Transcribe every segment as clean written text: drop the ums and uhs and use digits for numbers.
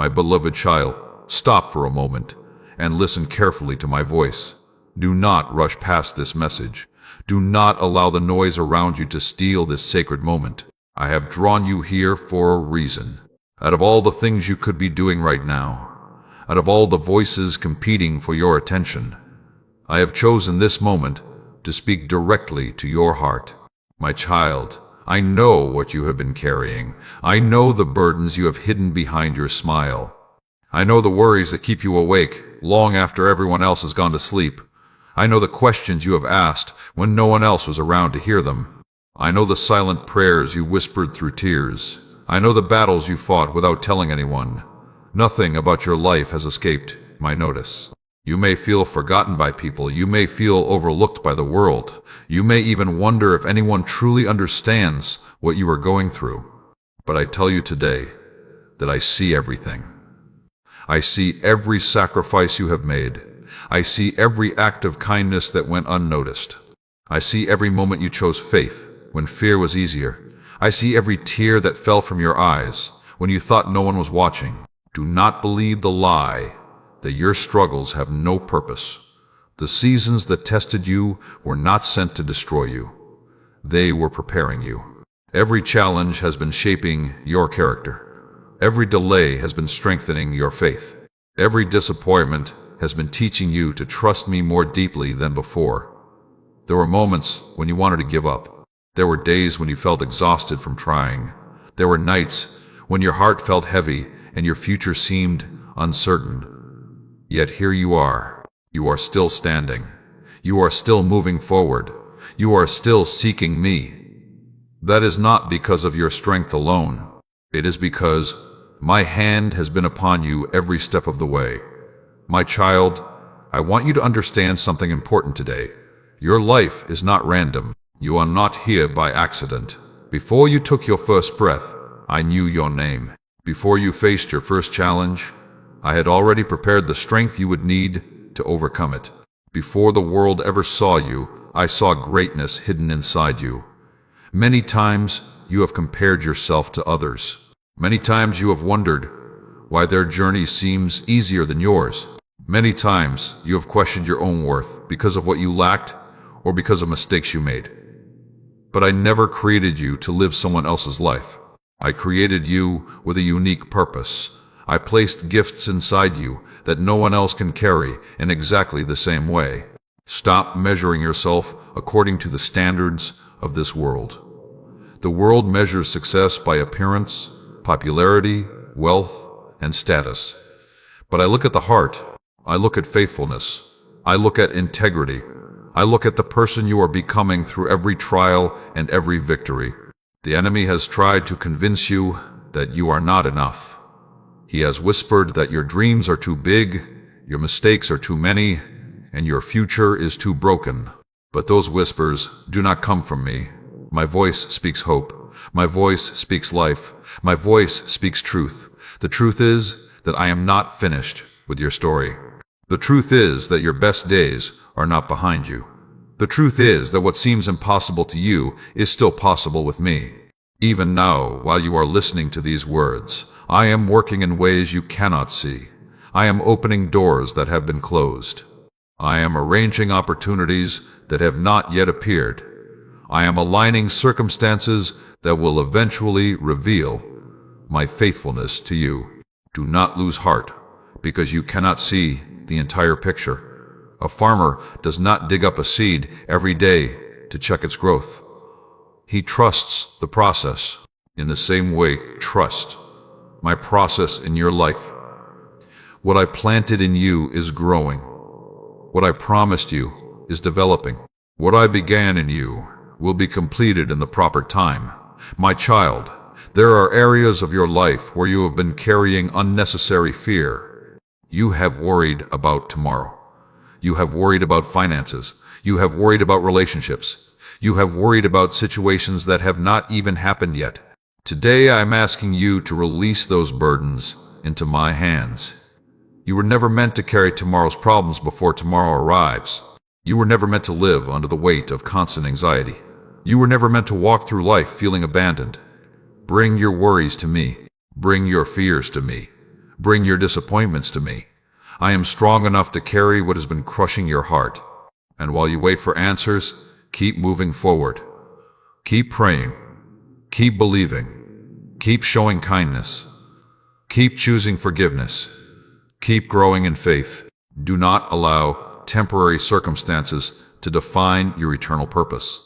My beloved child, stop for a moment and listen carefully to my voice. Do not rush past this message. Do not allow the noise around you to steal this sacred moment. I have drawn you here for a reason. Out of all the things you could be doing right now, out of all the voices competing for your attention, I have chosen this moment to speak directly to your heart. My child, I know what you have been carrying. I know the burdens you have hidden behind your smile. I know the worries that keep you awake long after everyone else has gone to sleep. I know the questions you have asked when no one else was around to hear them. I know the silent prayers you whispered through tears. I know the battles you fought without telling anyone. Nothing about your life has escaped my notice. You may feel forgotten by people. You may feel overlooked by the world. You may even wonder if anyone truly understands what you are going through. But I tell you today that I see everything. I see every sacrifice you have made. I see every act of kindness that went unnoticed. I see every moment you chose faith when fear was easier. I see every tear that fell from your eyes when you thought no one was watching. Do not believe the lie that your struggles have no purpose. The seasons that tested you were not sent to destroy you. They were preparing you. Every challenge has been shaping your character. Every delay has been strengthening your faith. Every disappointment has been teaching you to trust me more deeply than before. There were moments when you wanted to give up. There were days when you felt exhausted from trying. There were nights when your heart felt heavy and your future seemed uncertain. Yet here you are. You are still standing. You are still moving forward. You are still seeking me. That is not because of your strength alone. It is because my hand has been upon you every step of the way. My child, I want you to understand something important today. Your life is not random. You are not here by accident. Before you took your first breath, I knew your name. Before you faced your first challenge, I had already prepared the strength you would need to overcome it. Before the world ever saw you, I saw greatness hidden inside you. Many times you have compared yourself to others. Many times you have wondered why their journey seems easier than yours. Many times you have questioned your own worth because of what you lacked or because of mistakes you made. But I never created you to live someone else's life. I created you with a unique purpose. I placed gifts inside you that no one else can carry in exactly the same way. Stop measuring yourself according to the standards of this world. The world measures success by appearance, popularity, wealth, and status. But I look at the heart. I look at faithfulness. I look at integrity. I look at the person you are becoming through every trial and every victory. The enemy has tried to convince you that you are not enough. He has whispered that your dreams are too big, your mistakes are too many, and your future is too broken. But those whispers do not come from me. My voice speaks hope. My voice speaks life. My voice speaks truth. The truth is that I am not finished with your story. The truth is that your best days are not behind you. The truth is that what seems impossible to you is still possible with me. Even now, while you are listening to these words, I am working in ways you cannot see. I am opening doors that have been closed. I am arranging opportunities that have not yet appeared. I am aligning circumstances that will eventually reveal my faithfulness to you. Do not lose heart because you cannot see the entire picture. A farmer does not dig up a seed every day to check its growth. He trusts the process. In the same way, trust my process in your life. What I planted in you is growing. What I promised you is developing. What I began in you will be completed in the proper time. My child, there are areas of your life where you have been carrying unnecessary fear. You have worried about tomorrow. You have worried about finances. You have worried about relationships. You have worried about situations that have not even happened yet. Today I am asking you to release those burdens into my hands. You were never meant to carry tomorrow's problems before tomorrow arrives. You were never meant to live under the weight of constant anxiety. You were never meant to walk through life feeling abandoned. Bring your worries to me. Bring your fears to me. Bring your disappointments to me. I am strong enough to carry what has been crushing your heart. And while you wait for answers, keep moving forward. Keep praying. Keep believing. Keep showing kindness. Keep choosing forgiveness. Keep growing in faith. Do not allow temporary circumstances to define your eternal purpose.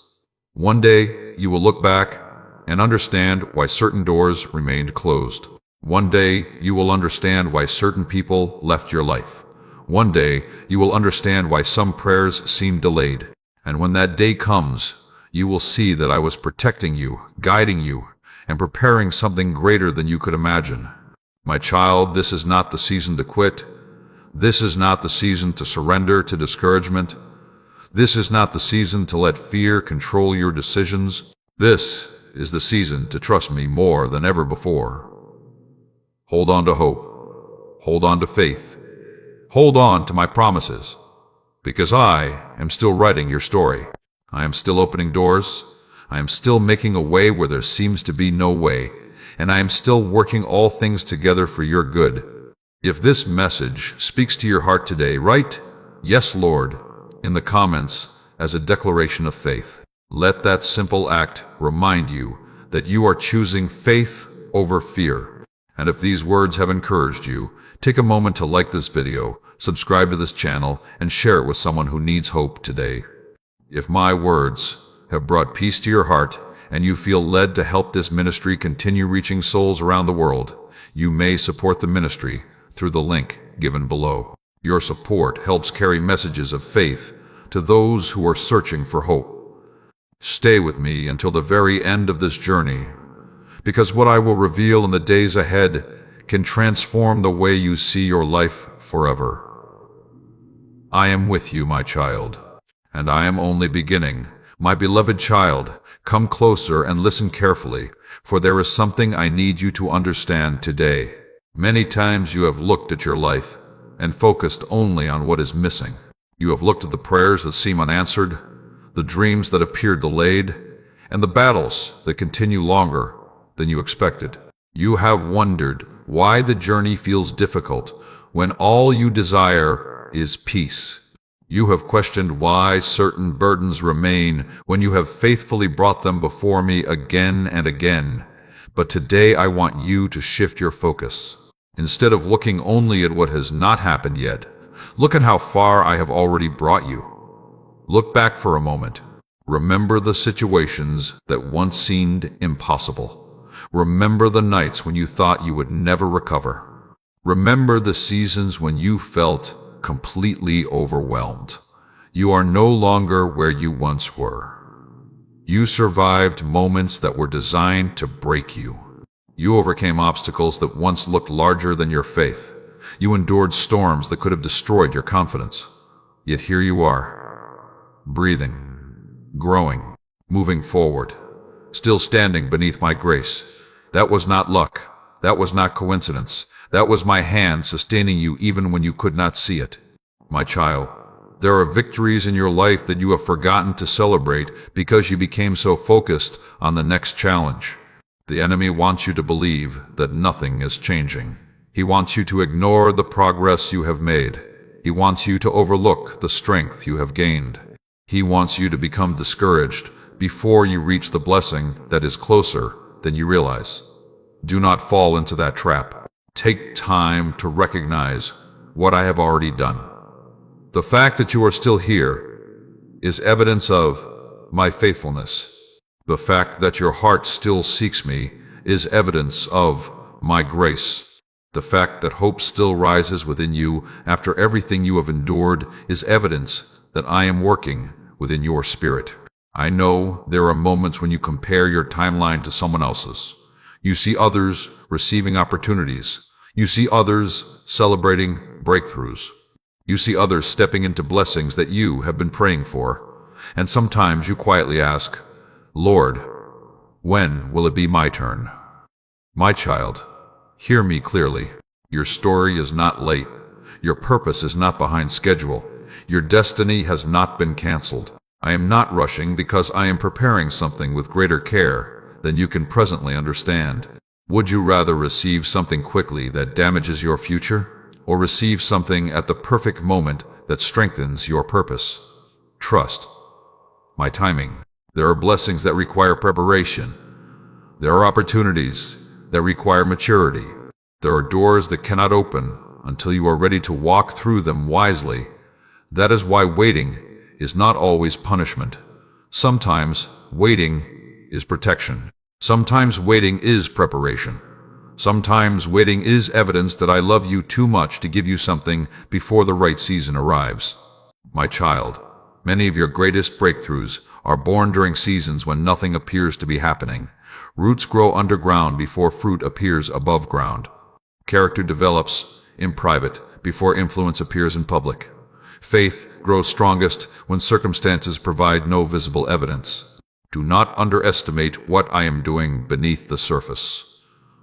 One day, you will look back and understand why certain doors remained closed. One day, you will understand why certain people left your life. One day, you will understand why some prayers seemed delayed. And when that day comes, you will see that I was protecting you, guiding you, and preparing something greater than you could imagine. My child, this is not the season to quit. This is not the season to surrender to discouragement. This is not the season to let fear control your decisions. This is the season to trust me more than ever before. Hold on to hope. Hold on to faith. Hold on to my promises. Because I am still writing your story. I am still opening doors. I am still making a way where there seems to be no way. And I am still working all things together for your good. If this message speaks to your heart today, write, "Yes, Lord," in the comments as a declaration of faith. Let that simple act remind you that you are choosing faith over fear. And if these words have encouraged you, take a moment to like this video, subscribe to this channel, and share it with someone who needs hope today. If my words have brought peace to your heart, and you feel led to help this ministry continue reaching souls around the world, you may support the ministry through the link given below. Your support helps carry messages of faith to those who are searching for hope. Stay with me until the very end of this journey, because what I will reveal in the days ahead can transform the way you see your life forever. I am with you, my child, and I am only beginning. My beloved child, come closer and listen carefully, for there is something I need you to understand today. Many times you have looked at your life and focused only on what is missing. You have looked at the prayers that seem unanswered, the dreams that appear delayed, and the battles that continue longer than you expected. You have wondered why the journey feels difficult when all you desire is peace. You have questioned why certain burdens remain when you have faithfully brought them before me again and again. But today I want you to shift your focus. Instead of looking only at what has not happened yet, look at how far I have already brought you. Look back for a moment. Remember the situations that once seemed impossible. Remember the nights when you thought you would never recover. Remember the seasons when you felt completely overwhelmed. You are no longer where you once were. You survived moments that were designed to break you. You overcame obstacles that once looked larger than your faith. You endured storms that could have destroyed your confidence. Yet here you are, breathing, growing, moving forward, still standing beneath my grace. That was not luck. That was not coincidence. That was my hand sustaining you even when you could not see it. My child, there are victories in your life that you have forgotten to celebrate because you became so focused on the next challenge. The enemy wants you to believe that nothing is changing. He wants you to ignore the progress you have made. He wants you to overlook the strength you have gained. He wants you to become discouraged before you reach the blessing that is closer than you realize. Do not fall into that trap. Take time to recognize what I have already done. The fact that you are still here is evidence of my faithfulness. The fact that your heart still seeks me is evidence of my grace. The fact that hope still rises within you after everything you have endured is evidence that I am working within your spirit. I know there are moments when you compare your timeline to someone else's. You see others receiving opportunities. You see others celebrating breakthroughs. You see others stepping into blessings that you have been praying for. And sometimes you quietly ask, Lord, when will it be my turn? My child, hear me clearly. Your story is not late. Your purpose is not behind schedule. Your destiny has not been canceled. I am not rushing because I am preparing something with greater care than you can presently understand. Would you rather receive something quickly that damages your future, or receive something at the perfect moment that strengthens your purpose? Trust my timing. There are blessings that require preparation. There are opportunities that require maturity. There are doors that cannot open until you are ready to walk through them wisely. That is why waiting is not always punishment. Sometimes waiting is protection. Sometimes waiting is preparation. Sometimes waiting is evidence that I love you too much to give you something before the right season arrives. My child, many of your greatest breakthroughs are born during seasons when nothing appears to be happening. Roots grow underground before fruit appears above ground. Character develops in private before influence appears in public. Faith grows strongest when circumstances provide no visible evidence. Do not underestimate what I am doing beneath the surface.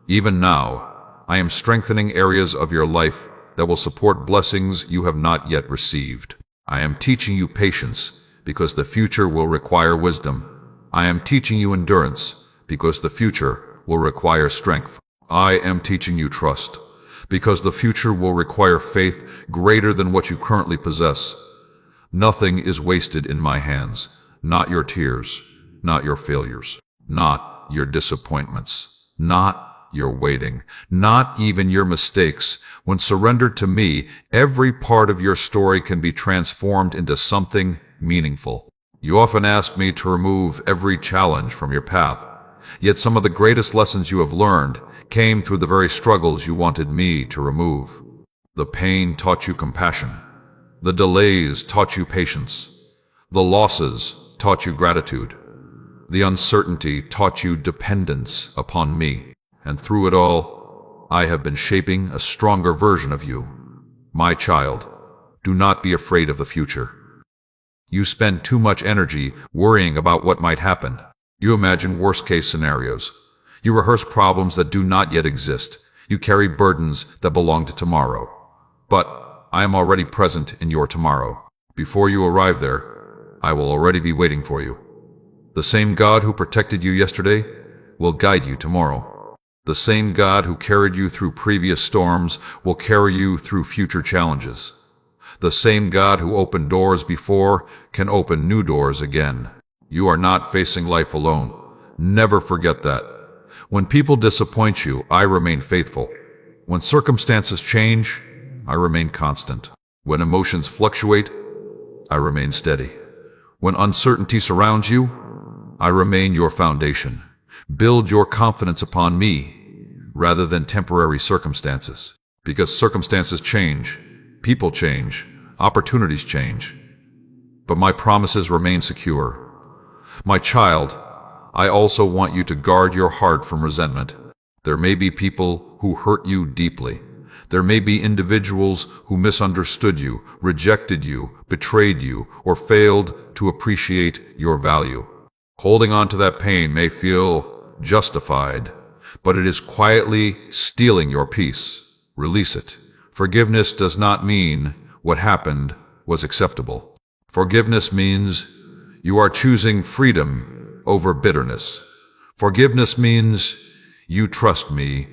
Even now, I am strengthening areas of your life that will support blessings you have not yet received. I am teaching you patience because the future will require wisdom. I am teaching you endurance because the future will require strength. I am teaching you trust because the future will require faith greater than what you currently possess. Nothing is wasted in my hands, not your tears, not your failures, not your disappointments, not your waiting, not even your mistakes. When surrendered to me, every part of your story can be transformed into something meaningful. You often ask me to remove every challenge from your path, yet some of the greatest lessons you have learned came through the very struggles you wanted me to remove. The pain taught you compassion. The delays taught you patience. The losses taught you gratitude. The uncertainty taught you dependence upon me. And through it all, I have been shaping a stronger version of you. My child, do not be afraid of the future. You spend too much energy worrying about what might happen. You imagine worst-case scenarios. You rehearse problems that do not yet exist. You carry burdens that belong to tomorrow. But I am already present in your tomorrow. Before you arrive there, I will already be waiting for you. The same God who protected you yesterday will guide you tomorrow. The same God who carried you through previous storms will carry you through future challenges. The same God who opened doors before can open new doors again. You are not facing life alone. Never forget that. When people disappoint you, I remain faithful. When circumstances change, I remain constant. When emotions fluctuate, I remain steady. When uncertainty surrounds you, I remain your foundation. Build your confidence upon me rather than temporary circumstances. Because circumstances change, people change, opportunities change. But my promises remain secure. My child, I also want you to guard your heart from resentment. There may be people who hurt you deeply. There may be individuals who misunderstood you, rejected you, betrayed you, or failed to appreciate your value. Holding on to that pain may feel justified, but it is quietly stealing your peace. Release it. Forgiveness does not mean what happened was acceptable. Forgiveness means you are choosing freedom over bitterness. Forgiveness means you trust me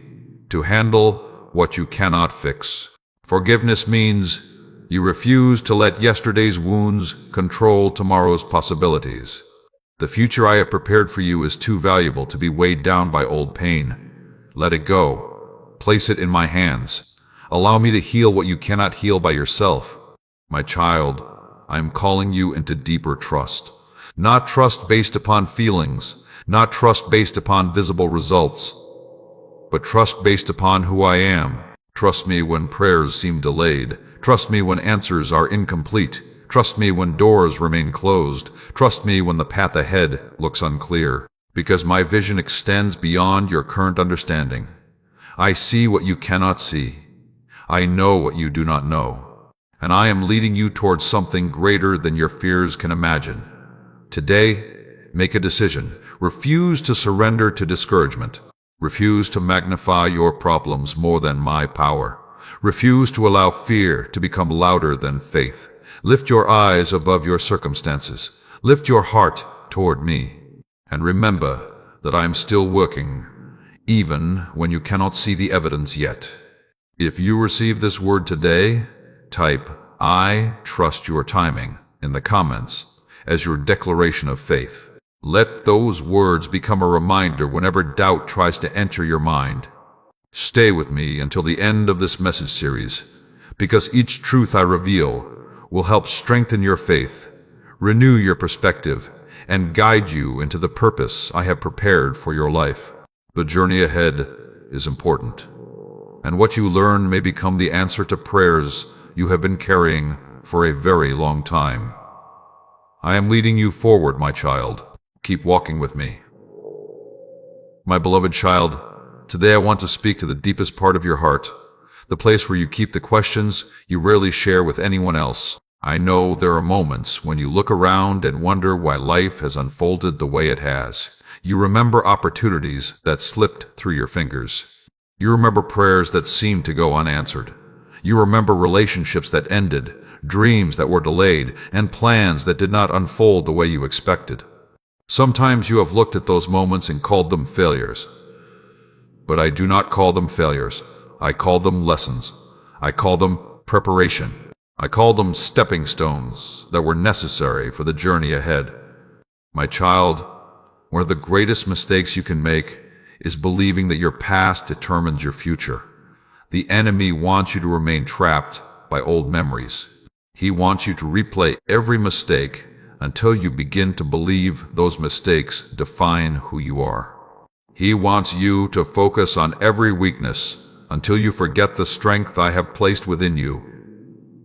to handle what you cannot fix. Forgiveness means you refuse to let yesterday's wounds control tomorrow's possibilities. The future I have prepared for you is too valuable to be weighed down by old pain. Let it go. Place it in my hands. Allow me to heal what you cannot heal by yourself. My child, I am calling you into deeper trust. Not trust based upon feelings, not trust based upon visible results, but trust based upon who I am. Trust me when prayers seem delayed. Trust me when answers are incomplete. Trust me when doors remain closed. Trust me when the path ahead looks unclear. Because my vision extends beyond your current understanding. I see what you cannot see. I know what you do not know. And I am leading you towards something greater than your fears can imagine. Today, make a decision. Refuse to surrender to discouragement. Refuse to magnify your problems more than my power. Refuse to allow fear to become louder than faith. Lift your eyes above your circumstances. Lift your heart toward me. And remember that I am still working even when you cannot see the evidence yet. If you receive this word today, type "I trust your timing" in the comments as your declaration of faith. Let those words become a reminder whenever doubt tries to enter your mind. Stay with me until the end of this message series, because each truth I reveal will help strengthen your faith, renew your perspective, and guide you into the purpose I have prepared for your life. The journey ahead is important, and what you learn may become the answer to prayers you have been carrying for a very long time. I am leading you forward, my child. Keep walking with me. My beloved child, today I want to speak to the deepest part of your heart, the place where you keep the questions you rarely share with anyone else. I know there are moments when you look around and wonder why life has unfolded the way it has. You remember opportunities that slipped through your fingers. You remember prayers that seemed to go unanswered. You remember relationships that ended, dreams that were delayed, and plans that did not unfold the way you expected. Sometimes you have looked at those moments and called them failures. But I do not call them failures. I call them lessons. I call them preparation. I call them stepping stones that were necessary for the journey ahead. My child, one of the greatest mistakes you can make is believing that your past determines your future. The enemy wants you to remain trapped by old memories. He wants you to replay every mistake until you begin to believe those mistakes define who you are. He wants you to focus on every weakness until you forget the strength I have placed within you.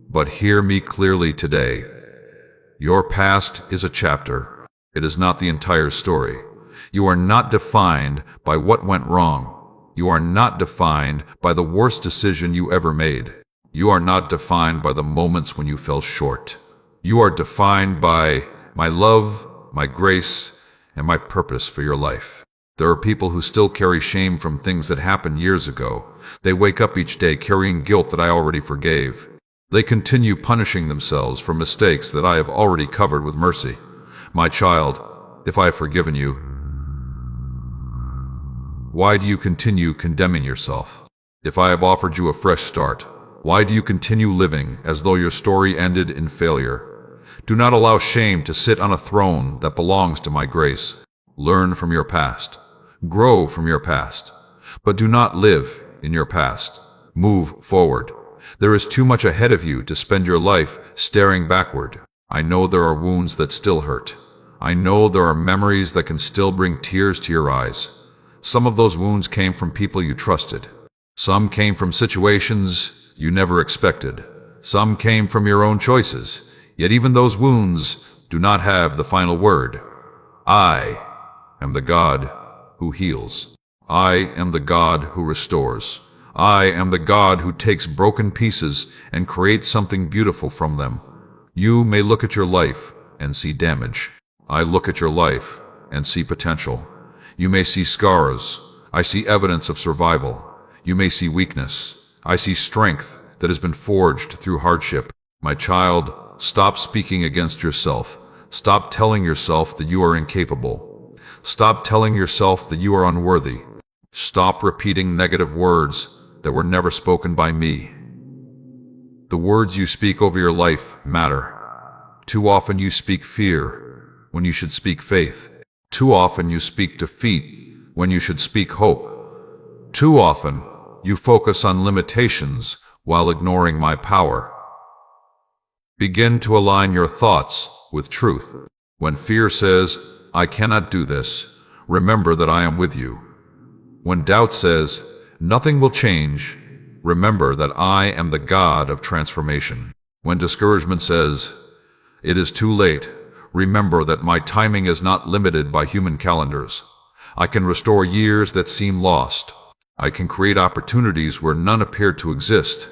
But hear me clearly today. Your past is a chapter. It is not the entire story. You are not defined by what went wrong. You are not defined by the worst decision you ever made. You are not defined by the moments when you fell short. You are defined by my love, my grace, and my purpose for your life. There are people who still carry shame from things that happened years ago. They wake up each day carrying guilt that I already forgave. They continue punishing themselves for mistakes that I have already covered with mercy. My child, if I have forgiven you, why do you continue condemning yourself? If I have offered you a fresh start, why do you continue living as though your story ended in failure? Do not allow shame to sit on a throne that belongs to my grace. Learn from your past. Grow from your past. But do not live in your past. Move forward. There is too much ahead of you to spend your life staring backward. I know there are wounds that still hurt. I know there are memories that can still bring tears to your eyes. Some of those wounds came from people you trusted. Some came from situations you never expected. Some came from your own choices. Yet even those wounds do not have the final word. I am the God who heals. I am the God who restores. I am the God who takes broken pieces and creates something beautiful from them. You may look at your life and see damage. I look at your life and see potential. You may see scars. I see evidence of survival. You may see weakness. I see strength that has been forged through hardship. My child, stop speaking against yourself. Stop telling yourself that you are incapable. Stop telling yourself that you are unworthy. Stop repeating negative words that were never spoken by me. The words you speak over your life matter. Too often you speak fear when you should speak faith. Too often you speak defeat when you should speak hope. Too often you focus on limitations while ignoring my power. Begin to align your thoughts with truth. When fear says, I cannot do this, remember that I am with you. When doubt says, nothing will change, remember that I am the God of transformation. When discouragement says, it is too late, remember that my timing is not limited by human calendars. I can restore years that seem lost. I can create opportunities where none appear to exist.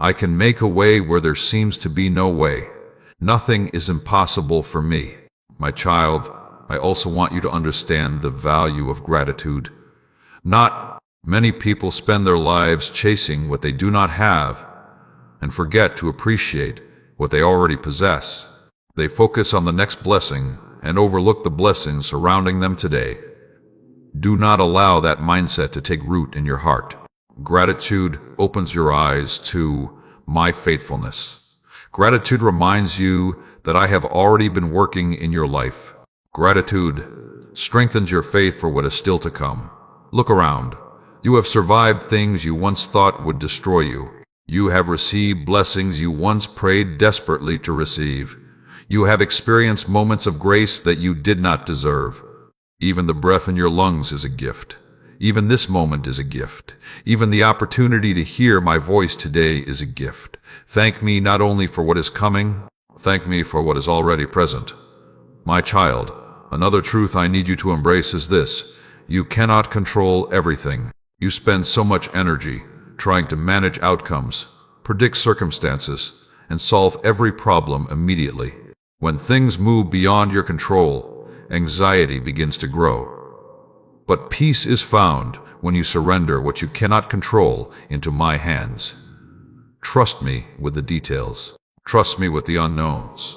I can make a way where there seems to be no way. Nothing is impossible for me. My child, I also want you to understand the value of gratitude. Not many people spend their lives chasing what they do not have and forget to appreciate what they already possess. They focus on the next blessing and overlook the blessings surrounding them today. Do not allow that mindset to take root in your heart. Gratitude opens your eyes to my faithfulness. Gratitude reminds you that I have already been working in your life. Gratitude strengthens your faith for what is still to come. Look around. You have survived things you once thought would destroy you. You have received blessings you once prayed desperately to receive. You have experienced moments of grace that you did not deserve. Even the breath in your lungs is a gift. Even this moment is a gift. Even the opportunity to hear my voice today is a gift. Thank me not only for what is coming, thank me for what is already present. My child, another truth I need you to embrace is this: you cannot control everything. You spend so much energy trying to manage outcomes, predict circumstances, and solve every problem immediately. When things move beyond your control, anxiety begins to grow. But peace is found when you surrender what you cannot control into my hands. Trust me with the details. Trust me with the unknowns.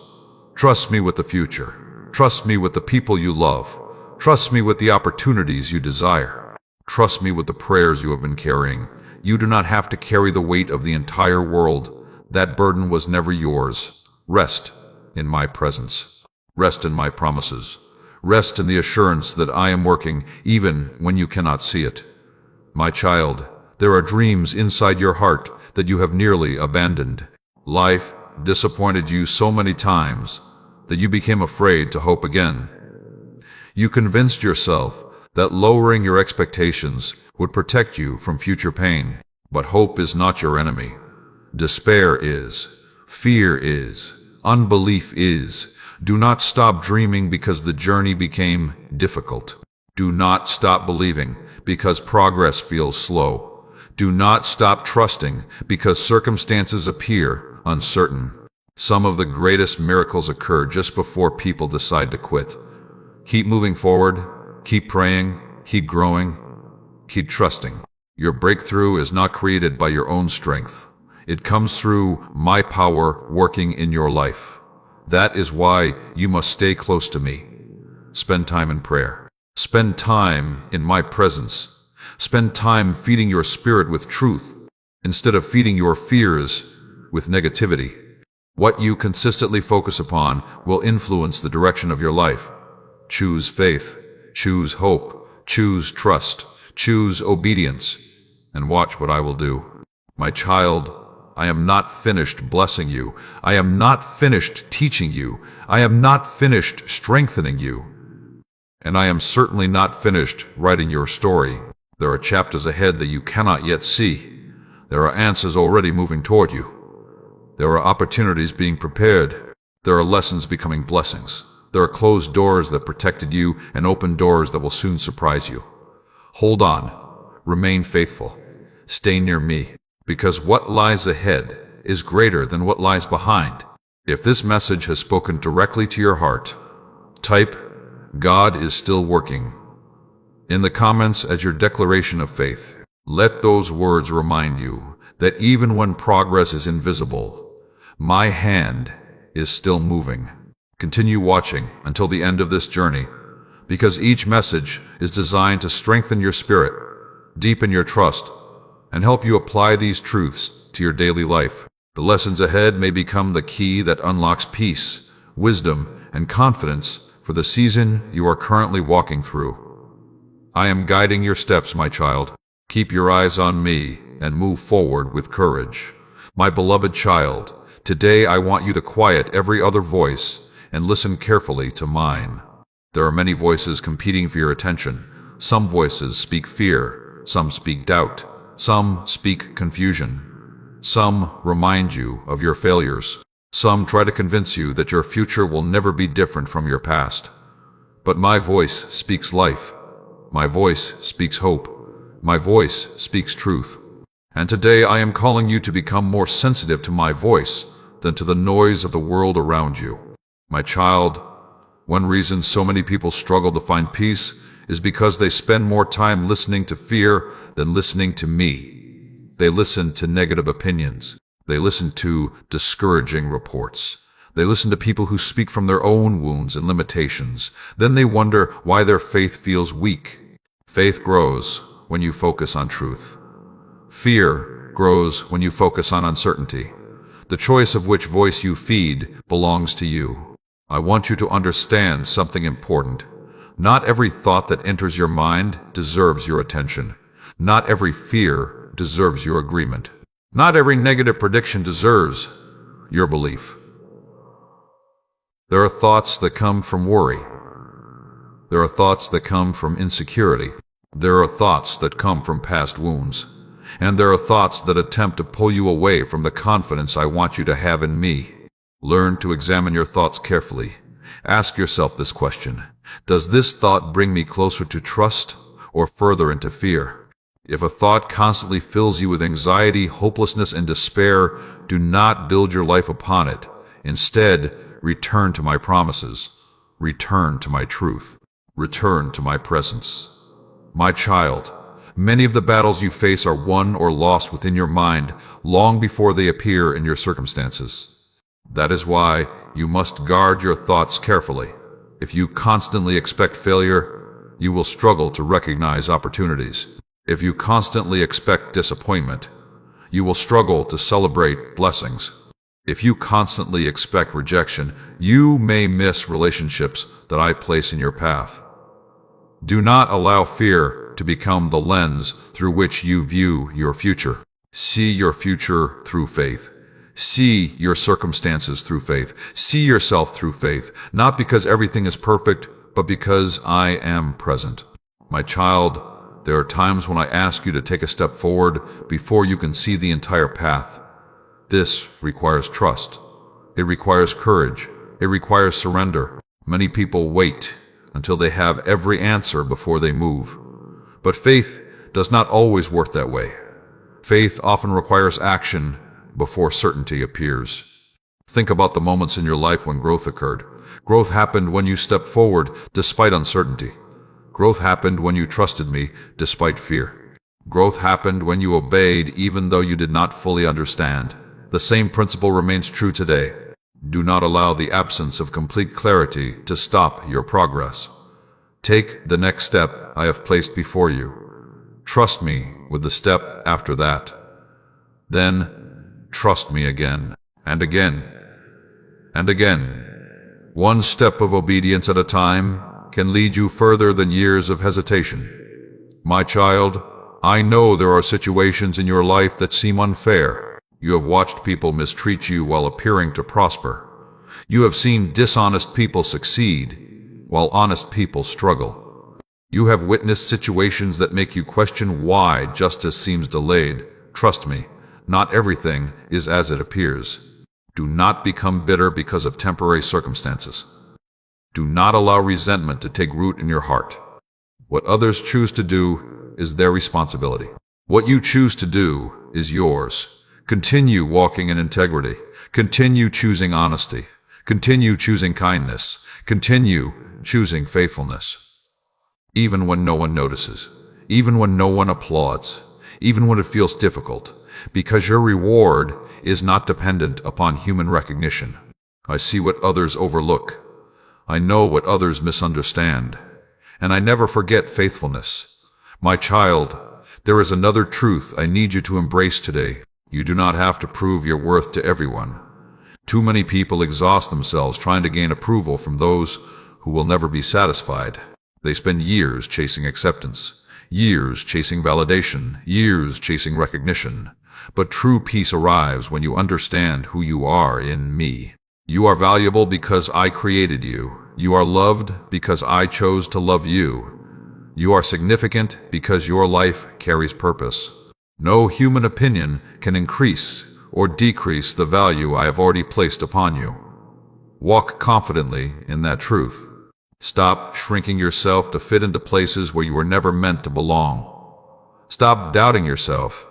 Trust me with the future. Trust me with the people you love. Trust me with the opportunities you desire. Trust me with the prayers you have been carrying. You do not have to carry the weight of the entire world. That burden was never yours. Rest in my presence. Rest in my promises. Rest in the assurance that I am working even when you cannot see it. My child, there are dreams inside your heart that you have nearly abandoned. Life disappointed you so many times that you became afraid to hope again. You convinced yourself that lowering your expectations would protect you from future pain. But hope is not your enemy. Despair is. Fear is. Unbelief is. Do not stop dreaming because the journey became difficult. Do not stop believing because progress feels slow. Do not stop trusting because circumstances appear uncertain. Some of the greatest miracles occur just before people decide to quit. Keep moving forward. Keep praying. Keep growing. Keep trusting. Your breakthrough is not created by your own strength. It comes through my power working in your life. That is why you must stay close to me. Spend time in prayer. Spend time in my presence. Spend time feeding your spirit with truth instead of feeding your fears with negativity. What you consistently focus upon will influence the direction of your life. Choose faith. Choose hope. Choose trust. Choose obedience. And watch what I will do. My child, I am not finished blessing you. I am not finished teaching you. I am not finished strengthening you. And I am certainly not finished writing your story. There are chapters ahead that you cannot yet see. There are answers already moving toward you. There are opportunities being prepared. There are lessons becoming blessings. There are closed doors that protected you and open doors that will soon surprise you. Hold on. Remain faithful. Stay near me, because what lies ahead is greater than what lies behind. If this message has spoken directly to your heart, type, "God is still working," in the comments as your declaration of faith. Let those words remind you that even when progress is invisible, my hand is still moving. Continue watching until the end of this journey, because each message is designed to strengthen your spirit, deepen your trust, and help you apply these truths to your daily life. The lessons ahead may become the key that unlocks peace, wisdom, and confidence for the season you are currently walking through. I am guiding your steps, my child. Keep your eyes on me and move forward with courage. My beloved child, today I want you to quiet every other voice and listen carefully to mine. There are many voices competing for your attention. Some voices speak fear, some speak doubt, some speak confusion. Some remind you of your failures. Some try to convince you that your future will never be different from your past. But my voice speaks life. My voice speaks hope. My voice speaks truth. And today I am calling you to become more sensitive to my voice than to the noise of the world around you. My child, one reason so many people struggle to find peace is because they spend more time listening to fear than listening to me. They listen to negative opinions. They listen to discouraging reports. They listen to people who speak from their own wounds and limitations. Then they wonder why their faith feels weak. Faith grows when you focus on truth. Fear grows when you focus on uncertainty. The choice of which voice you feed belongs to you. I want you to understand something important. Not every thought that enters your mind deserves your attention. Not every fear deserves your agreement. Not every negative prediction deserves your belief. There are thoughts that come from worry. There are thoughts that come from insecurity. There are thoughts that come from past wounds. And there are thoughts that attempt to pull you away from the confidence I want you to have in me. Learn to examine your thoughts carefully. Ask yourself this question: does this thought bring me closer to trust or further into fear? If a thought constantly fills you with anxiety, hopelessness, and despair, do not build your life upon it. Instead, return to my promises. Return to my truth. Return to my presence. My child, many of the battles you face are won or lost within your mind long before they appear in your circumstances. That is why you must guard your thoughts carefully. If you constantly expect failure, you will struggle to recognize opportunities. If you constantly expect disappointment, you will struggle to celebrate blessings. If you constantly expect rejection, you may miss relationships that I place in your path. Do not allow fear to become the lens through which you view your future. See your future through faith. See your circumstances through faith. See yourself through faith, not because everything is perfect, but because I am present. My child, there are times when I ask you to take a step forward before you can see the entire path. This requires trust. It requires courage. It requires surrender. Many people wait until they have every answer before they move. But faith does not always work that way. Faith often requires action before certainty appears. Think about the moments in your life when growth occurred. Growth happened when you stepped forward despite uncertainty. Growth happened when you trusted me despite fear. Growth happened when you obeyed even though you did not fully understand. The same principle remains true today. Do not allow the absence of complete clarity to stop your progress. Take the next step I have placed before you. Trust me with the step after that. Then trust me again and again and again. One step of obedience at a time can lead you further than years of hesitation. My child, I know there are situations in your life that seem unfair. You have watched people mistreat you while appearing to prosper. You have seen dishonest people succeed while honest people struggle. You have witnessed situations that make you question why justice seems delayed. Trust me, not everything is as it appears. Do not become bitter because of temporary circumstances. Do not allow resentment to take root in your heart. What others choose to do is their responsibility. What you choose to do is yours. Continue walking in integrity. Continue choosing honesty. Continue choosing kindness. Continue choosing faithfulness. Even when no one notices. Even when no one applauds. Even when it feels difficult. Because your reward is not dependent upon human recognition. I see what others overlook. I know what others misunderstand. And I never forget faithfulness. My child, there is another truth I need you to embrace today. You do not have to prove your worth to everyone. Too many people exhaust themselves trying to gain approval from those who will never be satisfied. They spend years chasing acceptance, years chasing validation, years chasing recognition. But true peace arrives when you understand who you are in me. You are valuable because I created you. You are loved because I chose to love you. You are significant because your life carries purpose. No human opinion can increase or decrease the value I have already placed upon you. Walk confidently in that truth. Stop shrinking yourself to fit into places where you were never meant to belong. Stop doubting yourself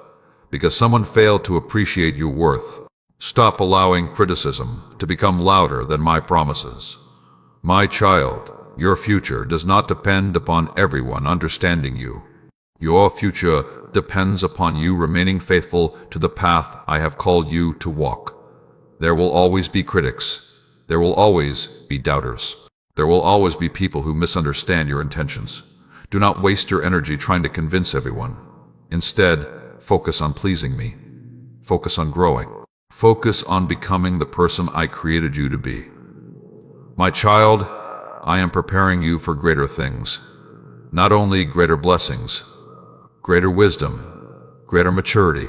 because someone failed to appreciate your worth. Stop allowing criticism to become louder than my promises. My child, your future does not depend upon everyone understanding you. Your future depends upon you remaining faithful to the path I have called you to walk. There will always be critics. There will always be doubters. There will always be people who misunderstand your intentions. Do not waste your energy trying to convince everyone. Instead, focus on pleasing me. Focus on growing. Focus on becoming the person I created you to be. My child, I am preparing you for greater things. Not only greater blessings, greater wisdom, greater maturity,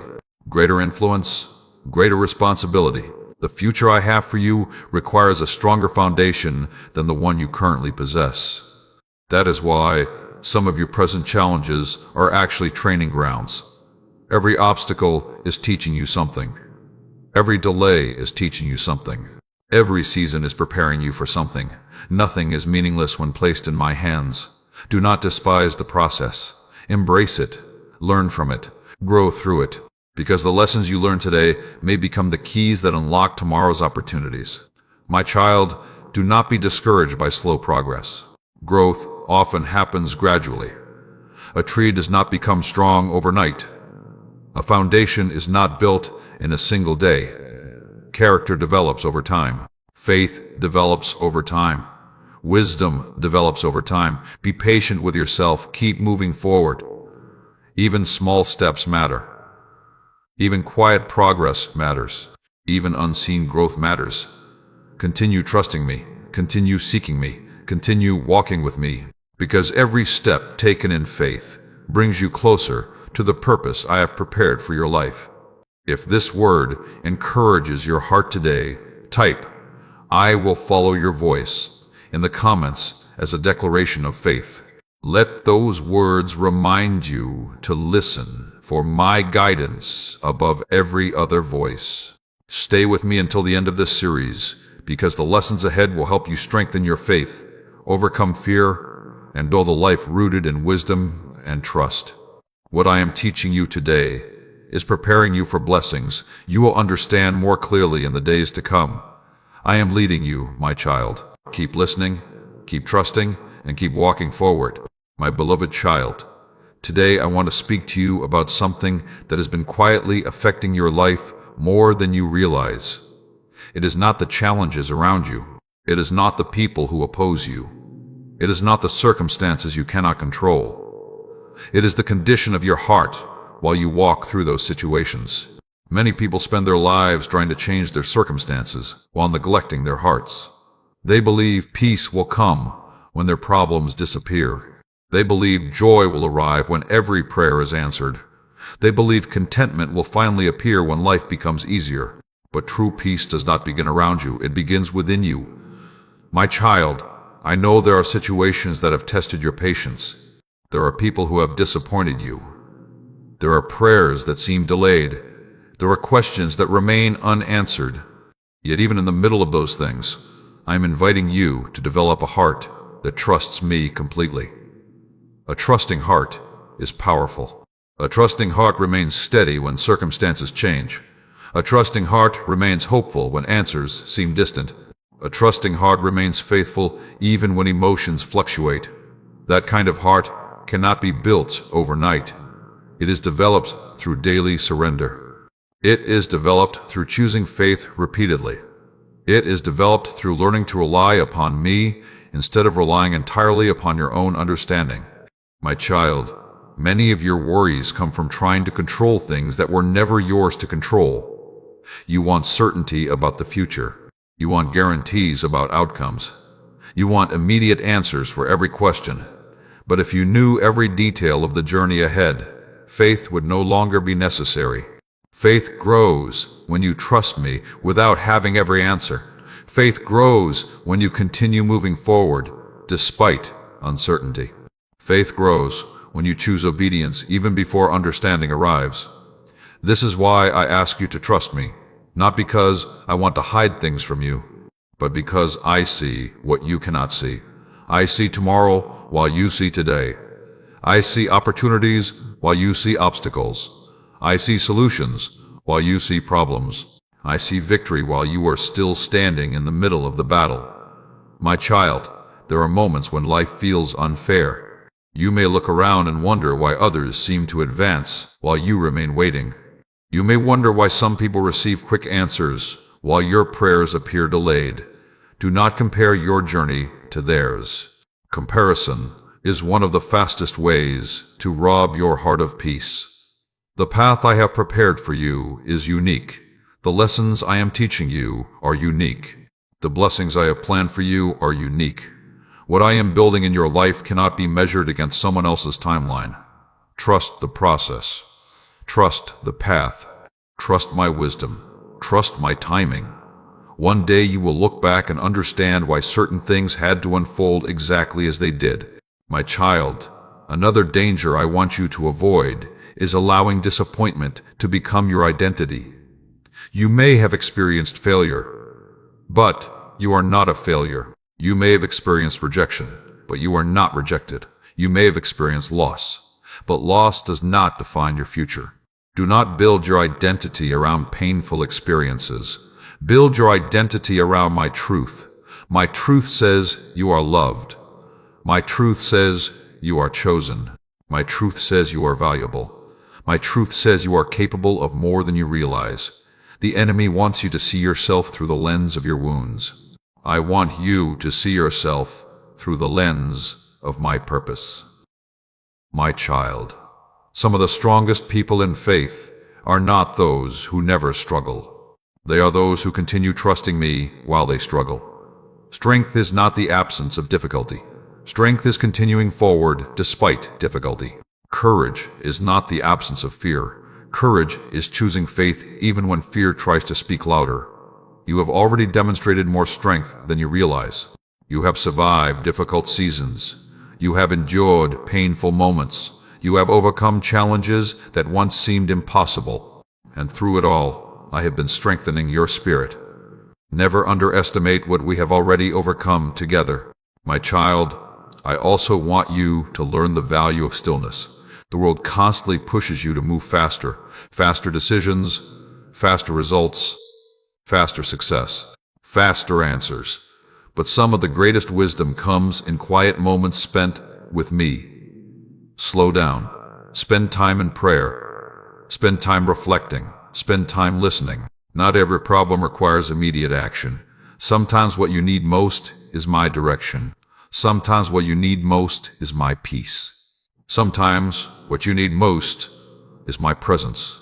greater influence, greater responsibility. The future I have for you requires a stronger foundation than the one you currently possess. That is why some of your present challenges are actually training grounds. Every obstacle is teaching you something. Every delay is teaching you something. Every season is preparing you for something. Nothing is meaningless when placed in my hands. Do not despise the process. Embrace it. Learn from it. Grow through it. Because the lessons you learn today may become the keys that unlock tomorrow's opportunities. My child, do not be discouraged by slow progress. Growth often happens gradually. A tree does not become strong overnight. A foundation is not built in a single day. Character develops over time. Faith develops over time. Wisdom develops over time. Be patient with yourself. Keep moving forward. Even small steps matter. Even quiet progress matters. Even unseen growth matters. Continue trusting me. Continue seeking me. Continue walking with me. Because every step taken in faith brings you closer to the purpose I have prepared for your life. If this word encourages your heart today, type, "I will follow your voice," in the comments as a declaration of faith. Let those words remind you to listen for my guidance above every other voice. Stay with me until the end of this series, because the lessons ahead will help you strengthen your faith, overcome fear, and build a life rooted in wisdom and trust. What I am teaching you today is preparing you for blessings you will understand more clearly in the days to come. I am leading you, my child. Keep listening, keep trusting, and keep walking forward. My beloved child, today I want to speak to you about something that has been quietly affecting your life more than you realize. It is not the challenges around you. It is not the people who oppose you. It is not the circumstances you cannot control. It is the condition of your heart while you walk through those situations. Many people spend their lives trying to change their circumstances while neglecting their hearts. They believe peace will come when their problems disappear. They believe joy will arrive when every prayer is answered. They believe contentment will finally appear when life becomes easier. But true peace does not begin around you, it begins within you. My child, I know there are situations that have tested your patience. There are people who have disappointed you. There are prayers that seem delayed. There are questions that remain unanswered. Yet even in the middle of those things, I am inviting you to develop a heart that trusts me completely. A trusting heart is powerful. A trusting heart remains steady when circumstances change. A trusting heart remains hopeful when answers seem distant. A trusting heart remains faithful even when emotions fluctuate. That kind of heart cannot be built overnight. It is developed through daily surrender. It is developed through choosing faith repeatedly. It is developed through learning to rely upon me instead of relying entirely upon your own understanding. My child, many of your worries come from trying to control things that were never yours to control. You want certainty about the future. You want guarantees about outcomes. You want immediate answers for every question. But if you knew every detail of the journey ahead, faith would no longer be necessary. Faith grows when you trust me without having every answer. Faith grows when you continue moving forward despite uncertainty. Faith grows when you choose obedience even before understanding arrives. This is why I ask you to trust me, not because I want to hide things from you, but because I see what you cannot see. I see tomorrow while you see today. I see opportunities while you see obstacles. I see solutions while you see problems. I see victory while you are still standing in the middle of the battle. My child, there are moments when life feels unfair. You may look around and wonder why others seem to advance while you remain waiting. You may wonder why some people receive quick answers while your prayers appear delayed. Do not compare your journey to theirs. Comparison is one of the fastest ways to rob your heart of peace. The path I have prepared for you is unique. The lessons I am teaching you are unique. The blessings I have planned for you are unique. What I am building in your life cannot be measured against someone else's timeline. Trust the process. Trust the path. Trust my wisdom. Trust my timing. One day you will look back and understand why certain things had to unfold exactly as they did. My child, another danger I want you to avoid is allowing disappointment to become your identity. You may have experienced failure, but you are not a failure. You may have experienced rejection, but you are not rejected. You may have experienced loss, but loss does not define your future. Do not build your identity around painful experiences. Build your identity around my truth. My truth says you are loved. My truth says you are chosen. My truth says you are valuable. My truth says you are capable of more than you realize. The enemy wants you to see yourself through the lens of your wounds. I want you to see yourself through the lens of my purpose. My child, some of the strongest people in faith are not those who never struggle. They are those who continue trusting me while they struggle. Strength is not the absence of difficulty. Strength is continuing forward despite difficulty. Courage is not the absence of fear. Courage is choosing faith even when fear tries to speak louder. You have already demonstrated more strength than you realize. You have survived difficult seasons. You have endured painful moments. You have overcome challenges that once seemed impossible. And through it all, I have been strengthening your spirit. Never underestimate what we have already overcome together. My child, I also want you to learn the value of stillness. The world constantly pushes you to move faster. Faster decisions, faster results, faster success, faster answers. But some of the greatest wisdom comes in quiet moments spent with me. Slow down. Spend time in prayer. Spend time reflecting. Spend time listening. Not every problem requires immediate action. Sometimes what you need most is my direction. Sometimes what you need most is my peace. Sometimes what you need most is my presence.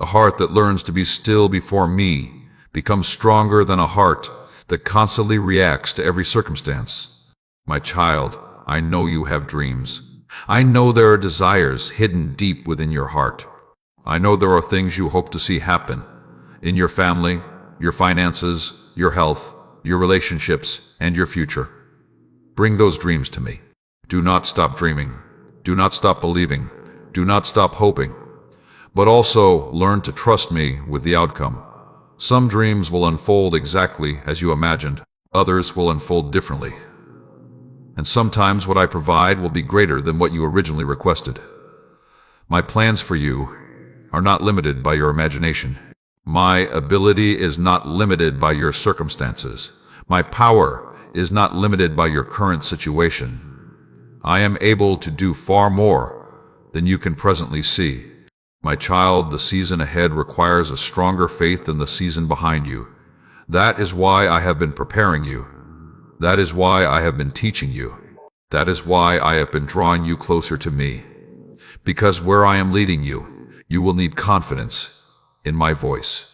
A heart that learns to be still before me becomes stronger than a heart that constantly reacts to every circumstance. My child, I know you have dreams. I know there are desires hidden deep within your heart. I know there are things you hope to see happen in your family, your finances, your health, your relationships, and your future. Bring those dreams to me. Do not stop dreaming. Do not stop believing. Do not stop hoping. But also learn to trust me with the outcome. Some dreams will unfold exactly as you imagined. Others will unfold differently. And sometimes what I provide will be greater than what you originally requested. My plans for you are not limited by your imagination. My ability is not limited by your circumstances. My power is not limited by your current situation. I am able to do far more than you can presently see. My child, the season ahead requires a stronger faith than the season behind you. That is why I have been preparing you. That is why I have been teaching you. That is why I have been drawing you closer to me. Because where I am leading you, you will need confidence in my voice.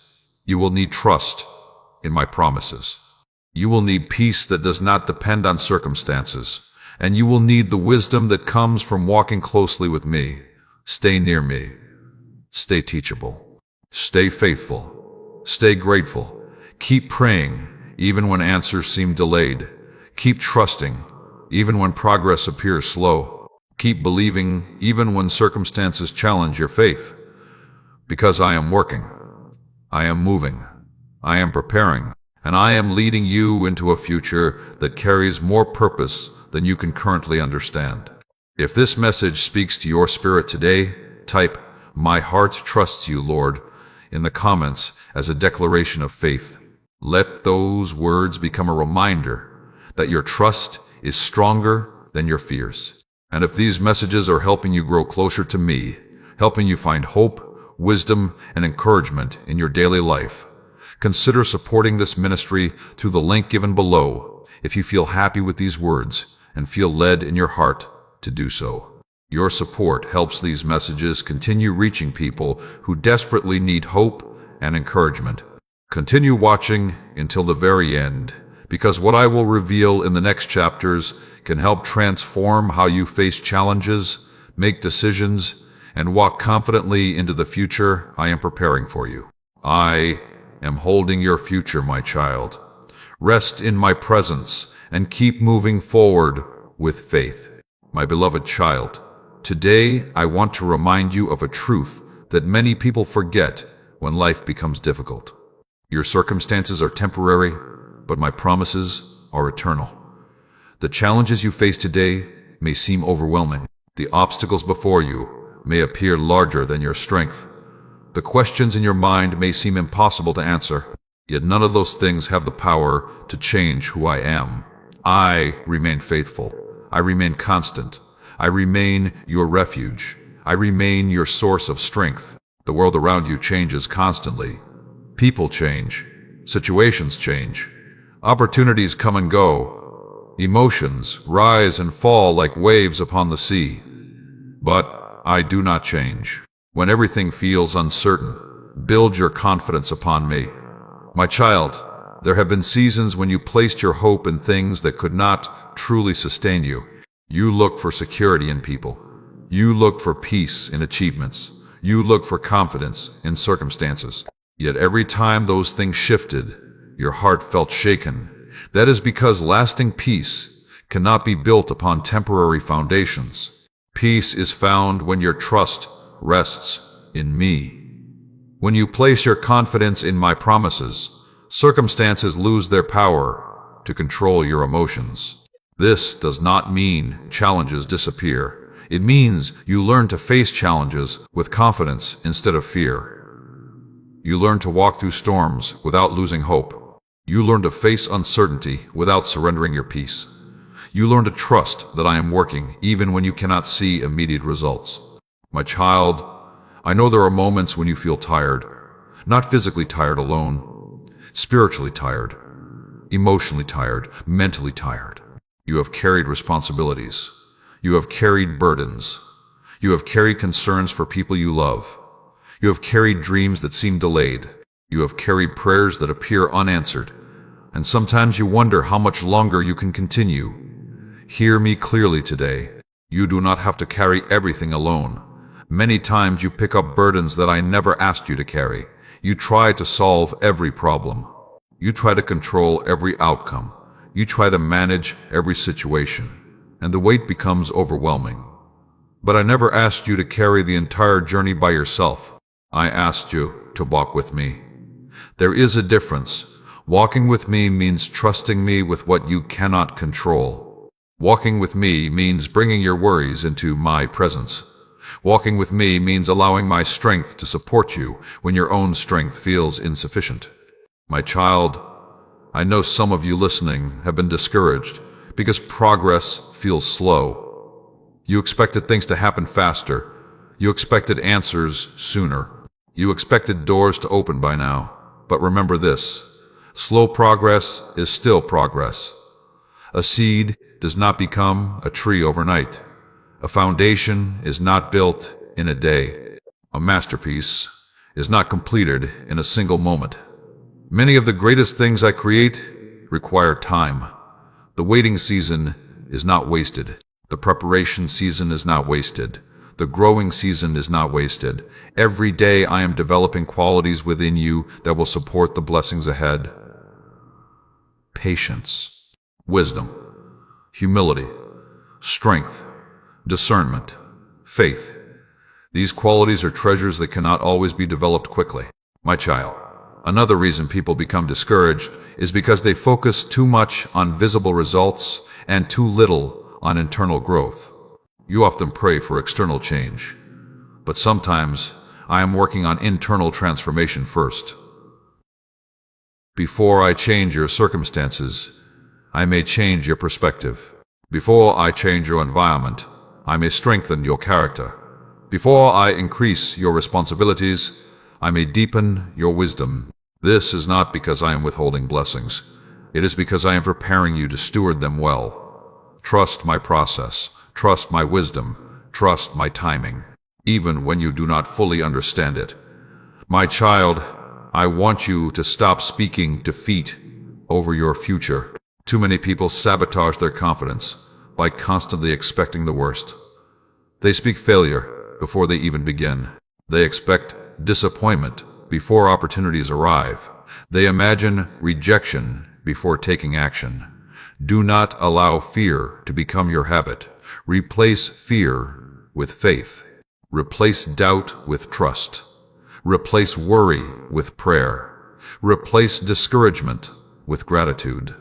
You will need trust in my promises. You will need peace that does not depend on circumstances. And you will need the wisdom that comes from walking closely with me. Stay near me. Stay teachable. Stay faithful. Stay grateful. Keep praying, even when answers seem delayed. Keep trusting, even when progress appears slow. Keep believing, even when circumstances challenge your faith. Because I am working. I am moving. I am preparing. And I am leading you into a future that carries more purpose than you can currently understand. If this message speaks to your spirit today, type, "My heart trusts you, Lord," in the comments as a declaration of faith. Let those words become a reminder that your trust is stronger than your fears. And if these messages are helping you grow closer to me, helping you find hope, wisdom, and encouragement in your daily life, consider supporting this ministry through the link given below. If you feel happy with these words and feel led in your heart to do so. Your support helps these messages continue reaching people who desperately need hope and encouragement. Continue watching until the very end, because what I will reveal in the next chapters can help transform how you face challenges, make decisions, and walk confidently into the future I am preparing for you. I am holding your future, my child. Rest in my presence and keep moving forward with faith. My beloved child, today I want to remind you of a truth that many people forget when life becomes difficult. Your circumstances are temporary, but my promises are eternal. The challenges you face today may seem overwhelming. The obstacles before you may appear larger than your strength. The questions in your mind may seem impossible to answer, yet none of those things have the power to change who I am. I remain faithful. I remain constant. I remain your refuge. I remain your source of strength. The world around you changes constantly. People change. Situations change. Opportunities come and go. Emotions rise and fall like waves upon the sea. But I do not change. When everything feels uncertain, build your confidence upon me. My child, there have been seasons when you placed your hope in things that could not truly sustain you. You looked for security in people. You looked for peace in achievements. You looked for confidence in circumstances. Yet every time those things shifted, your heart felt shaken. That is because lasting peace cannot be built upon temporary foundations. Peace is found when your trust rests in me. When you place your confidence in my promises, circumstances lose their power to control your emotions. This does not mean challenges disappear. It means you learn to face challenges with confidence instead of fear. You learn to walk through storms without losing hope. You learn to face uncertainty without surrendering your peace. You learn to trust that I am working even when you cannot see immediate results. My child, I know there are moments when you feel tired, not physically tired alone, spiritually tired, emotionally tired, mentally tired. You have carried responsibilities. You have carried burdens. You have carried concerns for people you love. You have carried dreams that seem delayed. You have carried prayers that appear unanswered. And sometimes you wonder how much longer you can continue. Hear me clearly today. You do not have to carry everything alone. Many times you pick up burdens that I never asked you to carry. You try to solve every problem. You try to control every outcome. You try to manage every situation. And the weight becomes overwhelming. But I never asked you to carry the entire journey by yourself. I asked you to walk with me. There is a difference. Walking with me means trusting me with what you cannot control. Walking with me means bringing your worries into my presence. Walking with me means allowing my strength to support you when your own strength feels insufficient. My child, I know some of you listening have been discouraged because progress feels slow. You expected things to happen faster. You expected answers sooner. You expected doors to open by now. But remember this, slow progress is still progress. A seed does not become a tree overnight. A foundation is not built in a day. A masterpiece is not completed in a single moment. Many of the greatest things I create require time. The waiting season is not wasted. The preparation season is not wasted. The growing season is not wasted. Every day I am developing qualities within you that will support the blessings ahead. Patience, wisdom, humility, strength, discernment, faith. These qualities are treasures that cannot always be developed quickly. My child, another reason people become discouraged is because they focus too much on visible results and too little on internal growth. You often pray for external change, but sometimes I am working on internal transformation first. Before I change your circumstances, I may change your perspective. Before I change your environment, I may strengthen your character. Before I increase your responsibilities, I may deepen your wisdom. This is not because I am withholding blessings. It is because I am preparing you to steward them well. Trust my process. Trust my wisdom. Trust my timing, even when you do not fully understand it. My child, I want you to stop speaking defeat over your future. Too many people sabotage their confidence by constantly expecting the worst. They speak failure before they even begin. They expect disappointment before opportunities arrive. They imagine rejection before taking action. Do not allow fear to become your habit. Replace fear with faith. Replace doubt with trust. Replace worry with prayer. Replace discouragement with gratitude.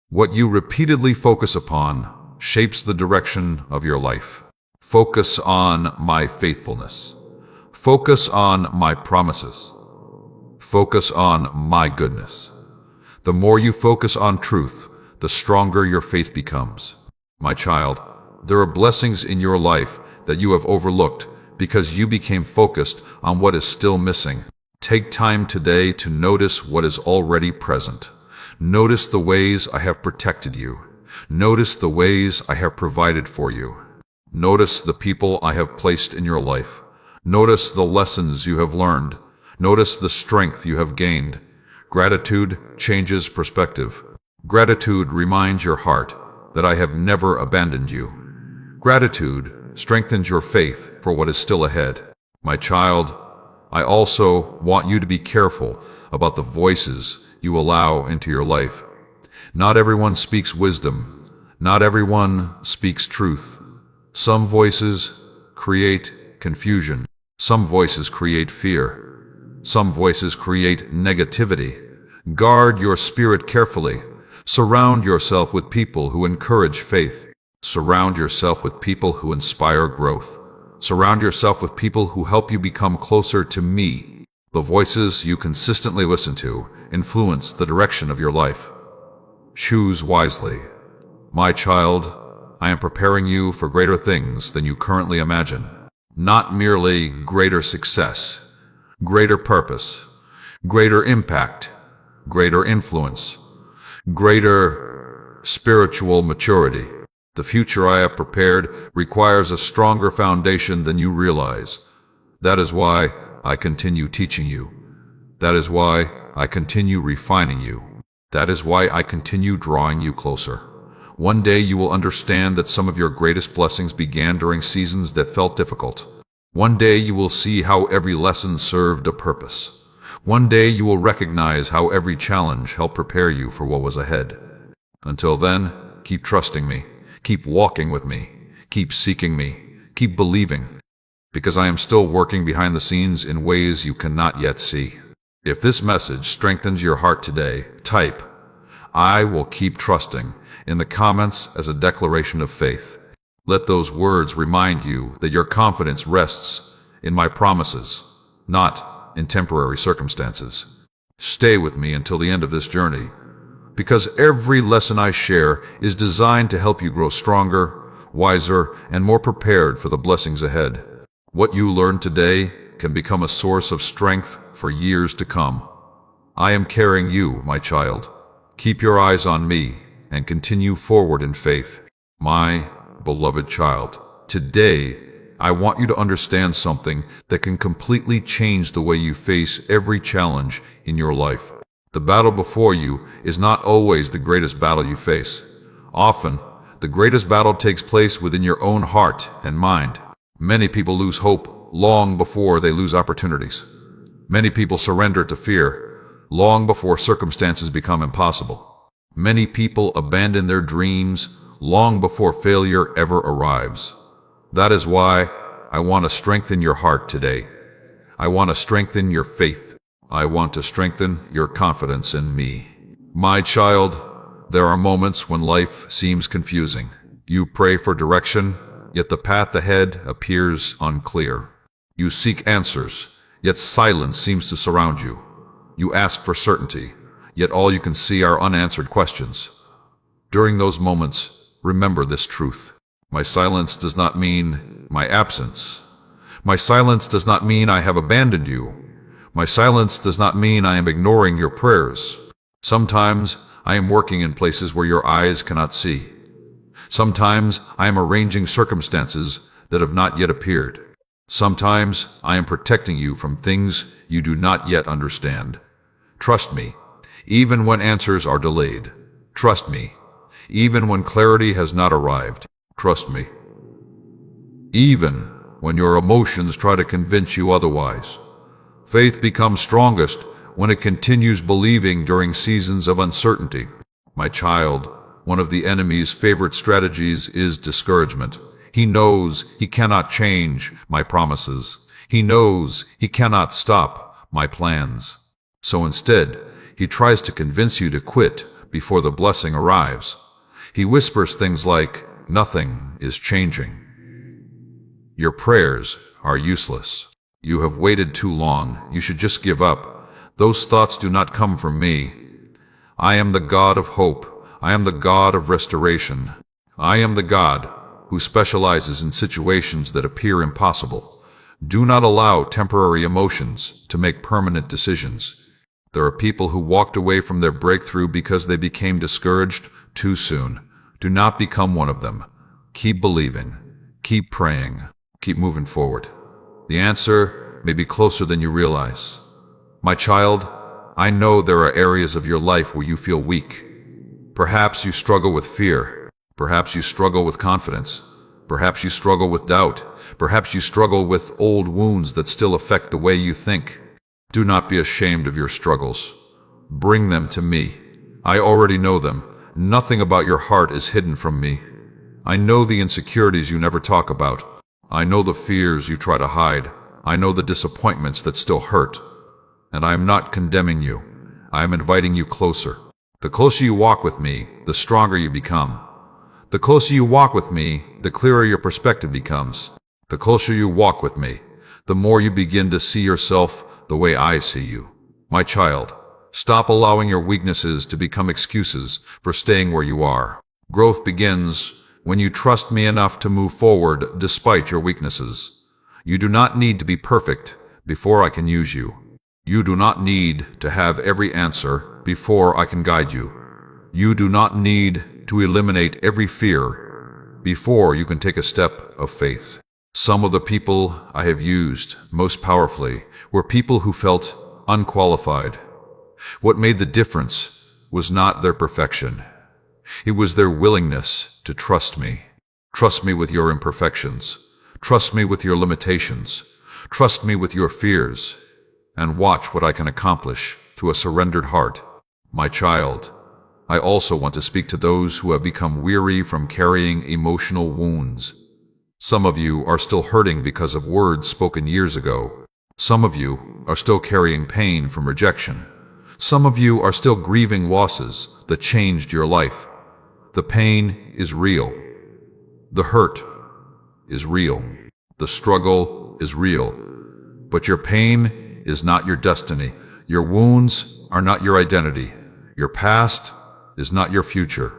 What you repeatedly focus upon shapes the direction of your life. Focus on my faithfulness. Focus on my promises. Focus on my goodness. The more you focus on truth, the stronger your faith becomes. My child, there are blessings in your life that you have overlooked because you became focused on what is still missing. Take time today to notice what is already present. Notice the ways I have protected you. Notice the ways I have provided for you. Notice the people I have placed in your life. Notice the lessons you have learned. Notice the strength you have gained. Gratitude changes perspective. Gratitude reminds your heart that I have never abandoned you. Gratitude strengthens your faith for what is still ahead. My child, I also want you to be careful about the voices you allow into your life. Not everyone speaks wisdom. Not everyone speaks truth. Some voices create confusion. Some voices create fear. Some voices create negativity. Guard your spirit carefully. Surround yourself with people who encourage faith. Surround yourself with people who inspire growth. Surround yourself with people who help you become closer to me. The voices you consistently listen to influence the direction of your life. Choose wisely. My child, I am preparing you for greater things than you currently imagine. Not merely greater success, greater purpose, greater impact, greater influence, greater spiritual maturity. The future I have prepared requires a stronger foundation than you realize. That is why I continue teaching you. That is why I continue refining you. That is why I continue drawing you closer. One day you will understand that some of your greatest blessings began during seasons that felt difficult. One day you will see how every lesson served a purpose. One day you will recognize how every challenge helped prepare you for what was ahead. Until then, keep trusting me. Keep walking with me. Keep seeking me. Keep believing. Because I am still working behind the scenes in ways you cannot yet see. If this message strengthens your heart today, type, "I will keep trusting," in the comments as a declaration of faith. Let those words remind you that your confidence rests in my promises, not in temporary circumstances. Stay with me until the end of this journey, because every lesson I share is designed to help you grow stronger, wiser, and more prepared for the blessings ahead. What you learn today can become a source of strength for years to come. I am carrying you, my child. Keep your eyes on me and continue forward in faith. My beloved child, today I want you to understand something that can completely change the way you face every challenge in your life. The battle before you is not always the greatest battle you face. Often, the greatest battle takes place within your own heart and mind. Many people lose hope long before they lose opportunities. Many people surrender to fear long before circumstances become impossible. Many people abandon their dreams long before failure ever arrives. That is why I want to strengthen your heart today. I want to strengthen your faith. I want to strengthen your confidence in me. My child, there are moments when life seems confusing. You pray for direction, yet the path ahead appears unclear. You seek answers, yet silence seems to surround you. You ask for certainty, yet all you can see are unanswered questions. During those moments, remember this truth. My silence does not mean my absence. My silence does not mean I have abandoned you. My silence does not mean I am ignoring your prayers. Sometimes I am working in places where your eyes cannot see. Sometimes I am arranging circumstances that have not yet appeared. Sometimes I am protecting you from things you do not yet understand. Trust me, even when answers are delayed. Trust me, even when clarity has not arrived. Trust me, even when your emotions try to convince you otherwise. Faith becomes strongest when it continues believing during seasons of uncertainty. My child, one of the enemy's favorite strategies is discouragement. He knows he cannot change my promises. He knows he cannot stop my plans. So instead, he tries to convince you to quit before the blessing arrives. He whispers things like, "Nothing is changing. Your prayers are useless. You have waited too long. You should just give up." Those thoughts do not come from me. I am the God of hope. I am the God of restoration. I am the God who specializes in situations that appear impossible. Do not allow temporary emotions to make permanent decisions. There are people who walked away from their breakthrough because they became discouraged too soon. Do not become one of them. Keep believing. Keep praying. Keep moving forward. The answer may be closer than you realize. My child, I know there are areas of your life where you feel weak. Perhaps you struggle with fear. Perhaps you struggle with confidence. Perhaps you struggle with doubt. Perhaps you struggle with old wounds that still affect the way you think. Do not be ashamed of your struggles. Bring them to me. I already know them. Nothing about your heart is hidden from me. I know the insecurities you never talk about. I know the fears you try to hide. I know the disappointments that still hurt. And I am not condemning you. I am inviting you closer. The closer you walk with me, the stronger you become. The closer you walk with me, the clearer your perspective becomes. The closer you walk with me, the more you begin to see yourself the way I see you. My child, stop allowing your weaknesses to become excuses for staying where you are. Growth begins when you trust me enough to move forward despite your weaknesses. You do not need to be perfect before I can use you. You do not need to have every answer before I can guide you. You do not need to eliminate every fear before you can take a step of faith. Some of the people I have used most powerfully were people who felt unqualified. What made the difference was not their perfection. It was their willingness to trust me. Trust me with your imperfections. Trust me with your limitations. Trust me with your fears. And watch what I can accomplish through a surrendered heart. My child, I also want to speak to those who have become weary from carrying emotional wounds. Some of you are still hurting because of words spoken years ago. Some of you are still carrying pain from rejection. Some of you are still grieving losses that changed your life. The pain is real. The hurt is real. The struggle is real. But your pain is not your destiny. Your wounds are not your identity. Your past is not your future.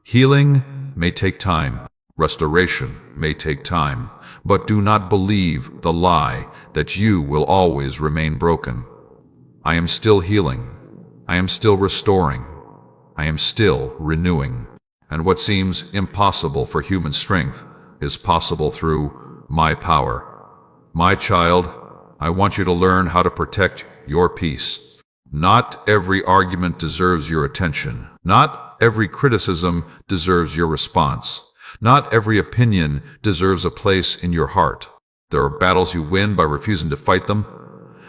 Healing may take time. Restoration may take time. But do not believe the lie that you will always remain broken. I am still healing. I am still restoring. I am still renewing. And what seems impossible for human strength is possible through my power. My child, I want you to learn how to protect your peace. Not every argument deserves your attention. Not every criticism deserves your response. Not every opinion deserves a place in your heart. There are battles you win by refusing to fight them.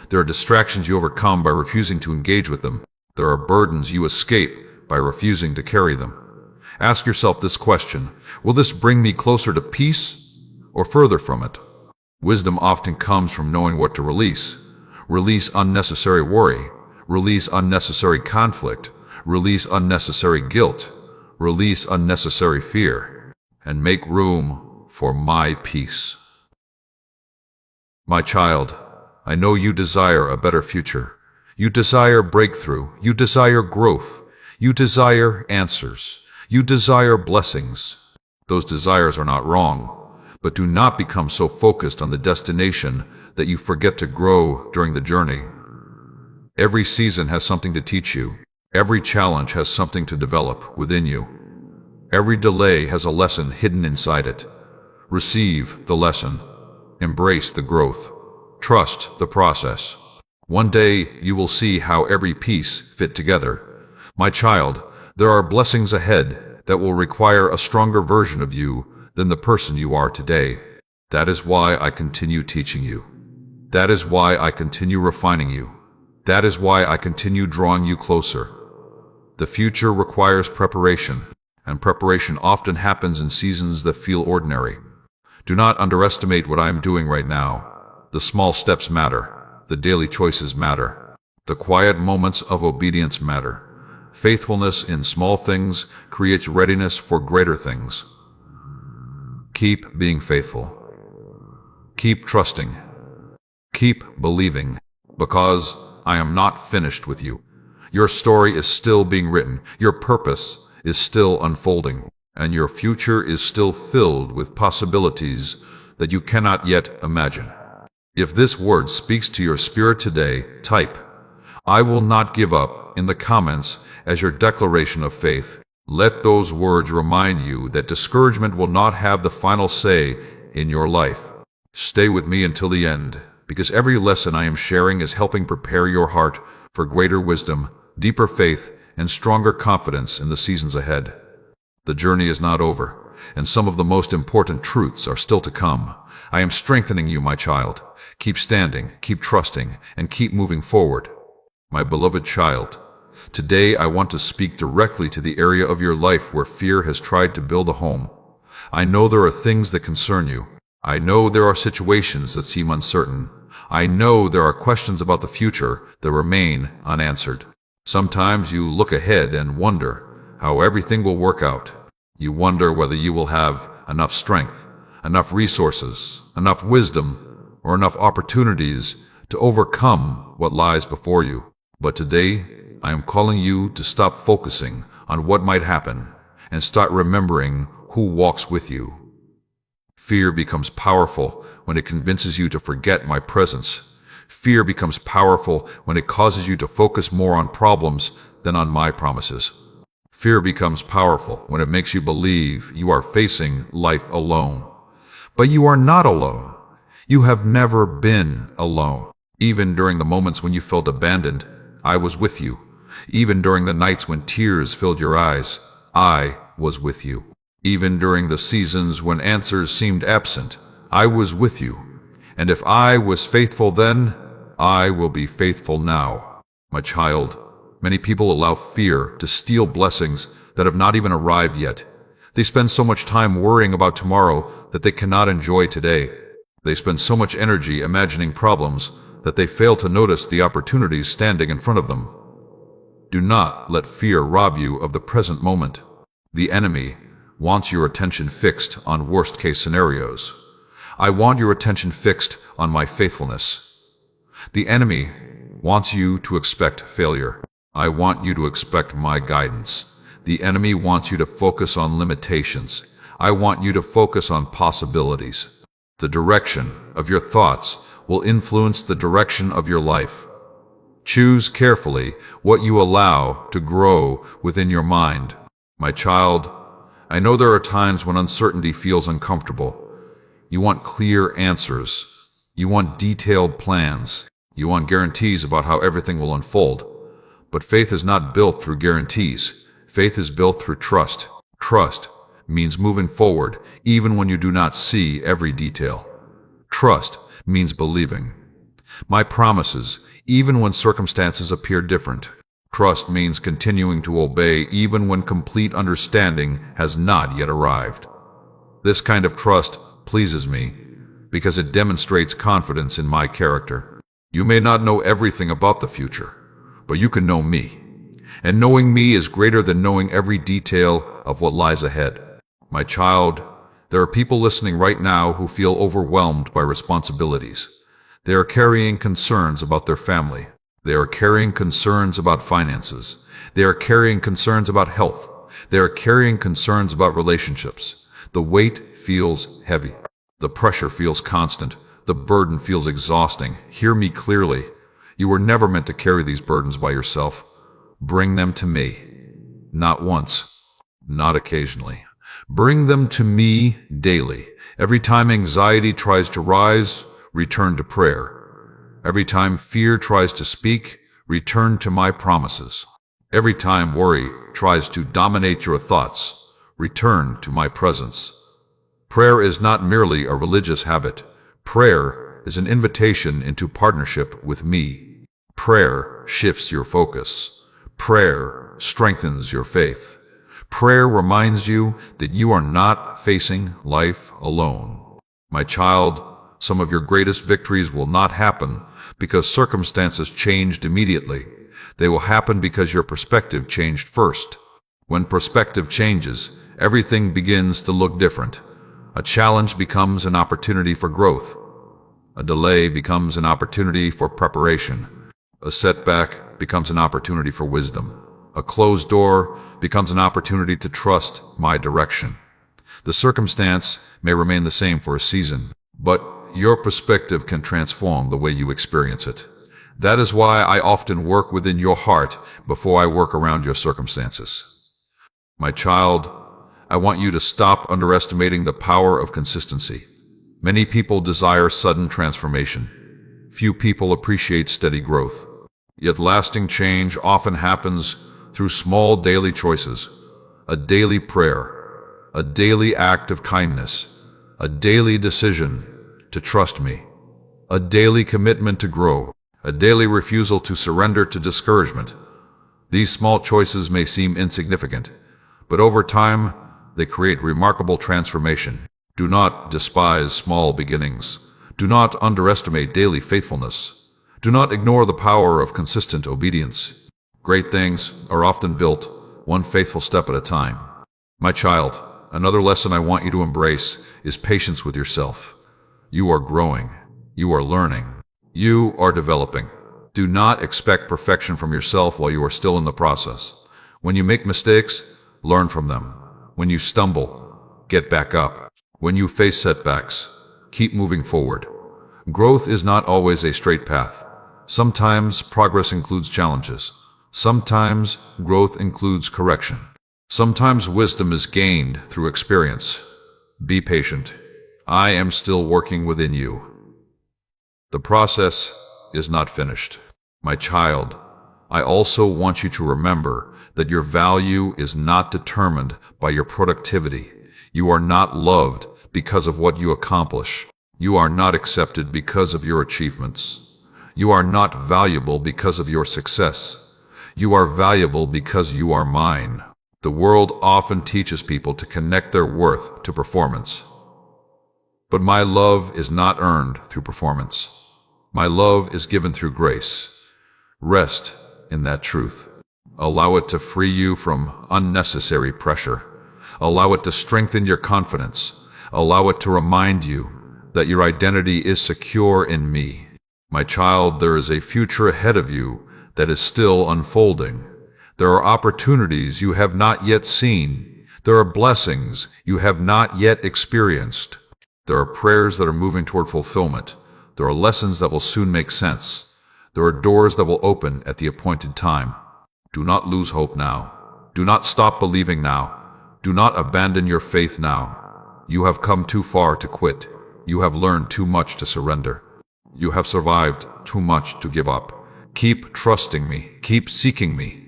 There are distractions you overcome by refusing to engage with them. There are burdens you escape by refusing to carry them. Ask yourself this question: will this bring me closer to peace or further from it? Wisdom often comes from knowing what to release. Release unnecessary worry. Release unnecessary conflict. Release unnecessary guilt. Release unnecessary fear. And make room for my peace. My child, I know you desire a better future. You desire breakthrough. You desire growth. You desire answers. You desire blessings. Those desires are not wrong, but do not become so focused on the destination that you forget to grow during the journey. Every season has something to teach you. Every challenge has something to develop within you. Every delay has a lesson hidden inside it. Receive the lesson. Embrace the growth. Trust the process. One day you will see how every piece fit together. My child, there are blessings ahead that will require a stronger version of you than the person you are today. That is why I continue teaching you. That is why I continue refining you. That is why I continue drawing you closer. The future requires preparation, and preparation often happens in seasons that feel ordinary. Do not underestimate what I am doing right now. The small steps matter. The daily choices matter. The quiet moments of obedience matter. Faithfulness in small things creates readiness for greater things. Keep being faithful. Keep trusting. Keep believing, because I am not finished with you. Your story is still being written. Your purpose is still unfolding, and your future is still filled with possibilities that you cannot yet imagine. If this word speaks to your spirit today, type, "I will not give up," in the comments as your declaration of faith. Let those words remind you that discouragement will not have the final say in your life. Stay with me until the end, because every lesson I am sharing is helping prepare your heart for greater wisdom, deeper faith, and stronger confidence in the seasons ahead. The journey is not over, and some of the most important truths are still to come. I am strengthening you, my child. Keep standing, keep trusting, and keep moving forward. My beloved child, today I want to speak directly to the area of your life where fear has tried to build a home. I know there are things that concern you. I know there are situations that seem uncertain. I know there are questions about the future that remain unanswered. Sometimes you look ahead and wonder how everything will work out. You wonder whether you will have enough strength, enough resources, enough wisdom, or enough opportunities to overcome what lies before you. But today, I am calling you to stop focusing on what might happen and start remembering who walks with you. Fear becomes powerful when it convinces you to forget my presence. Fear becomes powerful when it causes you to focus more on problems than on my promises. Fear becomes powerful when it makes you believe you are facing life alone. But you are not alone. You have never been alone. Even during the moments when you felt abandoned, I was with you. Even during the nights when tears filled your eyes, I was with you. Even during the seasons when answers seemed absent, I was with you. And if I was faithful then, I will be faithful now. My child, many people allow fear to steal blessings that have not even arrived yet. They spend so much time worrying about tomorrow that they cannot enjoy today. They spend so much energy imagining problems that they fail to notice the opportunities standing in front of them. Do not let fear rob you of the present moment. The enemy wants your attention fixed on worst-case scenarios. I want your attention fixed on my faithfulness. The enemy wants you to expect failure. I want you to expect my guidance. The enemy wants you to focus on limitations. I want you to focus on possibilities. The direction of your thoughts will influence the direction of your life. Choose carefully what you allow to grow within your mind. My child, I know there are times when uncertainty feels uncomfortable. You want clear answers. You want detailed plans. You want guarantees about how everything will unfold. But faith is not built through guarantees. Faith is built through trust. Trust means moving forward even when you do not see every detail. Trust means believing my promises even when circumstances appear different. Trust means continuing to obey even when complete understanding has not yet arrived. This kind of trust pleases me because it demonstrates confidence in my character. You may not know everything about the future, but you can know me. And knowing me is greater than knowing every detail of what lies ahead. My child, there are people listening right now who feel overwhelmed by responsibilities. They are carrying concerns about their family. They are carrying concerns about finances. They are carrying concerns about health. They are carrying concerns about relationships. The weight feels heavy. The pressure feels constant. The burden feels exhausting. Hear me clearly. You were never meant to carry these burdens by yourself. Bring them to me. Not once, not occasionally. Bring them to me daily. Every time anxiety tries to rise, return to prayer. Every time fear tries to speak, return to my promises. Every time worry tries to dominate your thoughts, return to my presence. Prayer is not merely a religious habit. Prayer is an invitation into partnership with me. Prayer shifts your focus. Prayer strengthens your faith. Prayer reminds you that you are not facing life alone. My child, some of your greatest victories will not happen because circumstances changed immediately. They will happen because your perspective changed first. When perspective changes, everything begins to look different. A challenge becomes an opportunity for growth. A delay becomes an opportunity for preparation. A setback becomes an opportunity for wisdom. A closed door becomes an opportunity to trust my direction. The circumstance may remain the same for a season, but your perspective can transform the way you experience it. That is why I often work within your heart before I work around your circumstances. My child, I want you to stop underestimating the power of consistency. Many people desire sudden transformation. Few people appreciate steady growth. Yet lasting change often happens through small daily choices. A daily prayer, a daily act of kindness, a daily decision to trust me, a daily commitment to grow, a daily refusal to surrender to discouragement. These small choices may seem insignificant, but over time, they create remarkable transformation. Do not despise small beginnings. Do not underestimate daily faithfulness. Do not ignore the power of consistent obedience. Great things are often built one faithful step at a time. My child, another lesson I want you to embrace is patience with yourself. You are growing. You are learning. You are developing. Do not expect perfection from yourself while you are still in the process. When you make mistakes, learn from them. When you stumble, get back up. When you face setbacks, keep moving forward. Growth is not always a straight path. Sometimes progress includes challenges. Sometimes growth includes correction. Sometimes wisdom is gained through experience. Be patient. I am still working within you. The process is not finished. My child, I also want you to remember that your value is not determined by your productivity. You are not loved because of what you accomplish. You are not accepted because of your achievements. You are not valuable because of your success. You are valuable because you are mine. The world often teaches people to connect their worth to performance. But my love is not earned through performance. My love is given through grace. Rest in that truth. Allow it to free you from unnecessary pressure. Allow it to strengthen your confidence. Allow it to remind you that your identity is secure in me. My child, there is a future ahead of you that is still unfolding. There are opportunities you have not yet seen. There are blessings you have not yet experienced. There are prayers that are moving toward fulfillment. There are lessons that will soon make sense. There are doors that will open at the appointed time. Do not lose hope now. Do not stop believing now. Do not abandon your faith now. You have come too far to quit. You have learned too much to surrender. You have survived too much to give up. Keep trusting me. Keep seeking me.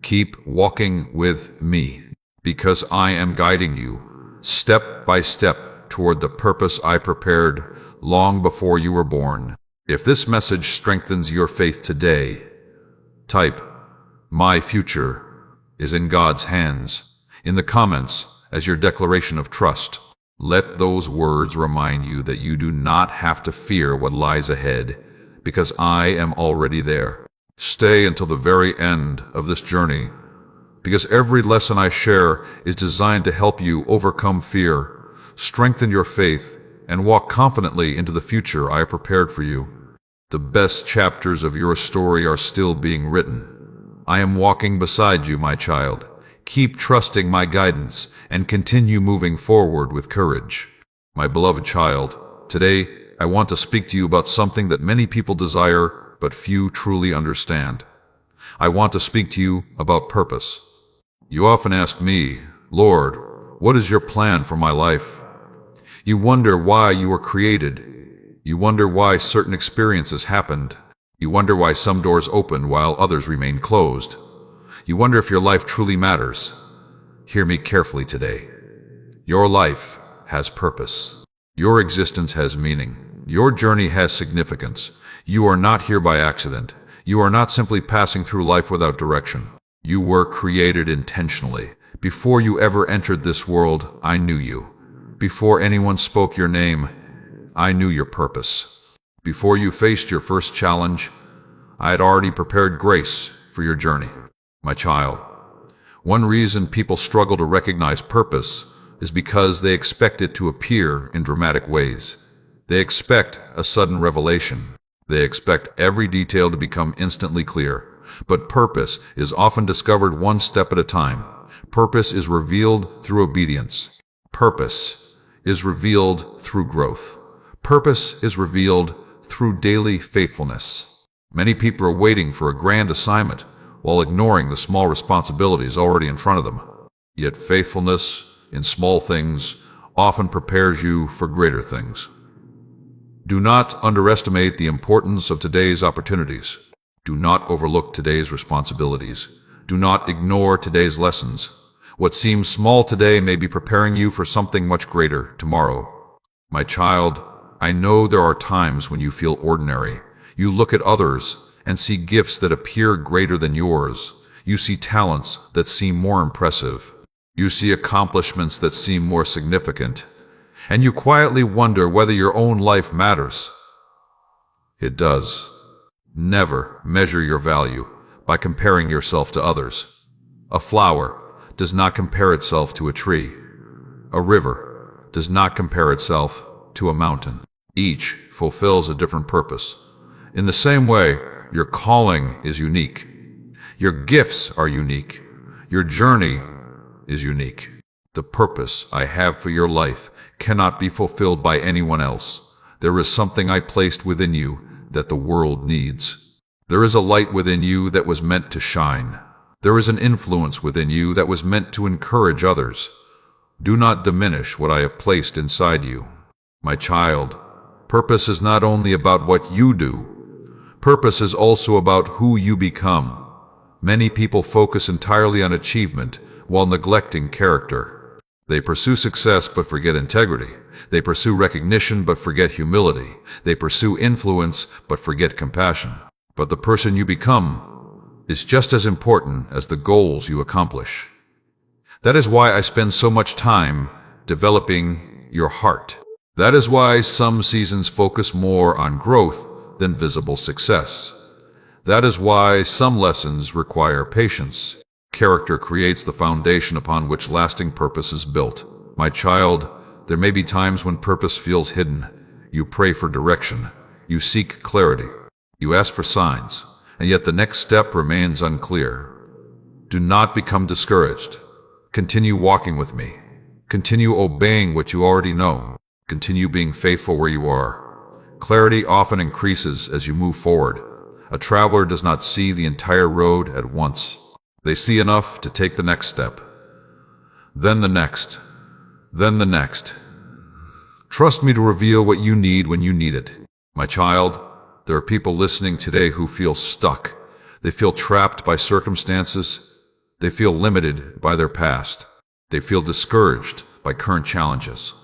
Keep walking with me, because I am guiding you, step by step, toward the purpose I prepared long before you were born. If this message strengthens your faith today, type, "My future is in God's hands," in the comments as your declaration of trust. Let those words remind you that you do not have to fear what lies ahead, because I am already there. Stay until the very end of this journey, because every lesson I share is designed to help you overcome fear, strengthen your faith, and walk confidently into the future I have prepared for you. The best chapters of your story are still being written. I am walking beside you, my child. Keep trusting my guidance and continue moving forward with courage. My beloved child, today I want to speak to you about something that many people desire but few truly understand. I want to speak to you about purpose. You often ask me, Lord, what is your plan for my life? You wonder why you were created. You wonder why certain experiences happened. You wonder why some doors open while others remain closed. You wonder if your life truly matters. Hear me carefully today. Your life has purpose. Your existence has meaning. Your journey has significance. You are not here by accident. You are not simply passing through life without direction. You were created intentionally. Before you ever entered this world, I knew you. Before anyone spoke your name, I knew your purpose. Before you faced your first challenge, I had already prepared grace for your journey. My child, one reason people struggle to recognize purpose is because they expect it to appear in dramatic ways. They expect a sudden revelation. They expect every detail to become instantly clear. But purpose is often discovered one step at a time. Purpose is revealed through obedience. Purpose is revealed through growth. Purpose is revealed through daily faithfulness. Many people are waiting for a grand assignment while ignoring the small responsibilities already in front of them. Yet faithfulness in small things often prepares you for greater things. Do not underestimate the importance of today's opportunities. Do not overlook today's responsibilities. Do not ignore today's lessons. What seems small today may be preparing you for something much greater tomorrow. My child, I know there are times when you feel ordinary. You look at others and see gifts that appear greater than yours. You see talents that seem more impressive. You see accomplishments that seem more significant. And you quietly wonder whether your own life matters. It does. Never measure your value by comparing yourself to others. A flower does not compare itself to a tree. A river does not compare itself to a mountain. Each fulfills a different purpose. In the same way, your calling is unique. Your gifts are unique. Your journey is unique. The purpose I have for your life cannot be fulfilled by anyone else. There is something I placed within you that the world needs. There is a light within you that was meant to shine. There is an influence within you that was meant to encourage others. Do not diminish what I have placed inside you. My child, purpose is not only about what you do. Purpose is also about who you become. Many people focus entirely on achievement while neglecting character. They pursue success but forget integrity. They pursue recognition but forget humility. They pursue influence but forget compassion. But the person you become is just as important as the goals you accomplish. That is why I spend so much time developing your heart. That is why some seasons focus more on growth than visible success. That is why some lessons require patience. Character creates the foundation upon which lasting purpose is built. My child, there may be times when purpose feels hidden. You pray for direction. You seek clarity. You ask for signs, and yet the next step remains unclear. Do not become discouraged. Continue walking with me. Continue obeying what you already know. Continue being faithful where you are. Clarity often increases as you move forward. A traveler does not see the entire road at once. They see enough to take the next step. Then the next. Then the next. Trust me to reveal what you need when you need it. My child, there are people listening today who feel stuck. They feel trapped by circumstances. They feel limited by their past. They feel discouraged by current challenges.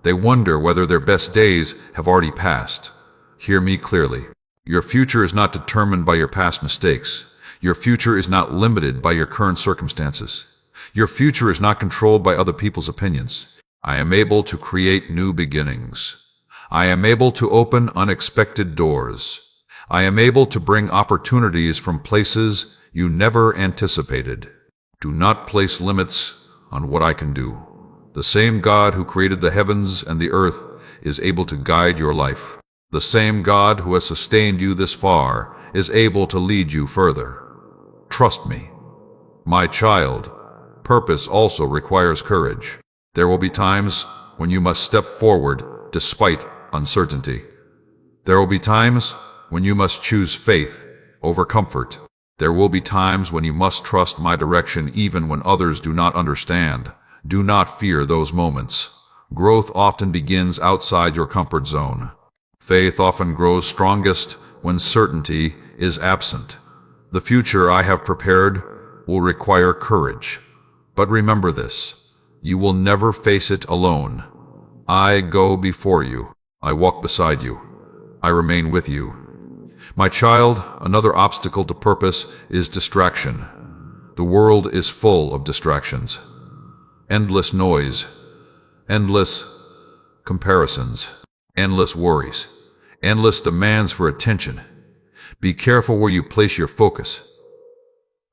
They wonder whether their best days have already passed. Hear me clearly. Your future is not determined by your past mistakes. Your future is not limited by your current circumstances. Your future is not controlled by other people's opinions. I am able to create new beginnings. I am able to open unexpected doors. I am able to bring opportunities from places you never anticipated. Do not place limits on what I can do. The same God who created the heavens and the earth is able to guide your life. The same God who has sustained you this far is able to lead you further. Trust me. My child, purpose also requires courage. There will be times when you must step forward despite uncertainty. There will be times when you must choose faith over comfort. There will be times when you must trust my direction even when others do not understand. Do not fear those moments. Growth often begins outside your comfort zone. Faith often grows strongest when certainty is absent. The future I have prepared will require courage. But remember this, you will never face it alone. I go before you. I walk beside you. I remain with you. My child, another obstacle to purpose is distraction. The world is full of distractions. Endless noise, endless comparisons, endless worries, endless demands for attention. Be careful where you place your focus.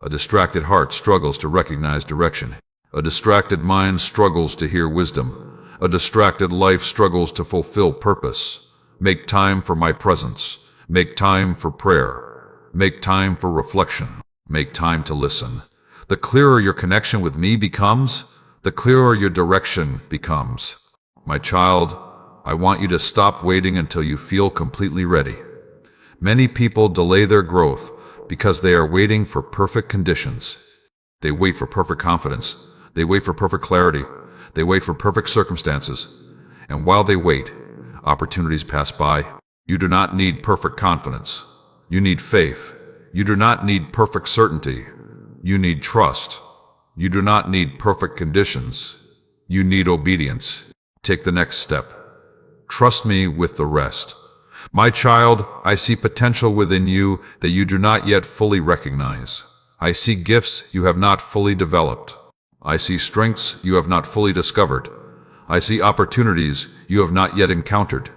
A distracted heart struggles to recognize direction. A distracted mind struggles to hear wisdom. A distracted life struggles to fulfill purpose. Make time for my presence. Make time for prayer. Make time for reflection. Make time to listen. The clearer your connection with me becomes, the clearer your direction becomes. My child, I want you to stop waiting until you feel completely ready. Many people delay their growth because they are waiting for perfect conditions. They wait for perfect confidence. They wait for perfect clarity. They wait for perfect circumstances. And while they wait, opportunities pass by. You do not need perfect confidence. You need faith. You do not need perfect certainty. You need trust. You do not need perfect conditions. You need obedience. Take the next step. Trust me with the rest. My child, I see potential within you that you do not yet fully recognize. I see gifts you have not fully developed. I see strengths you have not fully discovered. I see opportunities you have not yet encountered.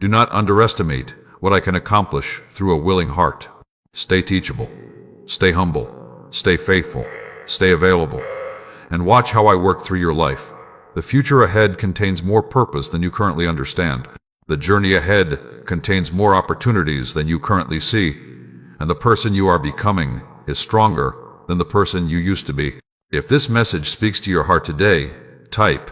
Do not underestimate what I can accomplish through a willing heart. Stay teachable. Stay humble. Stay faithful. Stay available. And watch how I work through your life. The future ahead contains more purpose than you currently understand. The journey ahead contains more opportunities than you currently see. And the person you are becoming is stronger than the person you used to be. If this message speaks to your heart today, type,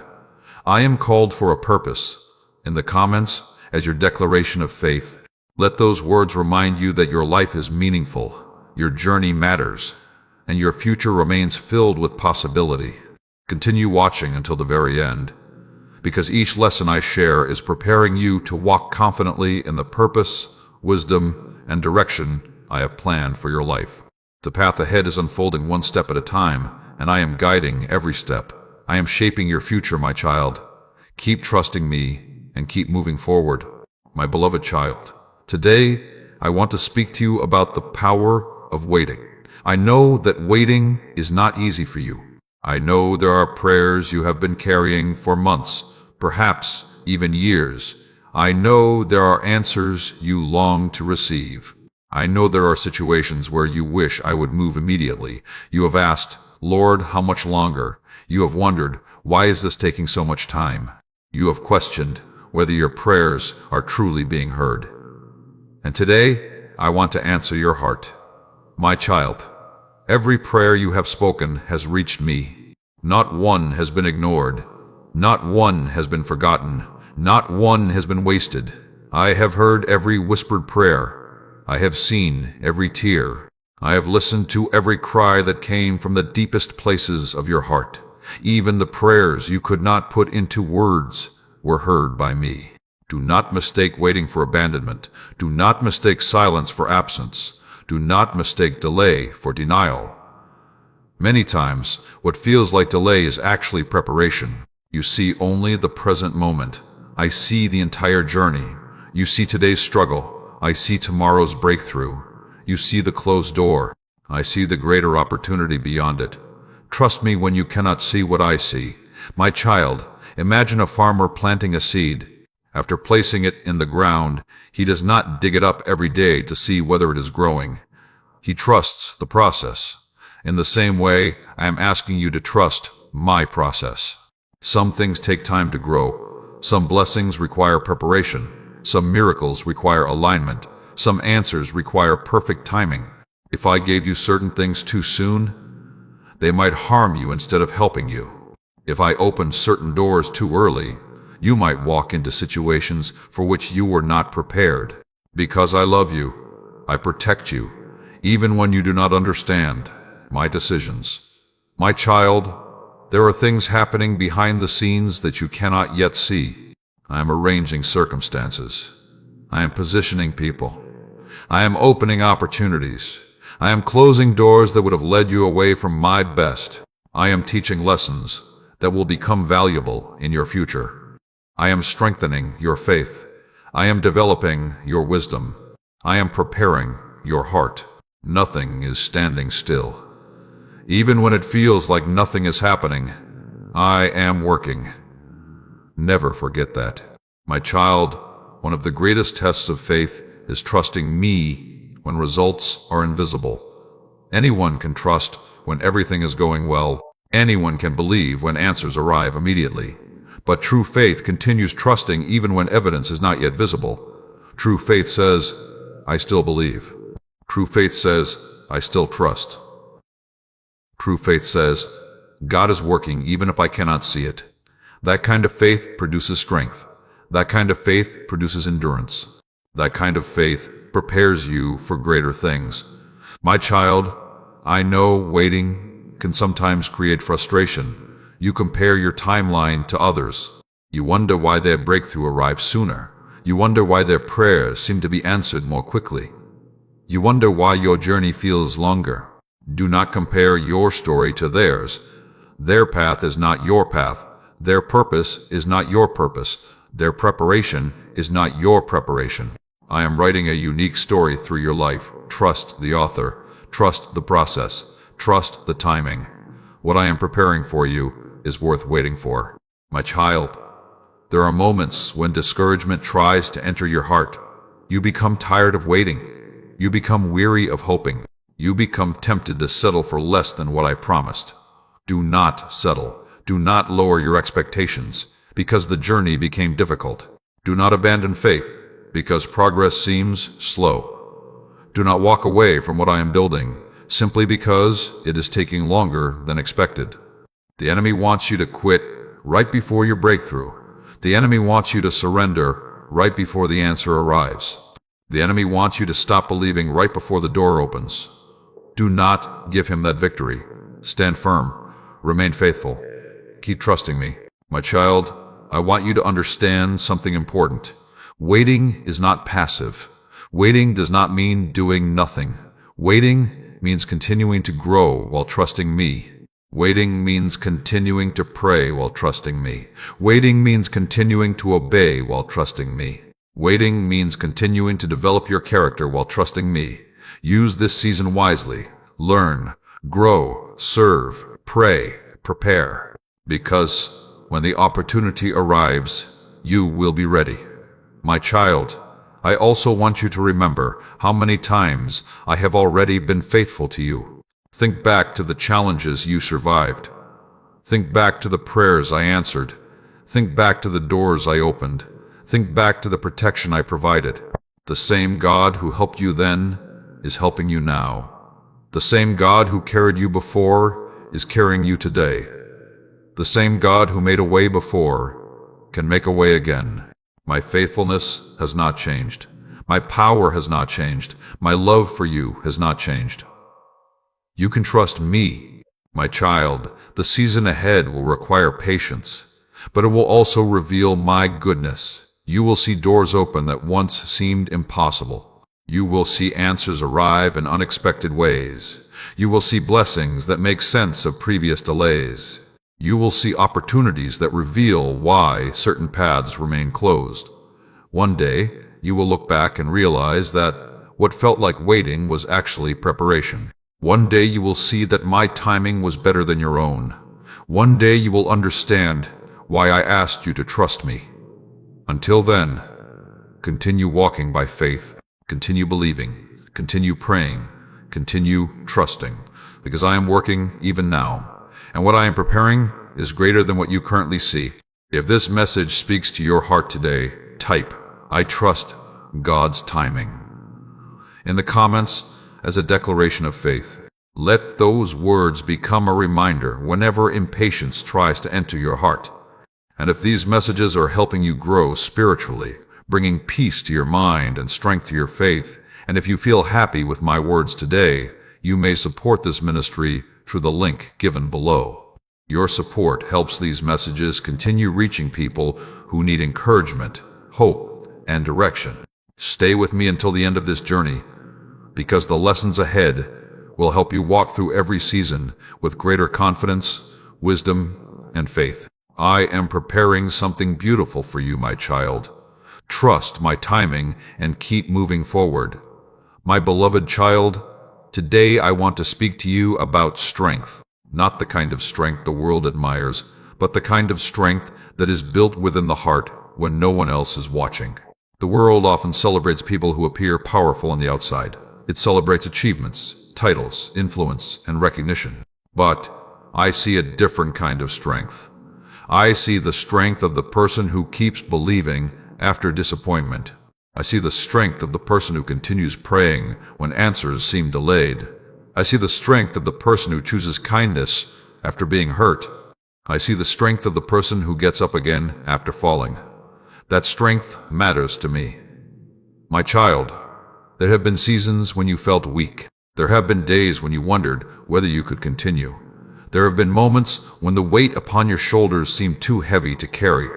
"I am called for a purpose," in the comments as your declaration of faith. Let those words remind you that your life is meaningful, your journey matters, and your future remains filled with possibility. Continue watching until the very end, because each lesson I share is preparing you to walk confidently in the purpose, wisdom, and direction I have planned for your life. The path ahead is unfolding one step at a time, and I am guiding every step. I am shaping your future, my child. Keep trusting me and keep moving forward. My beloved child, today I want to speak to you about the power of waiting. I know that waiting is not easy for you. I know there are prayers you have been carrying for months, perhaps even years. I know there are answers you long to receive. I know there are situations where you wish I would move immediately. You have asked, "Lord, how much longer?" You have wondered, "Why is this taking so much time?" You have questioned whether your prayers are truly being heard. And today, I want to answer your heart. My child, every prayer you have spoken has reached me. Not one has been ignored. Not one has been forgotten. Not one has been wasted. I have heard every whispered prayer. I have seen every tear. I have listened to every cry that came from the deepest places of your heart. Even the prayers you could not put into words were heard by me. Do not mistake waiting for abandonment. Do not mistake silence for absence. Do not mistake delay for denial. Many times, what feels like delay is actually preparation. You see only the present moment. I see the entire journey. You see today's struggle. I see tomorrow's breakthrough. You see the closed door. I see the greater opportunity beyond it. Trust me when you cannot see what I see. My child, imagine a farmer planting a seed. After placing it in the ground, he does not dig it up every day to see whether it is growing. He trusts the process. In the same way, I am asking you to trust my process. Some things take time to grow. Some blessings require preparation. Some miracles require alignment. Some answers require perfect timing. If I gave you certain things too soon, they might harm you instead of helping you. If I opened certain doors too early, you might walk into situations for which you were not prepared. Because I love you, I protect you, even when you do not understand my decisions. My child, There are things happening behind the scenes that you cannot yet see. I am arranging circumstances. I am positioning people. I am opening opportunities. I am closing doors that would have led you away from my best. I am teaching lessons that will become valuable in your future. I am strengthening your faith. I am developing your wisdom. I am preparing your heart. Nothing is standing still. Even when it feels like nothing is happening, I am working. Never forget that. My child, one of the greatest tests of faith is trusting me when results are invisible. Anyone can trust when everything is going well. Anyone can believe when answers arrive immediately. But true faith continues trusting even when evidence is not yet visible. True faith says, I still believe. True faith says, I still trust. True faith says, God is working even if I cannot see it. That kind of faith produces strength. That kind of faith produces endurance. That kind of faith prepares you for greater things. My child, I know waiting can sometimes create frustration. You compare your timeline to others. You wonder why their breakthrough arrives sooner. You wonder why their prayers seem to be answered more quickly. You wonder why your journey feels longer. Do not compare your story to theirs. Their path is not your path. Their purpose is not your purpose. Their preparation is not your preparation. I am writing a unique story through your life. Trust the author. Trust the process. Trust the timing. What I am preparing for you is worth waiting for. My child, there are moments when discouragement tries to enter your heart. You become tired of waiting. You become weary of hoping. You become tempted to settle for less than what I promised. Do not settle. Do not lower your expectations because the journey became difficult. Do not abandon faith because progress seems slow. Do not walk away from what I am building simply because it is taking longer than expected. The enemy wants you to quit right before your breakthrough. The enemy wants you to surrender right before the answer arrives. The enemy wants you to stop believing right before the door opens. Do not give him that victory. Stand firm. Remain faithful. Keep trusting me. My child, I want you to understand something important. Waiting is not passive. Waiting does not mean doing nothing. Waiting means continuing to grow while trusting me. Waiting means continuing to pray while trusting me. Waiting means continuing to obey while trusting me. Waiting means continuing to develop your character while trusting me. Use this season wisely. Learn, grow, serve, pray, prepare. Because when the opportunity arrives, you will be ready. My child, I also want you to remember how many times I have already been faithful to you. Think back to the challenges you survived. Think back to the prayers I answered. Think back to the doors I opened. Think back to the protection I provided. The same God who helped you then is helping you now. The same God who carried you before is carrying you today. The same God who made a way before can make a way again. My faithfulness has not changed. My power has not changed. My love for you has not changed. You can trust me, my child. The season ahead will require patience, but it will also reveal my goodness. You will see doors open that once seemed impossible. You will see answers arrive in unexpected ways. You will see blessings that make sense of previous delays. You will see opportunities that reveal why certain paths remain closed. One day, you will look back and realize that what felt like waiting was actually preparation. One day you will see that my timing was better than your own. One day you will understand why I asked you to trust me. Until then, continue walking by faith, continue believing, continue praying, continue trusting, because I am working even now, and what I am preparing is greater than what you currently see. If this message speaks to your heart today, type, I trust God's timing in the comments as a declaration of faith. Let those words become a reminder whenever impatience tries to enter your heart. And if these messages are helping you grow spiritually, bringing peace to your mind and strength to your faith, and if you feel happy with my words today, you may support this ministry through the link given below. Your support helps these messages continue reaching people who need encouragement, hope, and direction. Stay with me until the end of this journey, because the lessons ahead will help you walk through every season with greater confidence, wisdom, and faith. I am preparing something beautiful for you, my child. Trust my timing and keep moving forward. My beloved child, today I want to speak to you about strength. Not the kind of strength the world admires, but the kind of strength that is built within the heart when no one else is watching. The world often celebrates people who appear powerful on the outside. It celebrates achievements, titles, influence, and recognition. But I see a different kind of strength. I see the strength of the person who keeps believing after disappointment. I see the strength of the person who continues praying when answers seem delayed. I see the strength of the person who chooses kindness after being hurt. I see the strength of the person who gets up again after falling. That strength matters to me. My child, there have been seasons when you felt weak. There have been days when you wondered whether you could continue. There have been moments when the weight upon your shoulders seemed too heavy to carry.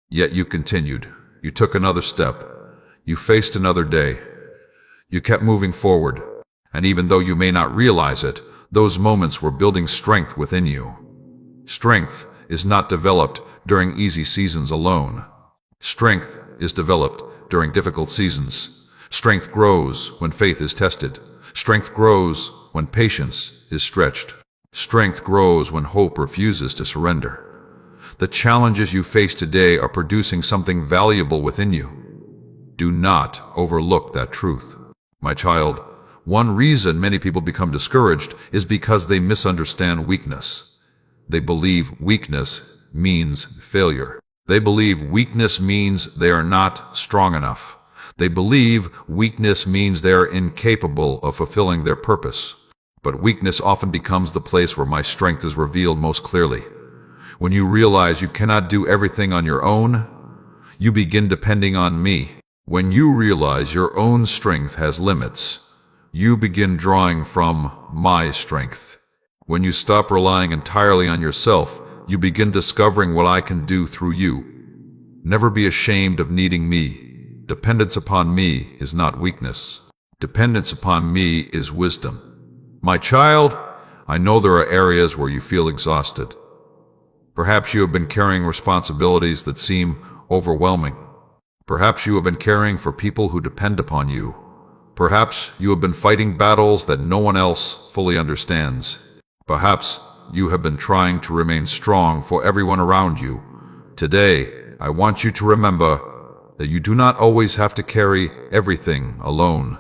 Yet you continued. You took another step. You faced another day. You kept moving forward. And even though you may not realize it, those moments were building strength within you. Strength is not developed during easy seasons alone. Strength is developed during difficult seasons. Strength grows when faith is tested. Strength grows when patience is stretched. Strength grows when hope refuses to surrender. The challenges you face today are producing something valuable within you. Do not overlook that truth. My child, one reason many people become discouraged is because they misunderstand weakness. They believe weakness means failure. They believe weakness means they are not strong enough. They believe weakness means they are incapable of fulfilling their purpose. But weakness often becomes the place where my strength is revealed most clearly. When you realize you cannot do everything on your own, you begin depending on me. When you realize your own strength has limits, you begin drawing from my strength. When you stop relying entirely on yourself, you begin discovering what I can do through you. Never be ashamed of needing me. Dependence upon me is not weakness. Dependence upon me is wisdom. My child, I know there are areas where you feel exhausted. Perhaps you have been carrying responsibilities that seem overwhelming. Perhaps you have been caring for people who depend upon you. Perhaps you have been fighting battles that no one else fully understands. Perhaps you have been trying to remain strong for everyone around you. Today, I want you to remember that you do not always have to carry everything alone.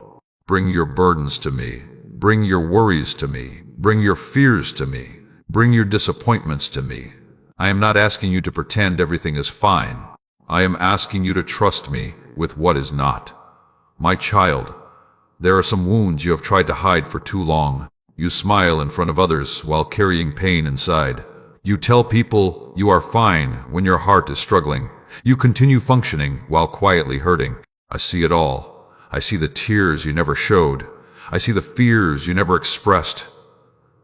Bring your burdens to me. Bring your worries to me. Bring your fears to me. Bring your disappointments to me. I am not asking you to pretend everything is fine. I am asking you to trust me with what is not. My child, there are some wounds you have tried to hide for too long. You smile in front of others while carrying pain inside. You tell people you are fine when your heart is struggling. You continue functioning while quietly hurting. I see it all. I see the tears you never showed. I see the fears you never expressed.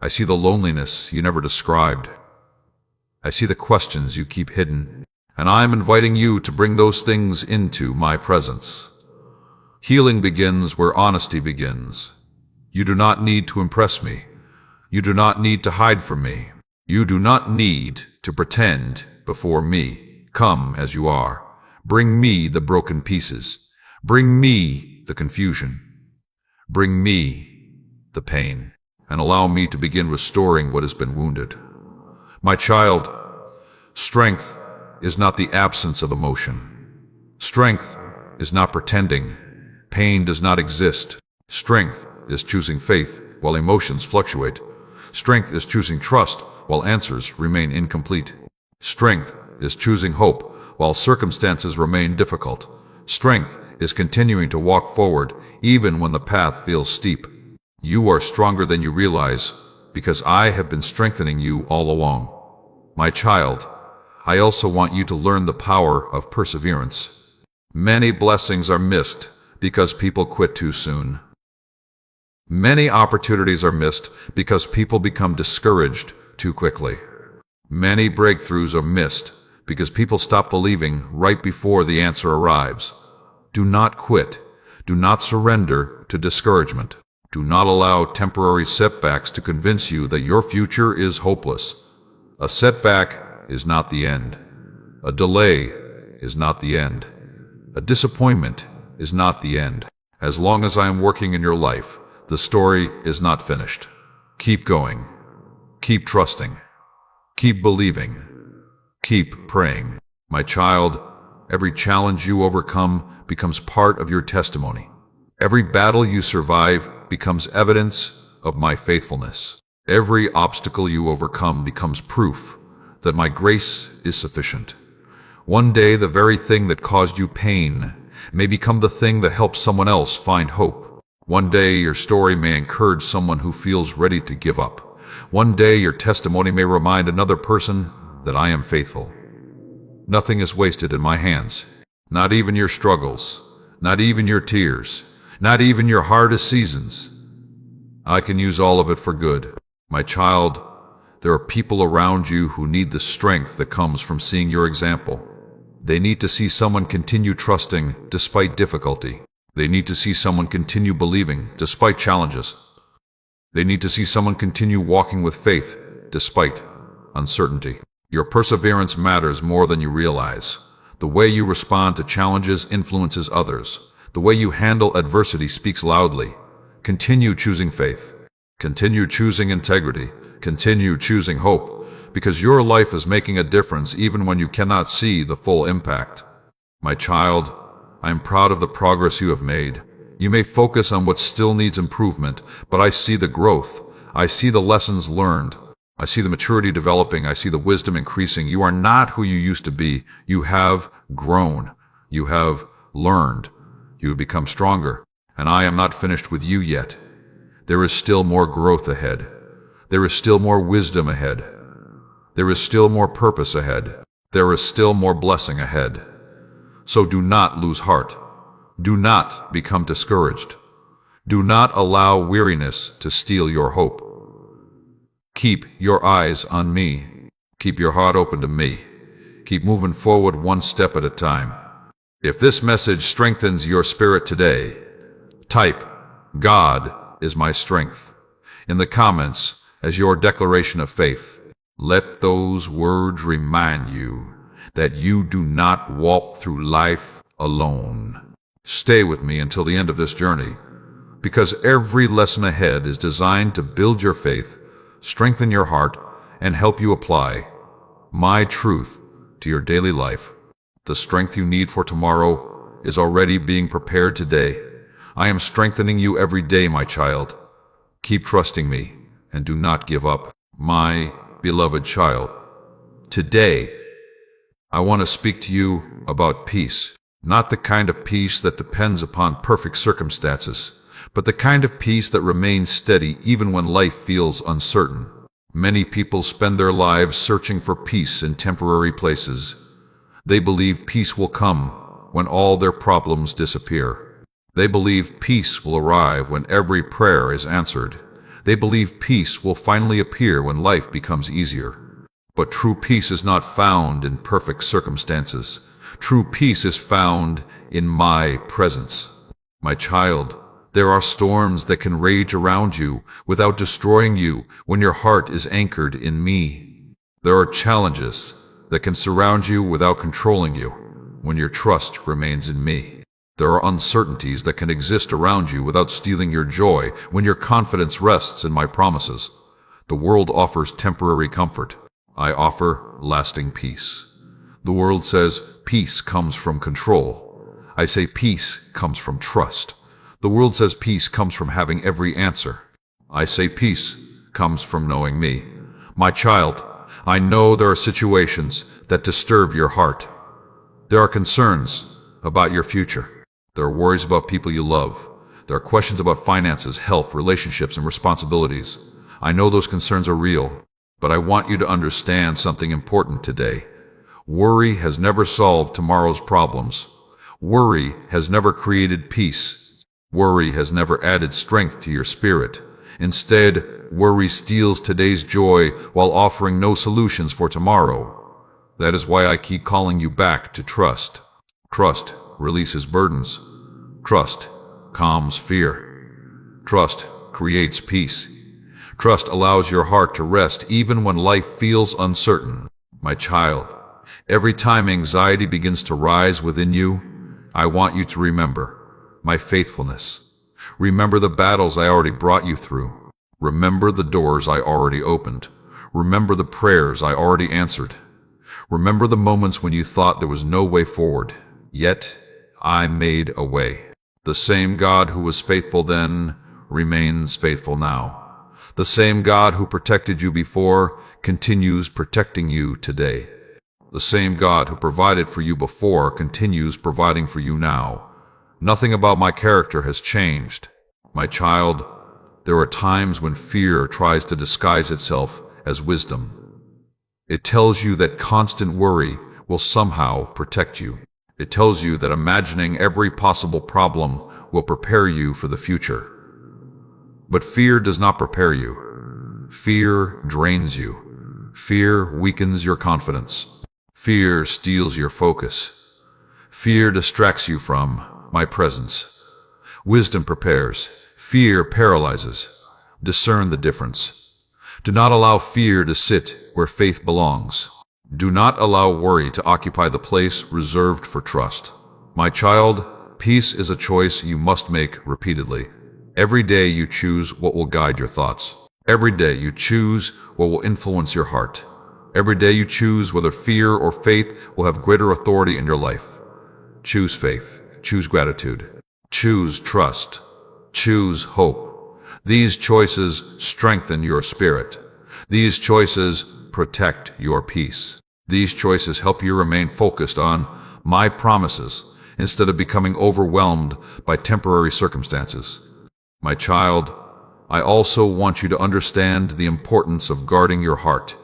I see the loneliness you never described. I see the questions you keep hidden. And I am inviting you to bring those things into my presence. Healing begins where honesty begins. You do not need to impress me. You do not need to hide from me. You do not need to pretend before me. Come as you are. Bring me the broken pieces. Bring me the confusion. Bring me the pain. And allow me to begin restoring what has been wounded. My child, strength is not the absence of emotion. Strength is not pretending. Pain does not exist. Strength is choosing faith while emotions fluctuate. Strength is choosing trust while answers remain incomplete. Strength is choosing hope while circumstances remain difficult. Strength is continuing to walk forward even when the path feels steep. You are stronger than you realize because I have been strengthening you all along. My child, I also want you to learn the power of perseverance. Many blessings are missed because people quit too soon. Many opportunities are missed because people become discouraged too quickly. Many breakthroughs are missed because people stop believing right before the answer arrives. Do not quit. Do not surrender to discouragement. Do not allow temporary setbacks to convince you that your future is hopeless. A setback is not the end. A delay is not the end. A disappointment is not the end. As long as I am working in your life, the story is not finished. Keep going. Keep trusting. Keep believing. Keep praying. My child, every challenge you overcome becomes part of your testimony. Every battle you survive becomes evidence of my faithfulness. Every obstacle you overcome becomes proof that my grace is sufficient. One day, the very thing that caused you pain may become the thing that helps someone else find hope. One day, your story may encourage someone who feels ready to give up. One day, your testimony may remind another person that I am faithful. Nothing is wasted in my hands. Not even your struggles. Not even your tears. Not even your hardest seasons. I can use all of it for good. My child, there are people around you who need the strength that comes from seeing your example. They need to see someone continue trusting despite difficulty. They need to see someone continue believing despite challenges. They need to see someone continue walking with faith despite uncertainty. Your perseverance matters more than you realize. The way you respond to challenges influences others. The way you handle adversity speaks loudly. Continue choosing faith. Continue choosing integrity. Continue choosing hope, because your life is making a difference even when you cannot see the full impact. My child, I am proud of the progress you have made. You may focus on what still needs improvement, but I see the growth. I see the lessons learned. I see the maturity developing. I see the wisdom increasing. You are not who you used to be. You have grown. You have learned. You have become stronger. And I am not finished with you yet. There is still more growth ahead. There is still more wisdom ahead. There is still more purpose ahead. There is still more blessing ahead. So do not lose heart. Do not become discouraged. Do not allow weariness to steal your hope. Keep your eyes on me. Keep your heart open to me. Keep moving forward one step at a time. If this message strengthens your spirit today, type, "God is my strength," in the comments as your declaration of faith. Let those words remind you that you do not walk through life alone. Stay with me until the end of this journey, because every lesson ahead is designed to build your faith, strengthen your heart, and help you apply my truth to your daily life. The strength you need for tomorrow is already being prepared today. I am strengthening you every day, my child. Keep trusting me and do not give up, my beloved child. Today, I want to speak to you about peace. Not the kind of peace that depends upon perfect circumstances, but the kind of peace that remains steady even when life feels uncertain. Many people spend their lives searching for peace in temporary places. They believe peace will come when all their problems disappear. They believe peace will arrive when every prayer is answered. They believe peace will finally appear when life becomes easier. But true peace is not found in perfect circumstances. True peace is found in my presence. My child, there are storms that can rage around you without destroying you when your heart is anchored in me. There are challenges that can surround you without controlling you when your trust remains in me. There are uncertainties that can exist around you without stealing your joy when your confidence rests in my promises. The world offers temporary comfort. I offer lasting peace. The world says peace comes from control. I say peace comes from trust. The world says peace comes from having every answer. I say peace comes from knowing me. My child, I know there are situations that disturb your heart. There are concerns about your future. There are worries about people you love. There are questions about finances, health, relationships, and responsibilities. I know those concerns are real, but I want you to understand something important today. Worry has never solved tomorrow's problems. Worry has never created peace. Worry has never added strength to your spirit. Instead, worry steals today's joy while offering no solutions for tomorrow. That is why I keep calling you back to trust. Trust releases burdens. Trust calms fear. Trust creates peace. Trust allows your heart to rest even when life feels uncertain. My child, every time anxiety begins to rise within you, I want you to remember my faithfulness. Remember the battles I already brought you through. Remember the doors I already opened. Remember the prayers I already answered. Remember the moments when you thought there was no way forward, yet I made a way. The same God who was faithful then remains faithful now. The same God who protected you before continues protecting you today. The same God who provided for you before continues providing for you now. Nothing about my character has changed. My child, there are times when fear tries to disguise itself as wisdom. It tells you that constant worry will somehow protect you. It tells you that imagining every possible problem will prepare you for the future. But fear does not prepare you. Fear drains you. Fear weakens your confidence. Fear steals your focus. Fear distracts you from my presence. Wisdom prepares. Fear paralyzes. Discern the difference. Do not allow fear to sit where faith belongs. Do not allow worry to occupy the place reserved for trust. My child, peace is a choice you must make repeatedly. Every day you choose what will guide your thoughts. Every day you choose what will influence your heart. Every day you choose whether fear or faith will have greater authority in your life. Choose faith. Choose gratitude. Choose trust. Choose hope. These choices strengthen your spirit. These choices protect your peace. These choices help you remain focused on my promises instead of becoming overwhelmed by temporary circumstances. My child, I also want you to understand the importance of guarding your heart.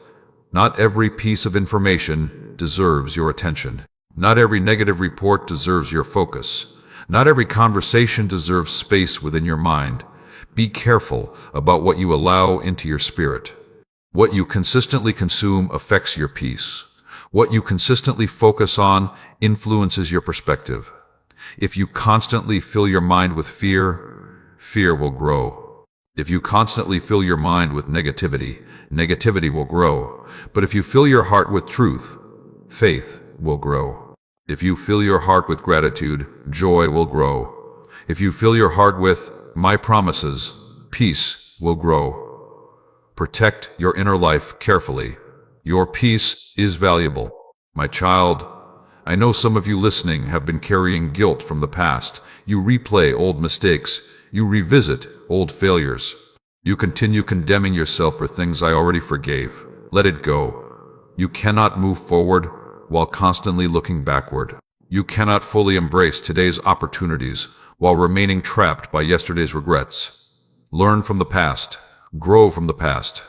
Not every piece of information deserves your attention. Not every negative report deserves your focus. Not every conversation deserves space within your mind. Be careful about what you allow into your spirit. What you consistently consume affects your peace. What you consistently focus on influences your perspective. If you constantly fill your mind with fear, fear will grow. If you constantly fill your mind with negativity, negativity will grow. But if you fill your heart with truth, faith will grow. If you fill your heart with gratitude, joy will grow. If you fill your heart with my promises, peace will grow. Protect your inner life carefully. Your peace is valuable. My child, I know some of you listening have been carrying guilt from the past. You replay old mistakes. You revisit old failures. You continue condemning yourself for things I already forgave. Let it go. You cannot move forward while constantly looking backward. You cannot fully embrace today's opportunities while remaining trapped by yesterday's regrets. Learn from the past. Grow from the past.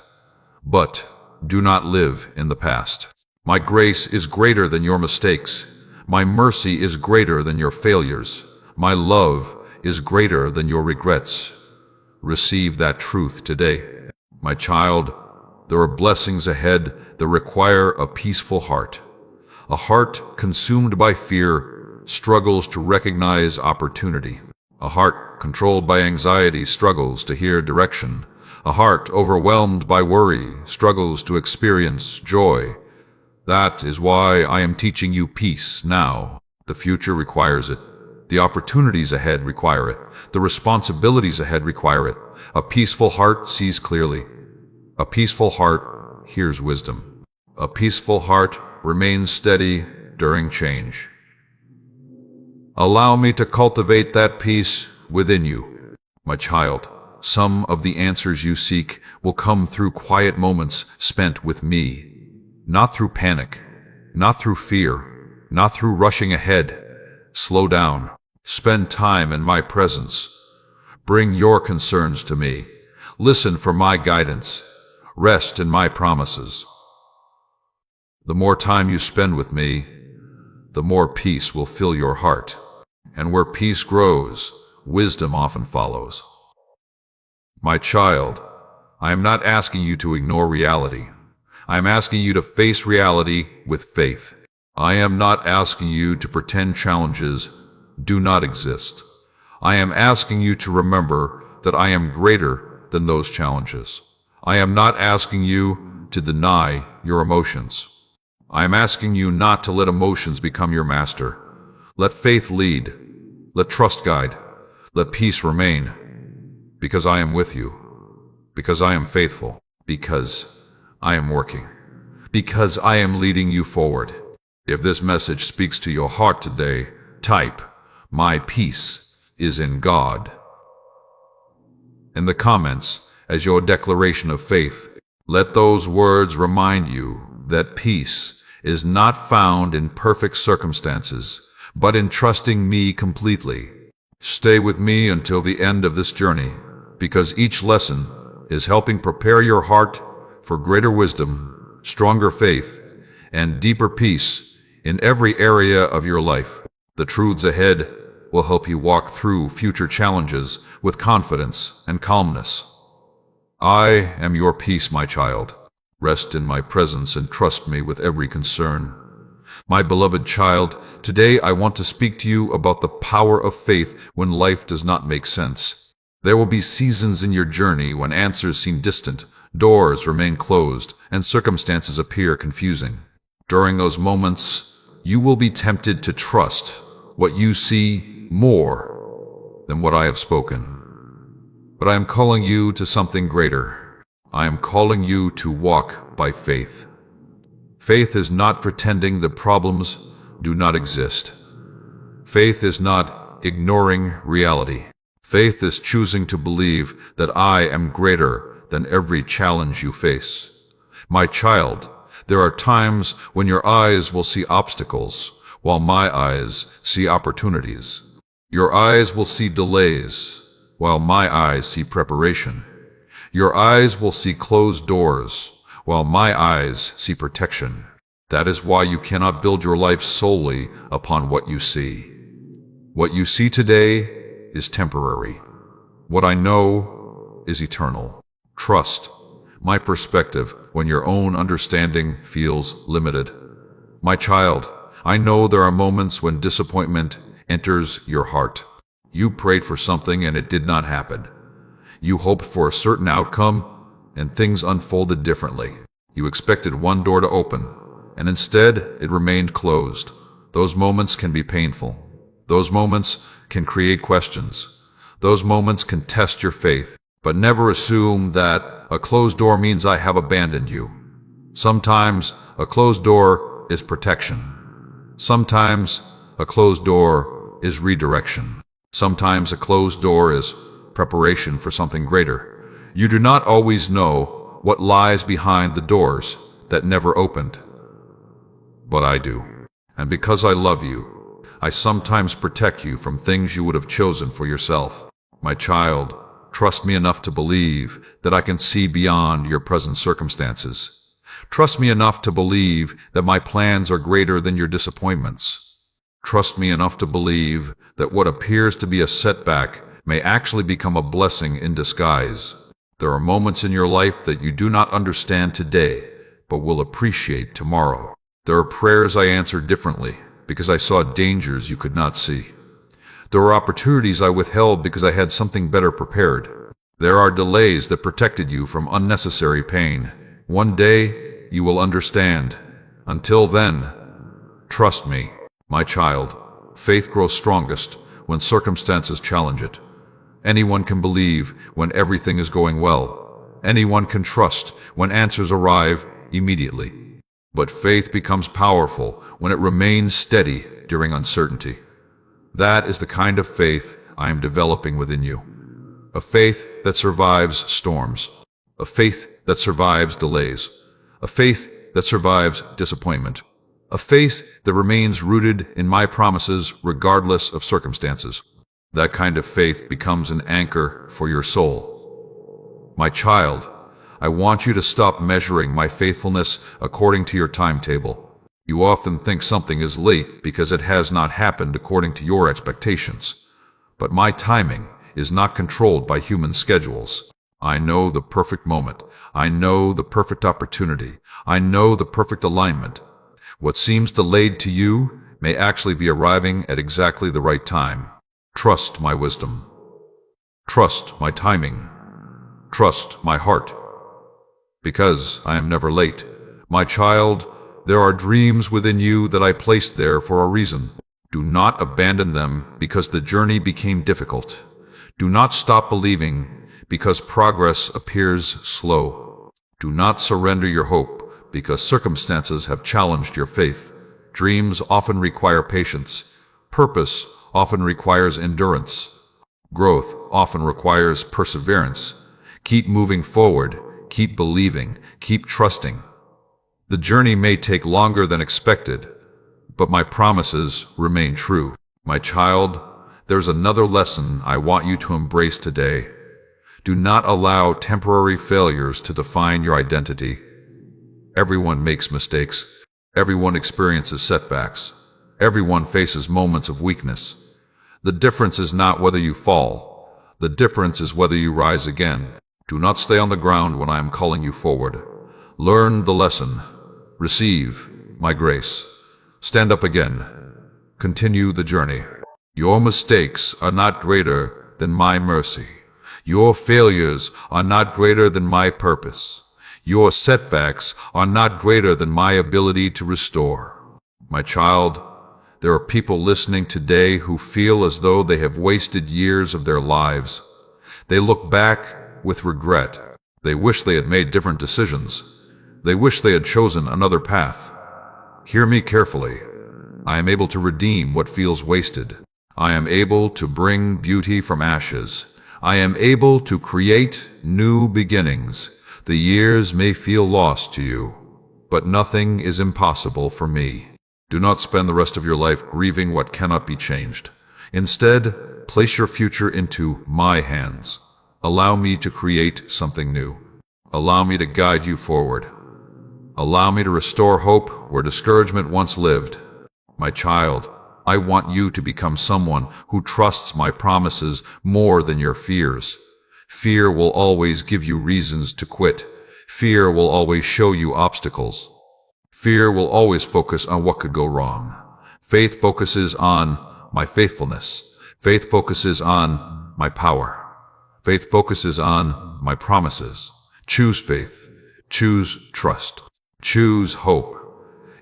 But do not live in the past. My grace is greater than your mistakes. My mercy is greater than your failures. My love is greater than your regrets. Receive that truth today. My child, there are blessings ahead that require a peaceful heart. A heart consumed by fear struggles to recognize opportunity. A heart controlled by anxiety struggles to hear direction. A heart overwhelmed by worry struggles to experience joy. That is why I am teaching you peace now. The future requires it. The opportunities ahead require it. The responsibilities ahead require it. A peaceful heart sees clearly. A peaceful heart hears wisdom. A peaceful heart remains steady during change. Allow me to cultivate that peace within you. My child, some of the answers you seek will come through quiet moments spent with me. Not through panic, not through fear, not through rushing ahead. Slow down. Spend time in my presence. Bring your concerns to me. Listen for my guidance. Rest in my promises. The more time you spend with me, the more peace will fill your heart. And where peace grows, wisdom often follows. My child, I am not asking you to ignore reality. I am asking you to face reality with faith. I am not asking you to pretend challenges do not exist. I am asking you to remember that I am greater than those challenges. I am not asking you to deny your emotions. I am asking you not to let emotions become your master. Let faith lead. Let trust guide. Let peace remain. Because I am with you. Because I am faithful. Because I am working. Because I am leading you forward. If this message speaks to your heart today, type, "My peace is in God," in the comments as your declaration of faith. Let those words remind you that peace is not found in perfect circumstances, but in trusting me completely. Stay with me until the end of this journey, because each lesson is helping prepare your heart for greater wisdom, stronger faith, and deeper peace in every area of your life. The truths ahead will help you walk through future challenges with confidence and calmness. I am your peace, my child. Rest in my presence and trust me with every concern. My beloved child, today I want to speak to you about the power of faith when life does not make sense. There will be seasons in your journey when answers seem distant, doors remain closed, and circumstances appear confusing. During those moments, you will be tempted to trust what you see more than what I have spoken. But I am calling you to something greater. I am calling you to walk by faith. Faith is not pretending the problems do not exist. Faith is not ignoring reality. Faith is choosing to believe that I am greater than every challenge you face. My child, there are times when your eyes will see obstacles, while my eyes see opportunities. Your eyes will see delays, while my eyes see preparation. Your eyes will see closed doors, while my eyes see protection. That is why you cannot build your life solely upon what you see. What you see today is temporary. What I know is eternal. Trust my perspective when your own understanding feels limited. My child, I know there are moments when disappointment enters your heart. You prayed for something and it did not happen. You hoped for a certain outcome and things unfolded differently. You expected one door to open, and instead it remained closed. Those moments can be painful. Those moments can create questions. Those moments can test your faith, but never assume that a closed door means I have abandoned you. Sometimes a closed door is protection. Sometimes a closed door is redirection. Sometimes a closed door is preparation for something greater. You do not always know what lies behind the doors that never opened. But I do. And because I love you, I sometimes protect you from things you would have chosen for yourself. My child, trust me enough to believe that I can see beyond your present circumstances. Trust me enough to believe that my plans are greater than your disappointments. Trust me enough to believe that what appears to be a setback may actually become a blessing in disguise. There are moments in your life that you do not understand today, but will appreciate tomorrow. There are prayers I answered differently because I saw dangers you could not see. There are opportunities I withheld because I had something better prepared. There are delays that protected you from unnecessary pain. One day, you will understand. Until then, trust me, my child. Faith grows strongest when circumstances challenge it. Anyone can believe when everything is going well. Anyone can trust when answers arrive immediately. But faith becomes powerful when it remains steady during uncertainty. That is the kind of faith I am developing within you. A faith that survives storms. A faith that survives delays. A faith that survives disappointment. A faith that remains rooted in my promises regardless of circumstances. That kind of faith becomes an anchor for your soul. My child, I want you to stop measuring my faithfulness according to your timetable. You often think something is late because it has not happened according to your expectations. But my timing is not controlled by human schedules. I know the perfect moment. I know the perfect opportunity. I know the perfect alignment. What seems delayed to you may actually be arriving at exactly the right time. Trust my wisdom. Trust my timing. Trust my heart. Because I am never late. My child, there are dreams within you that I placed there for a reason. Do not abandon them because the journey became difficult. Do not stop believing because progress appears slow. Do not surrender your hope because circumstances have challenged your faith. Dreams often require patience. Purpose often requires endurance. Growth often requires perseverance. Keep moving forward. Keep believing. Keep trusting. The journey may take longer than expected, but my promises remain true. My child, there's another lesson I want you to embrace today. Do not allow temporary failures to define your identity. Everyone makes mistakes. Everyone experiences setbacks. Everyone faces moments of weakness. The difference is not whether you fall. The difference is whether you rise again. Do not stay on the ground when I am calling you forward. Learn the lesson. Receive my grace. Stand up again. Continue the journey. Your mistakes are not greater than my mercy. Your failures are not greater than my purpose. Your setbacks are not greater than my ability to restore. My child, there are people listening today who feel as though they have wasted years of their lives. They look back with regret. They wish they had made different decisions. They wish they had chosen another path. Hear me carefully. I am able to redeem what feels wasted. I am able to bring beauty from ashes. I am able to create new beginnings. The years may feel lost to you, but nothing is impossible for me. Do not spend the rest of your life grieving what cannot be changed. Instead, place your future into my hands. Allow me to create something new. Allow me to guide you forward. Allow me to restore hope where discouragement once lived. My child, I want you to become someone who trusts my promises more than your fears. Fear will always give you reasons to quit. Fear will always show you obstacles. Fear will always focus on what could go wrong. Faith focuses on my faithfulness. Faith focuses on my power. Faith focuses on my promises. Choose faith. Choose trust. Choose hope.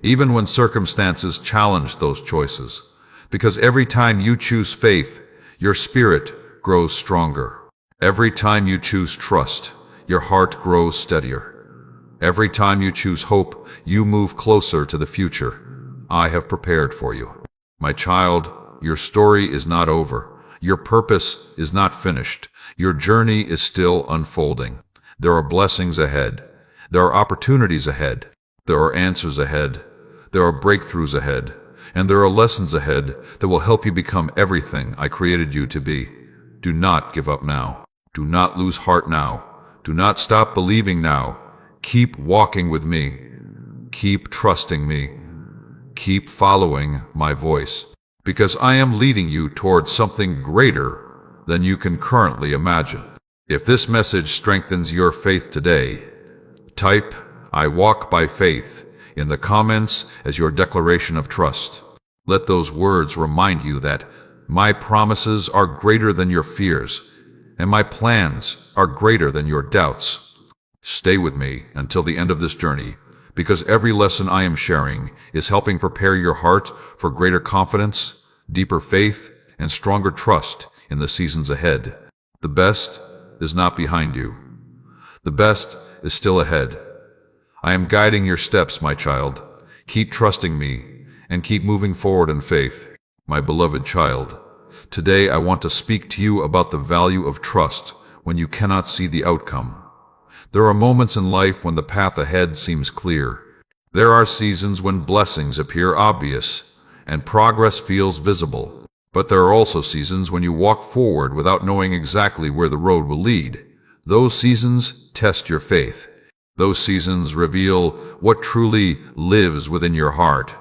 Even when circumstances challenge those choices. Because every time you choose faith, your spirit grows stronger. Every time you choose trust, your heart grows steadier. Every time you choose hope, you move closer to the future I have prepared for you. My child, your story is not over. Your purpose is not finished. Your journey is still unfolding. There are blessings ahead. There are opportunities ahead. There are answers ahead. There are breakthroughs ahead. And there are lessons ahead that will help you become everything I created you to be. Do not give up now. Do not lose heart now. Do not stop believing now. Keep walking with me. Keep trusting me. Keep following my voice. Because I am leading you towards something greater than you can currently imagine. If this message strengthens your faith today, type "I walk by faith" in the comments as your declaration of trust. Let those words remind you that my promises are greater than your fears, and my plans are greater than your doubts. Stay with me until the end of this journey, because every lesson I am sharing is helping prepare your heart for greater confidence, deeper faith, and stronger trust in the seasons ahead. The best is not behind you. The best is still ahead. I am guiding your steps, my child. Keep trusting me and keep moving forward in faith. My beloved child, today I want to speak to you about the value of trust when you cannot see the outcome. There are moments in life when the path ahead seems clear. There are seasons when blessings appear obvious and progress feels visible. But there are also seasons when you walk forward without knowing exactly where the road will lead. Those seasons test your faith. Those seasons reveal what truly lives within your heart.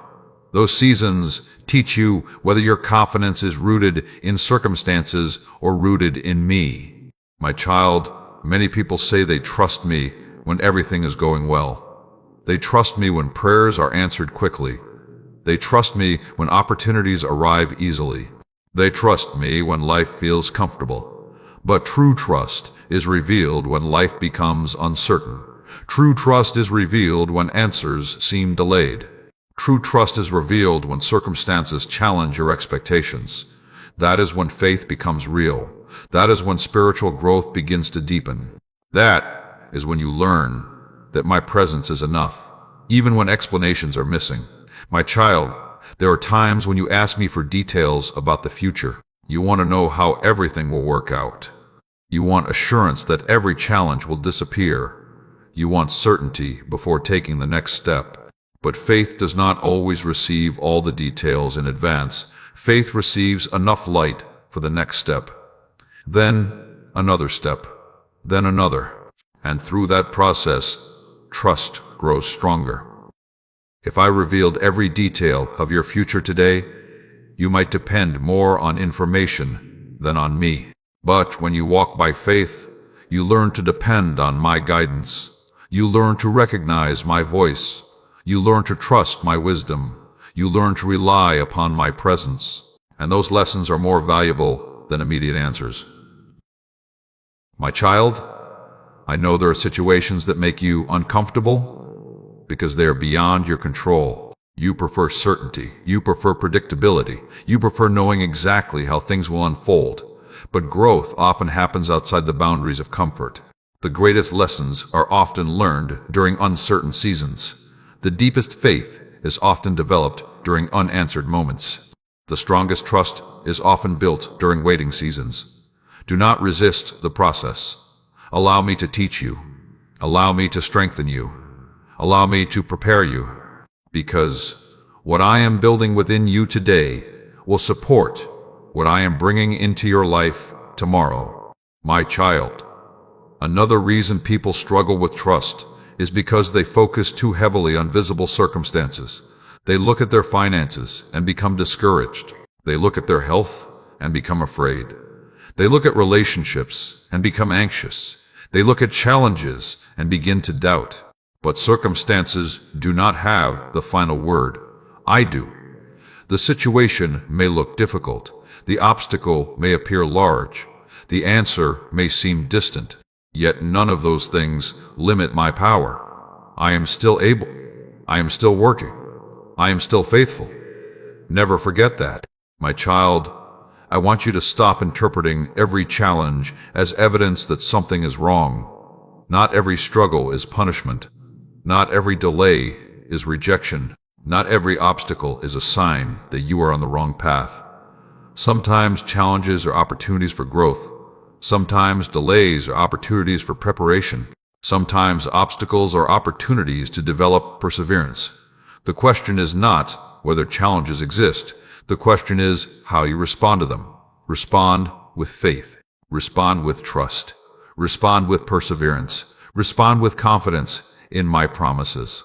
Those seasons teach you whether your confidence is rooted in circumstances or rooted in me. My child, Many people say they trust me when everything is going well. They trust me when prayers are answered quickly. They trust me when opportunities arrive easily. They trust me when life feels comfortable. But true trust is revealed when life becomes uncertain. True trust is revealed when answers seem delayed. True trust is revealed when circumstances challenge your expectations. That is when faith becomes real. That is when spiritual growth begins to deepen. That is when you learn that my presence is enough, even when explanations are missing. My child, there are times when you ask me for details about the future. You want to know how everything will work out. You want assurance that every challenge will disappear. You want certainty before taking the next step. But faith does not always receive all the details in advance. Faith receives enough light for the next step. Then another step. Then another. And through that process, trust grows stronger. If I revealed every detail of your future today, you might depend more on information than on me. But when you walk by faith, you learn to depend on my guidance. You learn to recognize my voice. You learn to trust my wisdom. You learn to rely upon my presence. And those lessons are more valuable than immediate answers. My child, I know there are situations that make you uncomfortable because they are beyond your control. You prefer certainty. You prefer predictability. You prefer knowing exactly how things will unfold. But growth often happens outside the boundaries of comfort. The greatest lessons are often learned during uncertain seasons. The deepest faith is often developed during unanswered moments. The strongest trust is often built during waiting seasons. Do not resist the process. Allow me to teach you. Allow me to strengthen you. Allow me to prepare you. Because what I am building within you today will support what I am bringing into your life tomorrow. My child, another reason people struggle with trust is because they focus too heavily on visible circumstances. They look at their finances and become discouraged. They look at their health and become afraid. They look at relationships and become anxious. They look at challenges and begin to doubt. But circumstances do not have the final word. I do. The situation may look difficult. The obstacle may appear large. The answer may seem distant. Yet none of those things limit my power. I am still able. I am still working. I am still faithful. Never forget that. My child, I want you to stop interpreting every challenge as evidence that something is wrong. Not every struggle is punishment. Not every delay is rejection. Not every obstacle is a sign that you are on the wrong path. Sometimes challenges are opportunities for growth. Sometimes delays are opportunities for preparation. Sometimes obstacles are opportunities to develop perseverance. The question is not whether challenges exist. The question is how you respond to them. Respond with faith. Respond with trust. Respond with perseverance. Respond with confidence in my promises.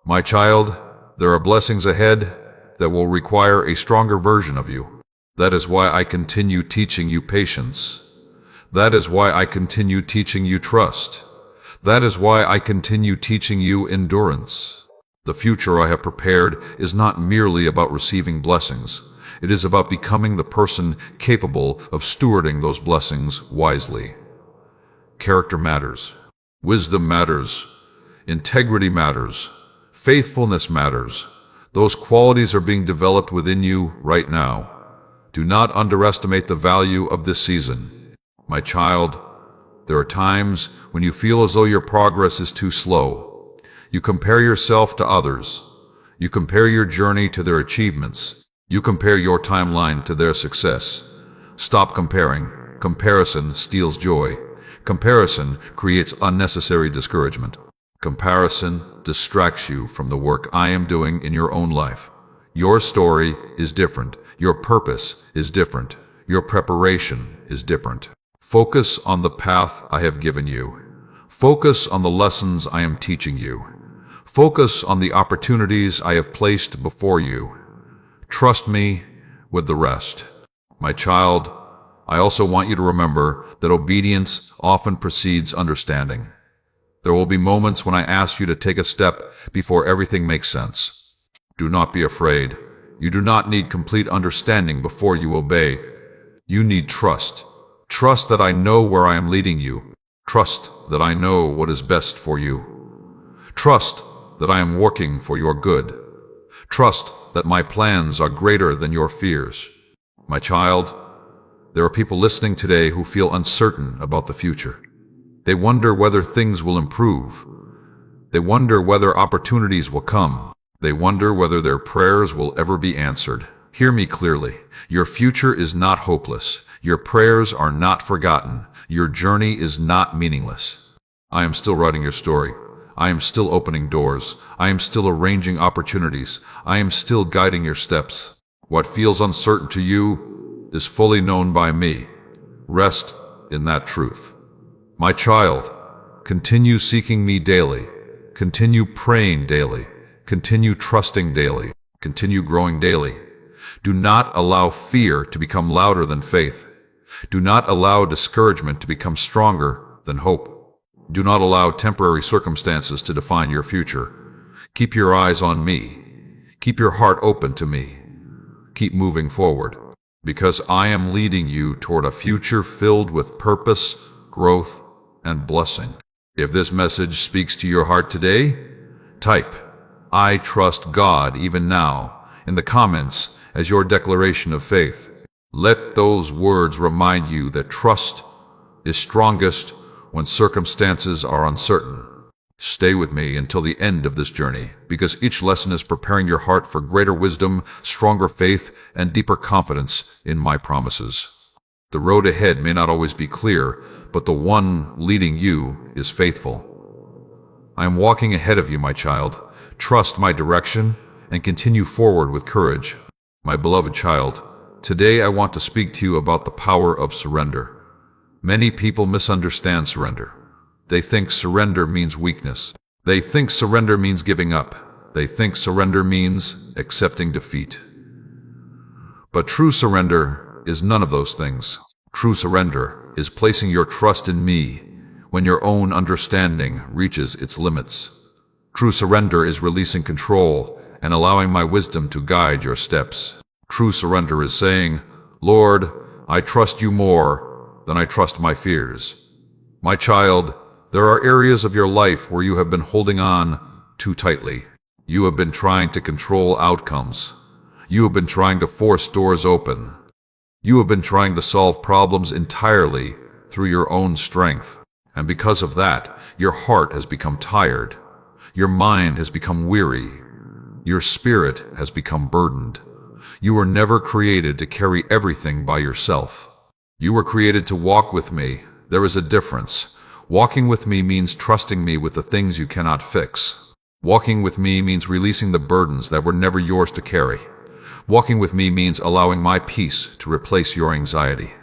My child, there are blessings ahead that will require a stronger version of you. That is why I continue teaching you patience. That is why I continue teaching you trust. That is why I continue teaching you endurance. The future I have prepared is not merely about receiving blessings. It is about becoming the person capable of stewarding those blessings wisely. Character matters. Wisdom matters. Integrity matters. Faithfulness matters. Those qualities are being developed within you right now. Do not underestimate the value of this season. My child, there are times when you feel as though your progress is too slow. You compare yourself to others. You compare your journey to their achievements. You compare your timeline to their success. Stop comparing. Comparison steals joy. Comparison creates unnecessary discouragement. Comparison distracts you from the work I am doing in your own life. Your story is different. Your purpose is different. Your preparation is different. Focus on the path I have given you. Focus on the lessons I am teaching you. Focus on the opportunities I have placed before you. Trust me with the rest. My child, I also want you to remember that obedience often precedes understanding. There will be moments when I ask you to take a step before everything makes sense. Do not be afraid. You do not need complete understanding before you obey. You need trust. Trust that I know where I am leading you. Trust that I know what is best for you. Trust that I am working for your good. Trust that my plans are greater than your fears. My child, there are people listening today who feel uncertain about the future. They wonder whether things will improve. They wonder whether opportunities will come. They wonder whether their prayers will ever be answered. Hear me clearly. Your future is not hopeless. Your prayers are not forgotten. Your journey is not meaningless. I am still writing your story. I am still opening doors. I am still arranging opportunities. I am still guiding your steps. What feels uncertain to you is fully known by me. Rest in that truth. My child, continue seeking me daily. Continue praying daily. Continue trusting daily. Continue growing daily. Do not allow fear to become louder than faith. Do not allow discouragement to become stronger than hope. Do not allow temporary circumstances to define your future. Keep your eyes on me. Keep your heart open to me. Keep moving forward, because I am leading you toward a future filled with purpose, growth, and blessing. If this message speaks to your heart today, type, "I trust God even now," in the comments as your declaration of faith. Let those words remind you that trust is strongest when circumstances are uncertain. Stay with me until the end of this journey, because each lesson is preparing your heart for greater wisdom, stronger faith, and deeper confidence in my promises. The road ahead may not always be clear, but the one leading you is faithful. I am walking ahead of you, my child. Trust my direction and continue forward with courage. My beloved child, today I want to speak to you about the power of surrender. Many people misunderstand surrender. They think surrender means weakness. They think surrender means giving up. They think surrender means accepting defeat. But true surrender is none of those things. True surrender is placing your trust in me when your own understanding reaches its limits. True surrender is releasing control and allowing my wisdom to guide your steps. True surrender is saying, "Lord, I trust you more than I trust my fears." My child, there are areas of your life where you have been holding on too tightly. You have been trying to control outcomes. You have been trying to force doors open. You have been trying to solve problems entirely through your own strength. And because of that, your heart has become tired. Your mind has become weary. Your spirit has become burdened. You were never created to carry everything by yourself. You were created to walk with me. There is a difference. Walking with me means trusting me with the things you cannot fix. Walking with me means releasing the burdens that were never yours to carry. Walking with me means allowing my peace to replace your anxiety.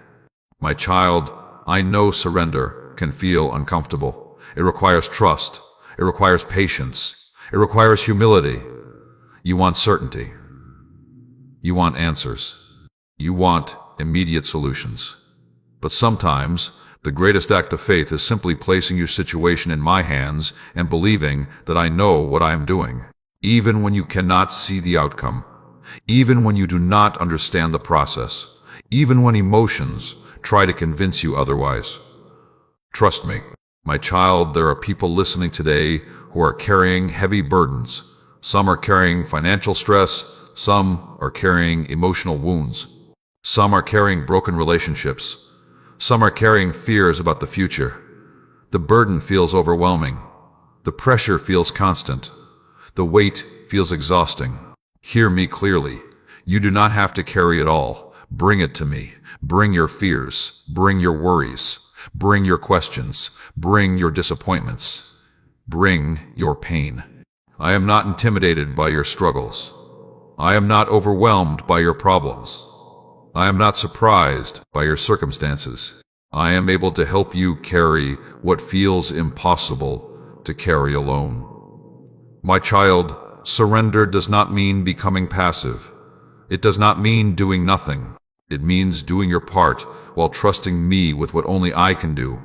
My child, I know surrender can feel uncomfortable. It requires trust. It requires patience. It requires humility. You want certainty. You want answers. You want immediate solutions. But sometimes, the greatest act of faith is simply placing your situation in my hands and believing that I know what I am doing, even when you cannot see the outcome, even when you do not understand the process, even when emotions try to convince you otherwise. Trust me, my child, there are people listening today who are carrying heavy burdens. Some are carrying financial stress. Some are carrying emotional wounds. Some are carrying broken relationships. Some are carrying fears about the future. The burden feels overwhelming. The pressure feels constant. The weight feels exhausting. Hear me clearly. You do not have to carry it all. Bring it to me. Bring your fears. Bring your worries. Bring your questions. Bring your disappointments. Bring your pain. I am not intimidated by your struggles. I am not overwhelmed by your problems. I am not surprised by your circumstances. I am able to help you carry what feels impossible to carry alone. My child, surrender does not mean becoming passive. It does not mean doing nothing. It means doing your part while trusting me with what only I can do.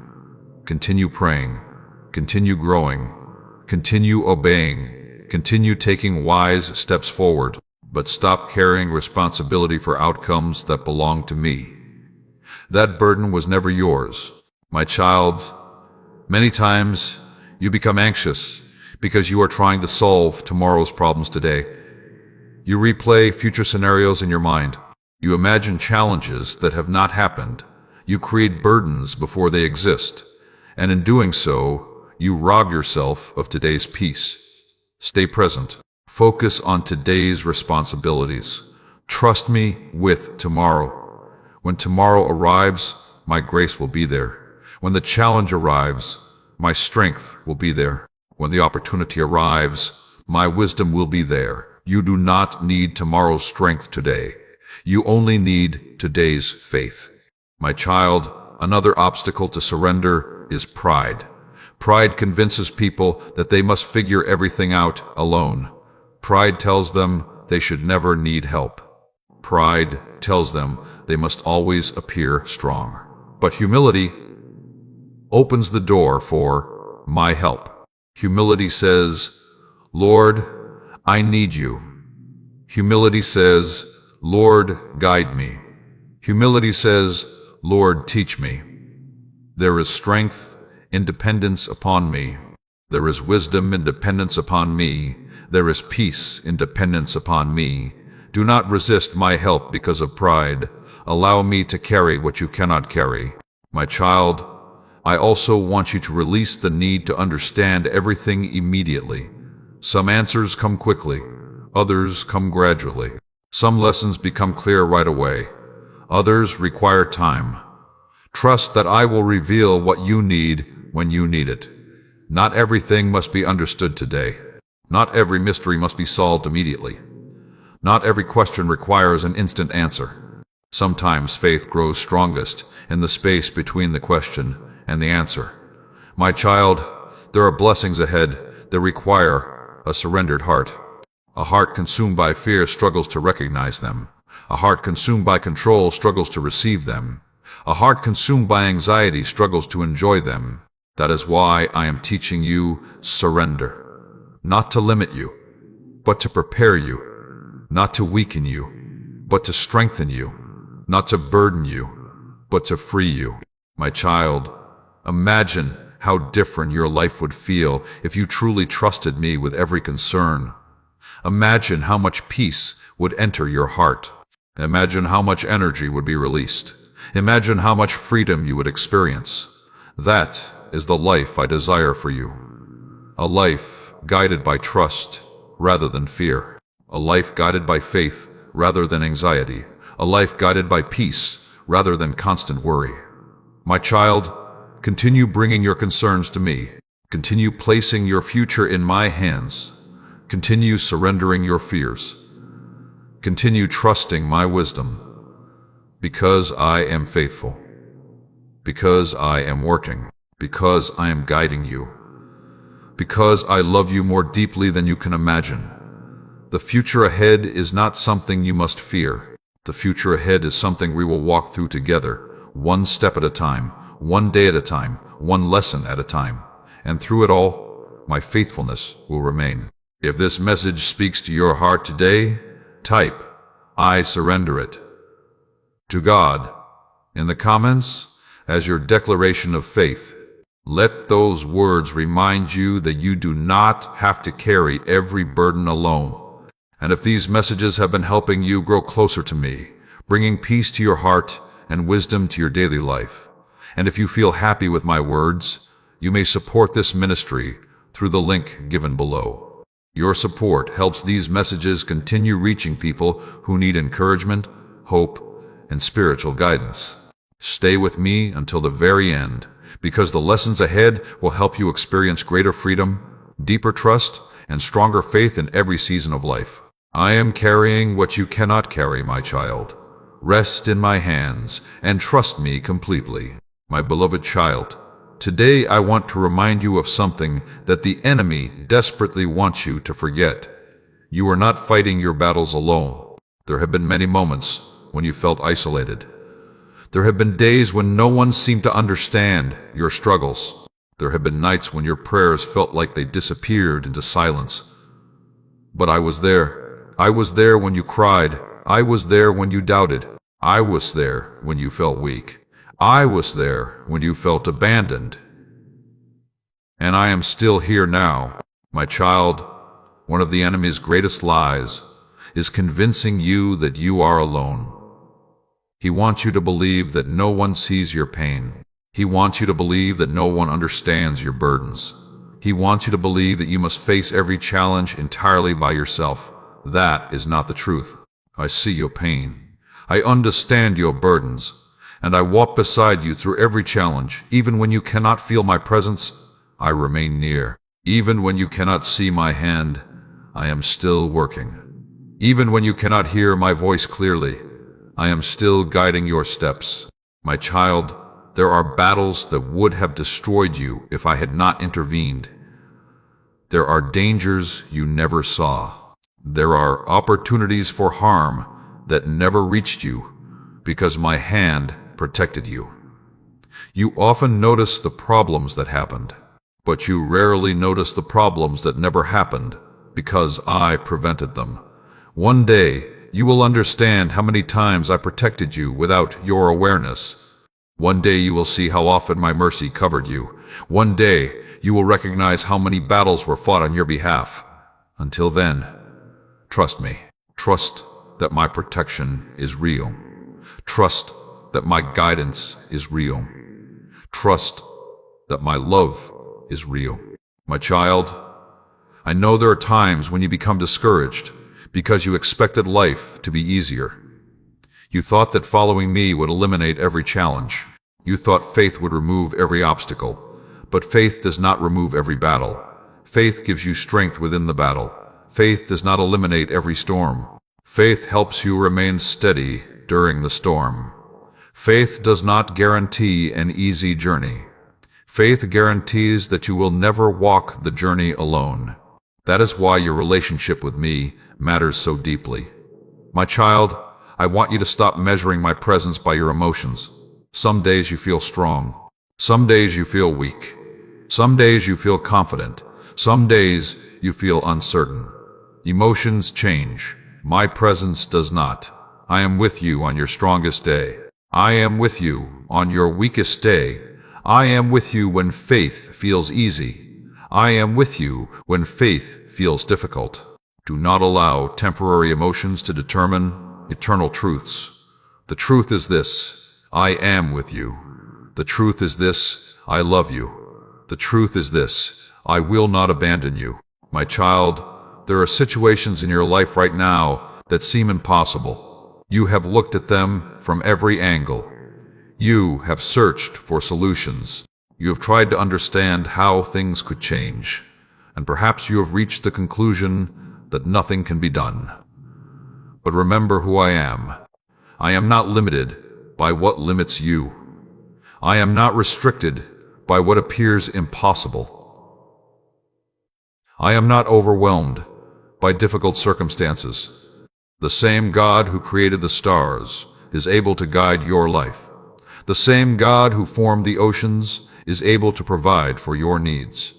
Continue praying, continue growing, continue obeying, continue taking wise steps forward, but stop carrying responsibility for outcomes that belong to me. That burden was never yours, my child. Many times you become anxious because you are trying to solve tomorrow's problems today. You replay future scenarios in your mind. You imagine challenges that have not happened. You create burdens before they exist. And in doing so, you rob yourself of today's peace. Stay present. Focus on today's responsibilities. Trust me with tomorrow. When tomorrow arrives, my grace will be there. When the challenge arrives, my strength will be there. When the opportunity arrives, my wisdom will be there. You do not need tomorrow's strength today. You only need today's faith. My child, another obstacle to surrender is pride. Pride convinces people that they must figure everything out alone. Pride tells them they should never need help. Pride tells them they must always appear strong. But humility opens the door for my help. Humility says, Lord, I need you. Humility says, Lord, guide me. Humility says, Lord, teach me. There is strength in dependence upon me. There is wisdom in dependence upon me. There is peace in dependence upon me. Do not resist my help because of pride. Allow me to carry what you cannot carry. My child, I also want you to release the need to understand everything immediately. Some answers come quickly. Others come gradually. Some lessons become clear right away. Others require time. Trust that I will reveal what you need when you need it. Not everything must be understood today. Not every mystery must be solved immediately. Not every question requires an instant answer. Sometimes faith grows strongest in the space between the question and the answer. My child, there are blessings ahead that require a surrendered heart. A heart consumed by fear struggles to recognize them. A heart consumed by control struggles to receive them. A heart consumed by anxiety struggles to enjoy them. That is why I am teaching you surrender. Not to limit you, but to prepare you. Not to weaken you, but to strengthen you. Not to burden you, but to free you. My child, imagine how different your life would feel if you truly trusted me with every concern. Imagine how much peace would enter your heart. Imagine how much energy would be released. Imagine how much freedom you would experience. That is the life I desire for you. A life guided by trust rather than fear. A life guided by faith rather than anxiety. A life guided by peace rather than constant worry. My child, continue bringing your concerns to me. Continue placing your future in my hands. Continue surrendering your fears. Continue trusting my wisdom. Because I am faithful. Because I am working. Because I am guiding you. Because I love you more deeply than you can imagine. The future ahead is not something you must fear. The future ahead is something we will walk through together, one step at a time, one day at a time, one lesson at a time. And through it all, my faithfulness will remain. If this message speaks to your heart today, type, I surrender it to God in the comments as your declaration of faith. Let those words remind you that you do not have to carry every burden alone. And if these messages have been helping you grow closer to me, bringing peace to your heart and wisdom to your daily life, and if you feel happy with my words, you may support this ministry through the link given below. Your support helps these messages continue reaching people who need encouragement, hope, and spiritual guidance. Stay with me until the very end, because the lessons ahead will help you experience greater freedom, deeper trust, and stronger faith in every season of life. I am carrying what you cannot carry, my child. Rest in my hands and trust me completely. My beloved child, today I want to remind you of something that the enemy desperately wants you to forget. You are not fighting your battles alone. There have been many moments when you felt isolated. There have been days when no one seemed to understand your struggles. There have been nights when your prayers felt like they disappeared into silence. But I was there. I was there when you cried. I was there when you doubted. I was there when you felt weak. I was there when you felt abandoned. And I am still here now. My child, one of the enemy's greatest lies is convincing you that you are alone. He wants you to believe that no one sees your pain. He wants you to believe that no one understands your burdens. He wants you to believe that you must face every challenge entirely by yourself. That is not the truth. I see your pain. I understand your burdens. And I walk beside you through every challenge. Even when you cannot feel my presence, I remain near. Even when you cannot see my hand, I am still working. Even when you cannot hear my voice clearly, I am still guiding your steps. My child, there are battles that would have destroyed you if I had not intervened. There are dangers you never saw. There are opportunities for harm that never reached you because my hand protected you. You often notice the problems that happened, but you rarely notice the problems that never happened because I prevented them. One day, you will understand how many times I protected you without your awareness. One day you will see how often my mercy covered you. One day you will recognize how many battles were fought on your behalf. Until then, trust me. Trust that my protection is real. Trust that my guidance is real. Trust that my love is real. My child, I know there are times when you become discouraged because you expected life to be easier. You thought that following me would eliminate every challenge. You thought faith would remove every obstacle. But faith does not remove every battle. Faith gives you strength within the battle. Faith does not eliminate every storm. Faith helps you remain steady during the storm. Faith does not guarantee an easy journey. Faith guarantees that you will never walk the journey alone. That is why your relationship with me matters so deeply. My child, I want you to stop measuring my presence by your emotions. Some days you feel strong. Some days you feel weak. Some days you feel confident. Some days you feel uncertain. Emotions change. My presence does not. I am with you on your strongest day. I am with you on your weakest day. I am with you when faith feels easy. I am with you when faith feels difficult. Do not allow temporary emotions to determine eternal truths. The truth is this: I am with you. The truth is this: I love you. The truth is this: I will not abandon you. My child, there are situations in your life right now that seem impossible. You have looked at them from every angle. You have searched for solutions. You have tried to understand how things could change. And perhaps you have reached the conclusion that nothing can be done. But remember who I am. I am not limited by what limits you. I am not restricted by what appears impossible. I am not overwhelmed by difficult circumstances. The same God who created the stars is able to guide your life. The same God who formed the oceans is able to provide for your needs.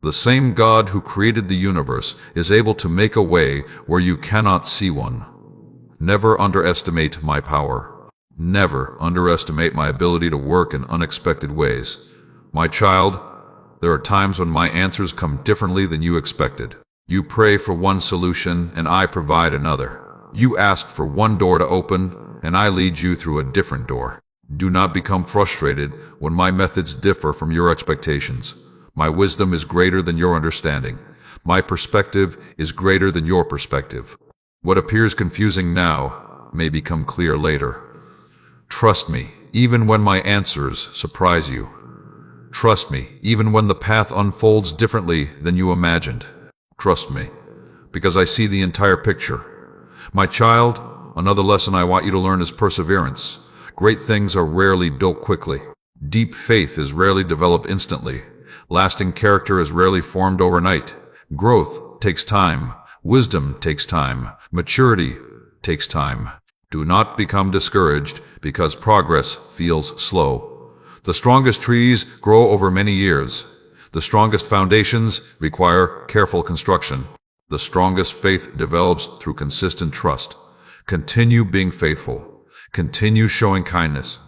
The same God who created the universe is able to make a way where you cannot see one. Never underestimate my power. Never underestimate my ability to work in unexpected ways. My child, there are times when my answers come differently than you expected. You pray for one solution and I provide another. You ask for one door to open and I lead you through a different door. Do not become frustrated when my methods differ from your expectations. My wisdom is greater than your understanding. My perspective is greater than your perspective. What appears confusing now may become clear later. Trust me, even when my answers surprise you. Trust me, even when the path unfolds differently than you imagined. Trust me, because I see the entire picture. My child, another lesson I want you to learn is perseverance. Great things are rarely built quickly. Deep faith is rarely developed instantly. Lasting character is rarely formed overnight. Growth takes time. Wisdom takes time. Maturity takes time. Do not become discouraged because progress feels slow. The strongest trees grow over many years. The strongest foundations require careful construction. The strongest faith develops through consistent trust. Continue being faithful. Continue showing kindness.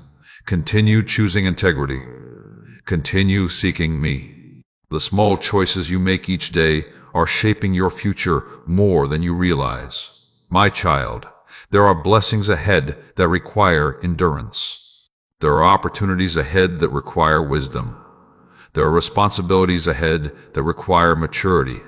Continue choosing integrity. Continue seeking me. The small choices you make each day are shaping your future more than you realize. My child, there are blessings ahead that require endurance. There are opportunities ahead that require wisdom. There are responsibilities ahead that require maturity.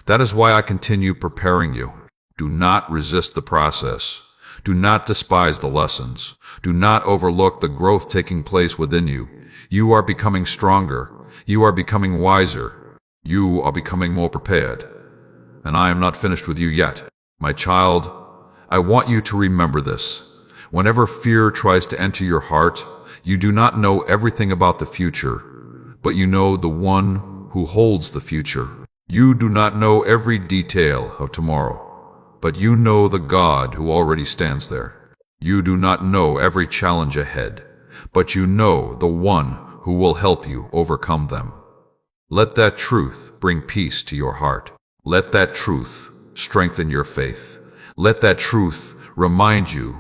That is why I continue preparing you. Do not resist the process. Do not despise the lessons. Do not overlook the growth taking place within you. You are becoming stronger. You are becoming wiser. You are becoming more prepared. And I am not finished with you yet. My child, I want you to remember this. Whenever fear tries to enter your heart, you do not know everything about the future, but you know the one who holds the future. You do not know every detail of tomorrow, but you know the God who already stands there. You do not know every challenge ahead, but you know the one who will help you overcome them. Let that truth bring peace to your heart. Let that truth strengthen your faith. Let that truth remind you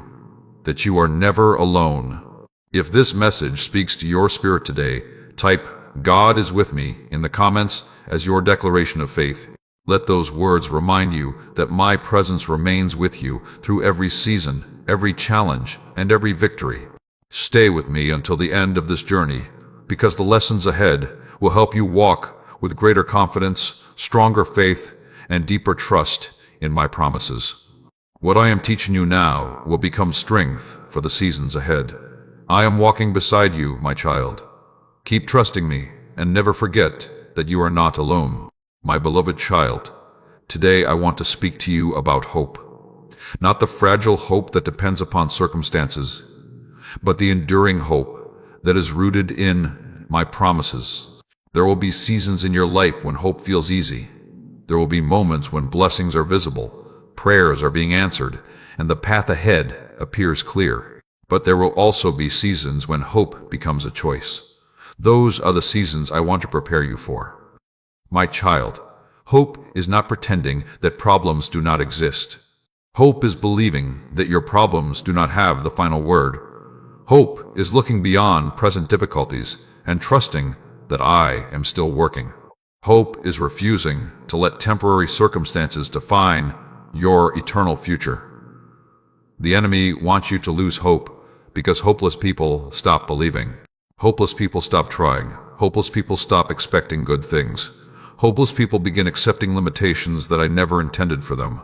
that you are never alone. If this message speaks to your spirit today, type "God is with me" in the comments as your declaration of faith. Let those words remind you that my presence remains with you through every season, every challenge, and every victory. Stay with me until the end of this journey, because the lessons ahead will help you walk with greater confidence, stronger faith, and deeper trust in my promises. What I am teaching you now will become strength for the seasons ahead. I am walking beside you, my child. Keep trusting me and never forget that you are not alone. My beloved child, today I want to speak to you about hope. Not the fragile hope that depends upon circumstances, but the enduring hope that is rooted in my promises. There will be seasons in your life when hope feels easy. There will be moments when blessings are visible, prayers are being answered, and the path ahead appears clear. But there will also be seasons when hope becomes a choice. Those are the seasons I want to prepare you for. My child, hope is not pretending that problems do not exist. Hope is believing that your problems do not have the final word. Hope is looking beyond present difficulties and trusting that I am still working. Hope is refusing to let temporary circumstances define your eternal future. The enemy wants you to lose hope because hopeless people stop believing. Hopeless people stop trying. Hopeless people stop expecting good things. Hopeless people begin accepting limitations that I never intended for them.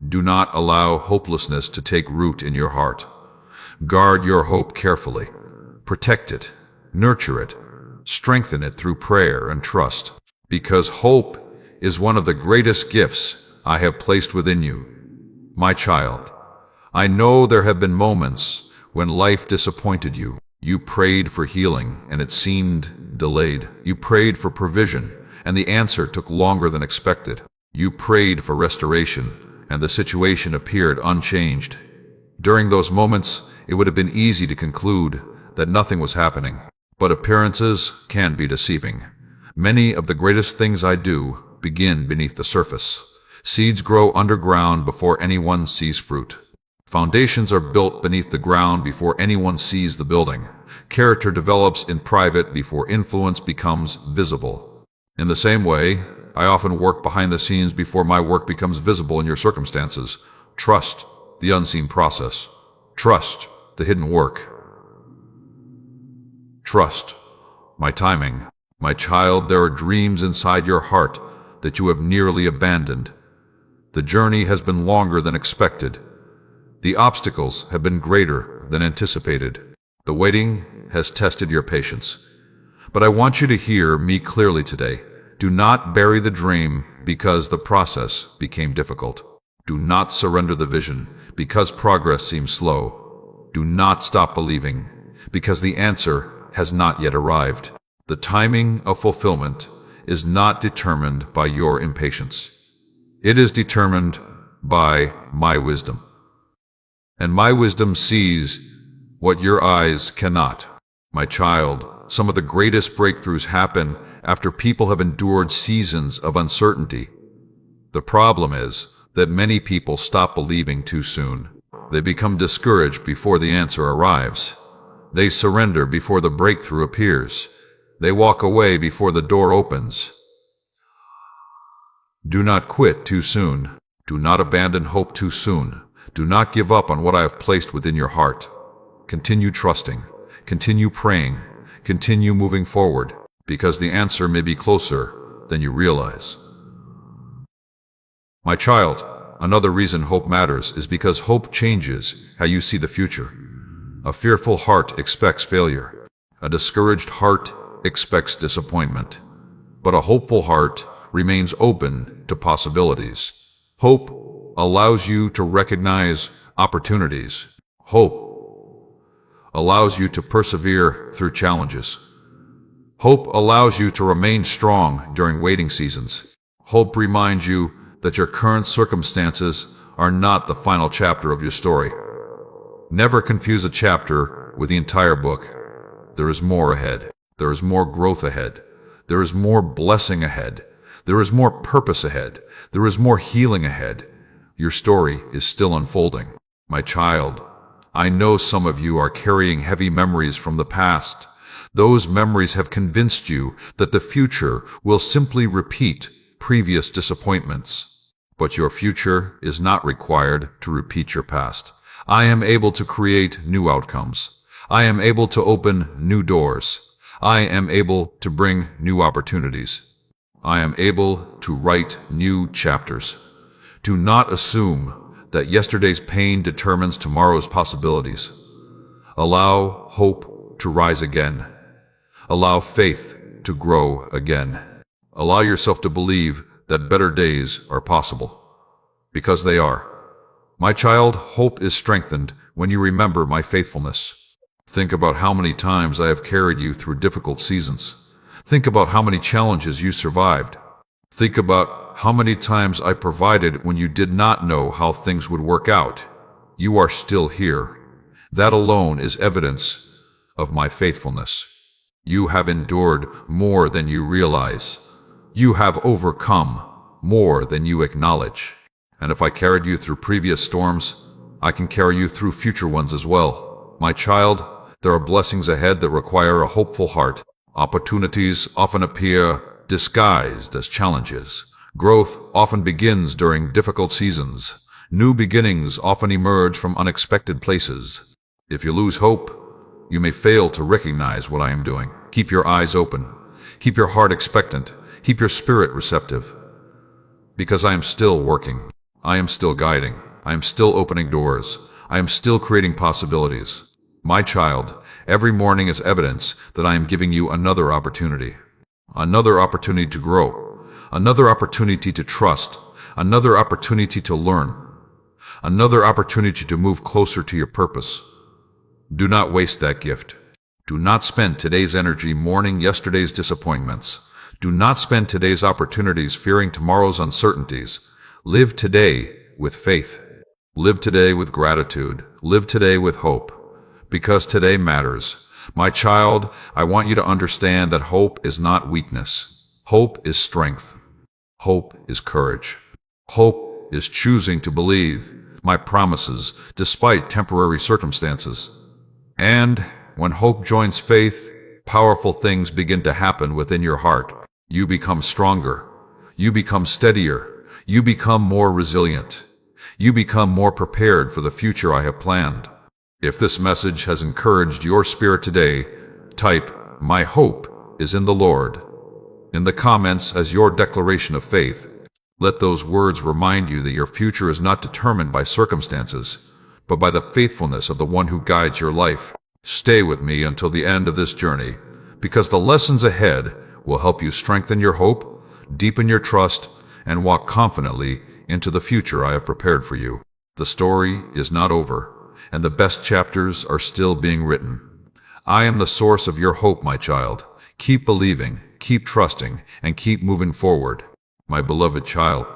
Do not allow hopelessness to take root in your heart. Guard your hope carefully. Protect it. Nurture it. Strengthen it through prayer and trust. Because hope is one of the greatest gifts I have placed within you. My child, I know there have been moments when life disappointed you. You prayed for healing and it seemed delayed. You prayed for provision and the answer took longer than expected. You prayed for restoration and the situation appeared unchanged. During those moments, it would have been easy to conclude that nothing was happening. But appearances can be deceiving. Many of the greatest things I do begin beneath the surface. Seeds grow underground before anyone sees fruit. Foundations are built beneath the ground before anyone sees the building. Character develops in private before influence becomes visible. In the same way, I often work behind the scenes before my work becomes visible in your circumstances. Trust the unseen process. Trust the hidden work. Trust my timing. My child, there are dreams inside your heart that you have nearly abandoned. The journey has been longer than expected. The obstacles have been greater than anticipated. The waiting has tested your patience. But I want you to hear me clearly today. Do not bury the dream because the process became difficult. Do not surrender the vision because progress seems slow. Do not stop believing because the answer has not yet arrived. The timing of fulfillment is not determined by your impatience. It is determined by my wisdom. and my wisdom sees what your eyes cannot. My child, some of the greatest breakthroughs happen after people have endured seasons of uncertainty. The problem is that many people stop believing too soon. They become discouraged before the answer arrives. They surrender before the breakthrough appears. They walk away before the door opens. Do not quit too soon. Do not abandon hope too soon. Do not give up on what I have placed within your heart. Continue trusting. Continue praying. Continue moving forward, because the answer may be closer than you realize. My child, another reason hope matters is because hope changes how you see the future. A fearful heart expects failure. A discouraged heart expects disappointment. But a hopeful heart remains open to possibilities. Hope allows you to recognize opportunities. Hope allows you to persevere through challenges. Hope allows you to remain strong during waiting seasons. Hope reminds you that your current circumstances are not the final chapter of your story. Never confuse a chapter with the entire book. There is more ahead. There is more growth ahead. There is more blessing ahead. There is more purpose ahead. There is more healing ahead. Your story is still unfolding. My child, I know some of you are carrying heavy memories from the past. Those memories have convinced you that the future will simply repeat previous disappointments. But your future is not required to repeat your past. I am able to create new outcomes. I am able to open new doors. I am able to bring new opportunities. I am able to write new chapters. Do not assume that yesterday's pain determines tomorrow's possibilities. Allow hope to rise again. Allow faith to grow again. Allow yourself to believe that better days are possible, because they are. My child, hope is strengthened when you remember my faithfulness. Think about how many times I have carried you through difficult seasons. Think about how many challenges you survived. Think about how many times I provided when you did not know how things would work out. You are still here. That alone is evidence of my faithfulness. You have endured more than you realize. You have overcome more than you acknowledge. And if I carried you through previous storms, I can carry you through future ones as well. My child, there are blessings ahead that require a hopeful heart. Opportunities often appear disguised as challenges. Growth often begins during difficult seasons. New beginnings often emerge from unexpected places. If you lose hope, you may fail to recognize what I am doing. Keep your eyes open. Keep your heart expectant. Keep your spirit receptive. Because I am still working. I am still guiding. I am still opening doors. I am still creating possibilities. My child, every morning is evidence that I am giving you another opportunity. Another opportunity to grow. Another opportunity to trust. Another opportunity to learn. Another opportunity to move closer to your purpose. Do not waste that gift. Do not spend today's energy mourning yesterday's disappointments. Do not spend today's opportunities fearing tomorrow's uncertainties. Live today with faith. Live today with gratitude. Live today with hope. Because today matters. My child, I want you to understand that hope is not weakness. Hope is strength. Hope is courage. Hope is choosing to believe my promises despite temporary circumstances. And when hope joins faith, powerful things begin to happen within your heart. You become stronger. You become steadier. You become more resilient. You become more prepared for the future I have planned. If this message has encouraged your spirit today, type, "My hope is in the Lord," in the comments as your declaration of faith. Let those words remind you that your future is not determined by circumstances, but by the faithfulness of the one who guides your life. Stay with me until the end of this journey, because the lessons ahead will help you strengthen your hope, deepen your trust, and walk confidently into the future I have prepared for you. The story is not over, and the best chapters are still being written. I am the source of your hope, my child. Keep believing, keep trusting, and keep moving forward. My beloved child,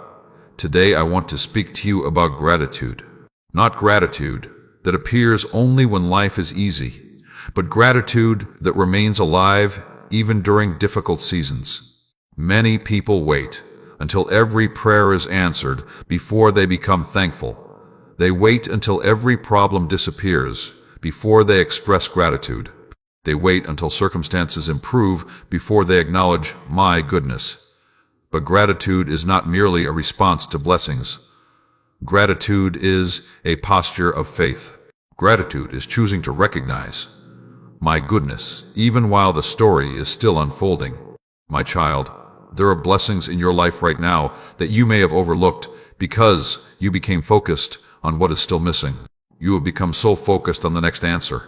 today I want to speak to you about gratitude. Not gratitude that appears only when life is easy, but gratitude that remains alive even during difficult seasons. Many people wait until every prayer is answered before they become thankful. They wait until every problem disappears before they express gratitude. They wait until circumstances improve before they acknowledge, "My goodness." But gratitude is not merely a response to blessings. Gratitude is a posture of faith. Gratitude is choosing to recognize, "My goodness," even while the story is still unfolding. My child, there are blessings in your life right now that you may have overlooked because you became focused on what is still missing. You have become so focused on the next answer,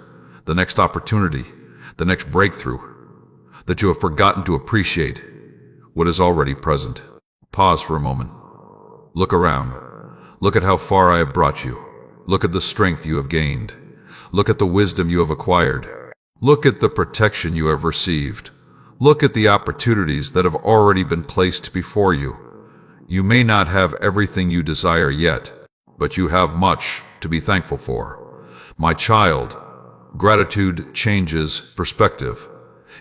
the next opportunity, the next breakthrough, that you have forgotten to appreciate what is already present. Pause for a moment. Look around. Look at how far I have brought you. Look at the strength you have gained. Look at the wisdom you have acquired. Look at the protection you have received. Look at the opportunities that have already been placed before you. You may not have everything you desire yet, but you have much to be thankful for. My child, gratitude changes perspective.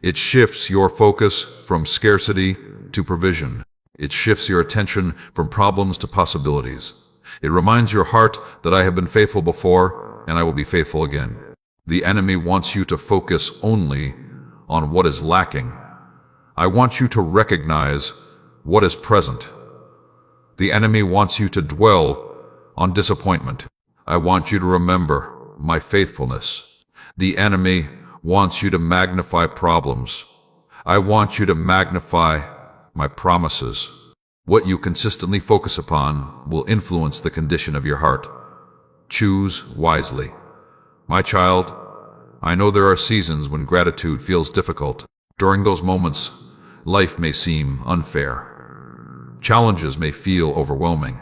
It shifts your focus from scarcity to provision. It shifts your attention from problems to possibilities. It reminds your heart that I have been faithful before, and I will be faithful again. The enemy wants you to focus only on what is lacking. I want you to recognize what is present. The enemy wants you to dwell on disappointment. I want you to remember my faithfulness. The enemy wants you to magnify problems. I want you to magnify my promises. What you consistently focus upon will influence the condition of your heart. Choose wisely. My child, I know there are seasons when gratitude feels difficult. During those moments, life may seem unfair. Challenges may feel overwhelming.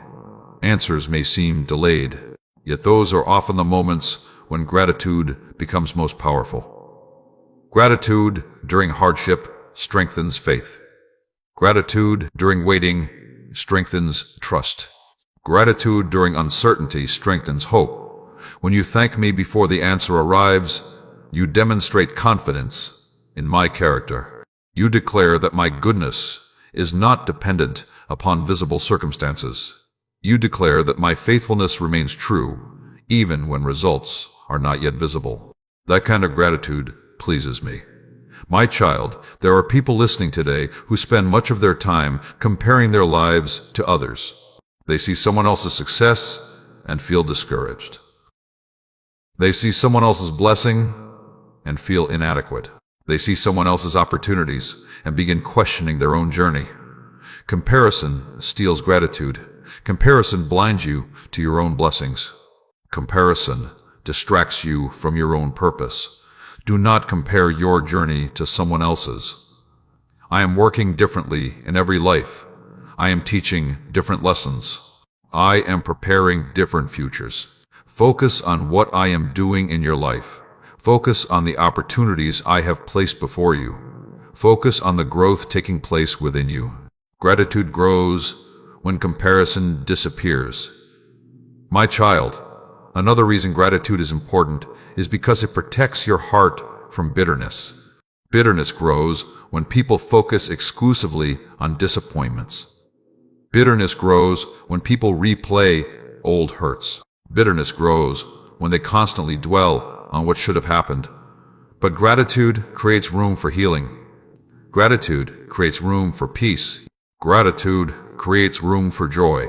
Answers may seem delayed. Yet those are often the moments when gratitude becomes most powerful. Gratitude during hardship strengthens faith. Gratitude during waiting strengthens trust. Gratitude during uncertainty strengthens hope. When you thank me before the answer arrives, you demonstrate confidence in my character. You declare that my goodness is not dependent upon visible circumstances. You declare that my faithfulness remains true, even when results are not yet visible. That kind of gratitude pleases me. My child, there are people listening today who spend much of their time comparing their lives to others. They see someone else's success and feel discouraged. They see someone else's blessing and feel inadequate. They see someone else's opportunities and begin questioning their own journey. Comparison steals gratitude. Comparison blinds you to your own blessings. Comparison distracts you from your own purpose. Do not compare your journey to someone else's. I am working differently in every life. I am teaching different lessons. I am preparing different futures. Focus on what I am doing in your life. Focus on the opportunities I have placed before you. Focus on the growth taking place within you. Gratitude grows when comparison disappears. My child, another reason gratitude is important is because it protects your heart from bitterness. Bitterness grows when people focus exclusively on disappointments. Bitterness grows when people replay old hurts. Bitterness grows when they constantly dwell on what should have happened. But gratitude creates room for healing. Gratitude creates room for peace. Gratitude creates room for joy.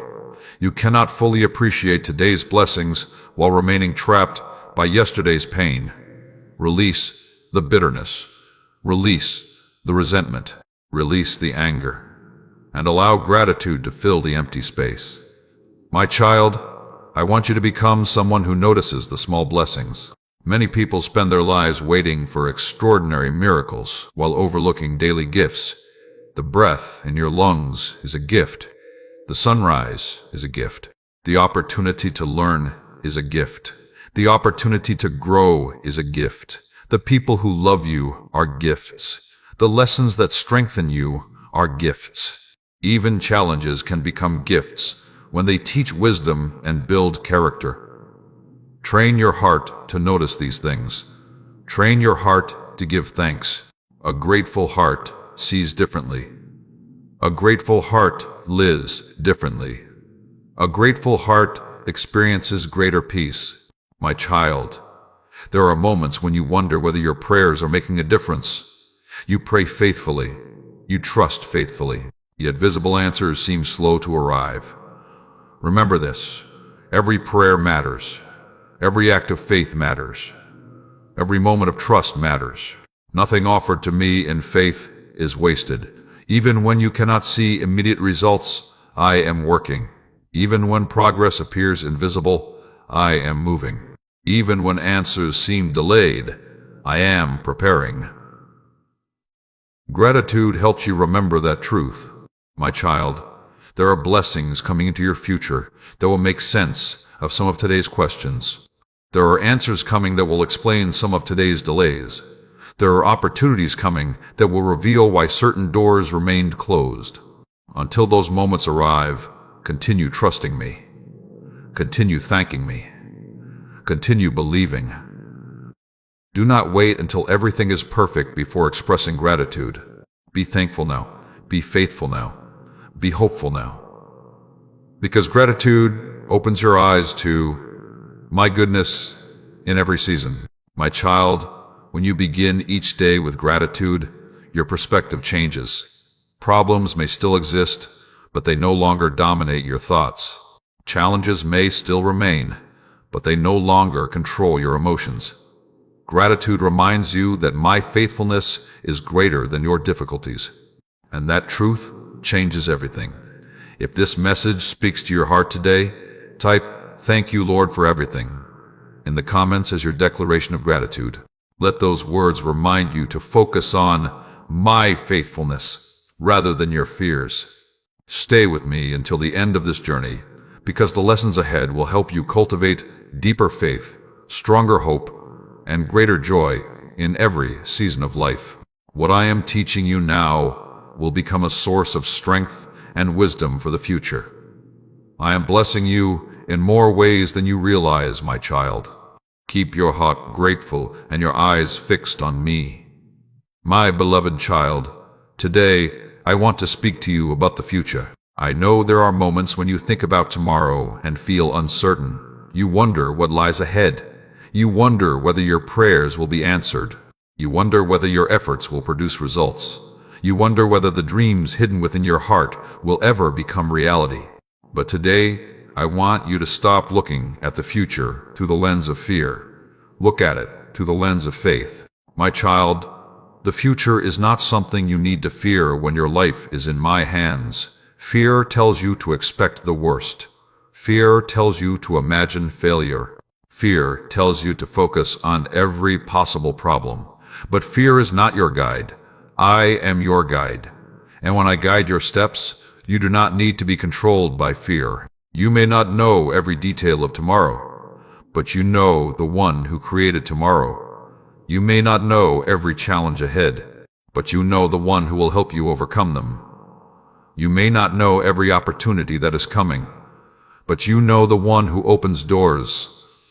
You cannot fully appreciate today's blessings while remaining trapped by yesterday's pain. Release the bitterness. Release the resentment. Release the anger. And allow gratitude to fill the empty space. My child, I want you to become someone who notices the small blessings. Many people spend their lives waiting for extraordinary miracles while overlooking daily gifts. The breath in your lungs is a gift. The sunrise is a gift. The opportunity to learn is a gift. The opportunity to grow is a gift. The people who love you are gifts. The lessons that strengthen you are gifts. Even challenges can become gifts when they teach wisdom and build character. Train your heart to notice these things. Train your heart to give thanks. A grateful heart sees differently. A grateful heart lives differently. A grateful heart experiences greater peace. My child, there are moments when you wonder whether your prayers are making a difference. You pray faithfully. You trust faithfully. Yet visible answers seem slow to arrive. Remember this. Every prayer matters. Every act of faith matters. Every moment of trust matters. Nothing offered to me in faith is wasted. Even when you cannot see immediate results, I am working. Even when progress appears invisible, I am moving. Even when answers seem delayed, I am preparing. Gratitude helps you remember that truth. My child, there are blessings coming into your future that will make sense of some of today's questions. There are answers coming that will explain some of today's delays. There are opportunities coming that will reveal why certain doors remained closed. Until those moments arrive, continue trusting me. Continue thanking me. Continue believing. Do not wait until everything is perfect before expressing gratitude. Be thankful now. Be faithful now. Be hopeful now. Because gratitude opens your eyes to my goodness in every season. My child, when you begin each day with gratitude, your perspective changes. Problems may still exist, but they no longer dominate your thoughts. Challenges may still remain, but they no longer control your emotions. Gratitude reminds you that my faithfulness is greater than your difficulties. And that truth changes everything. If this message speaks to your heart today, type, "Thank you, Lord, for everything," in the comments as your declaration of gratitude. Let those words remind you to focus on my faithfulness rather than your fears. Stay with me until the end of this journey, because the lessons ahead will help you cultivate deeper faith, stronger hope, and greater joy in every season of life. What I am teaching you now will become a source of strength and wisdom for the future. I am blessing you in more ways than you realize, my child. Keep your heart grateful and your eyes fixed on me. My beloved child, today I want to speak to you about the future. I know there are moments when you think about tomorrow and feel uncertain. You wonder what lies ahead. You wonder whether your prayers will be answered. You wonder whether your efforts will produce results. You wonder whether the dreams hidden within your heart will ever become reality. But today, I want you to stop looking at the future through the lens of fear. Look at it through the lens of faith. My child, the future is not something you need to fear when your life is in my hands. Fear tells you to expect the worst. Fear tells you to imagine failure. Fear tells you to focus on every possible problem. But fear is not your guide. I am your guide. And when I guide your steps, you do not need to be controlled by fear. You may not know every detail of tomorrow, but you know the one who created tomorrow. You may not know every challenge ahead, but you know the one who will help you overcome them. You may not know every opportunity that is coming, but you know the one who opens doors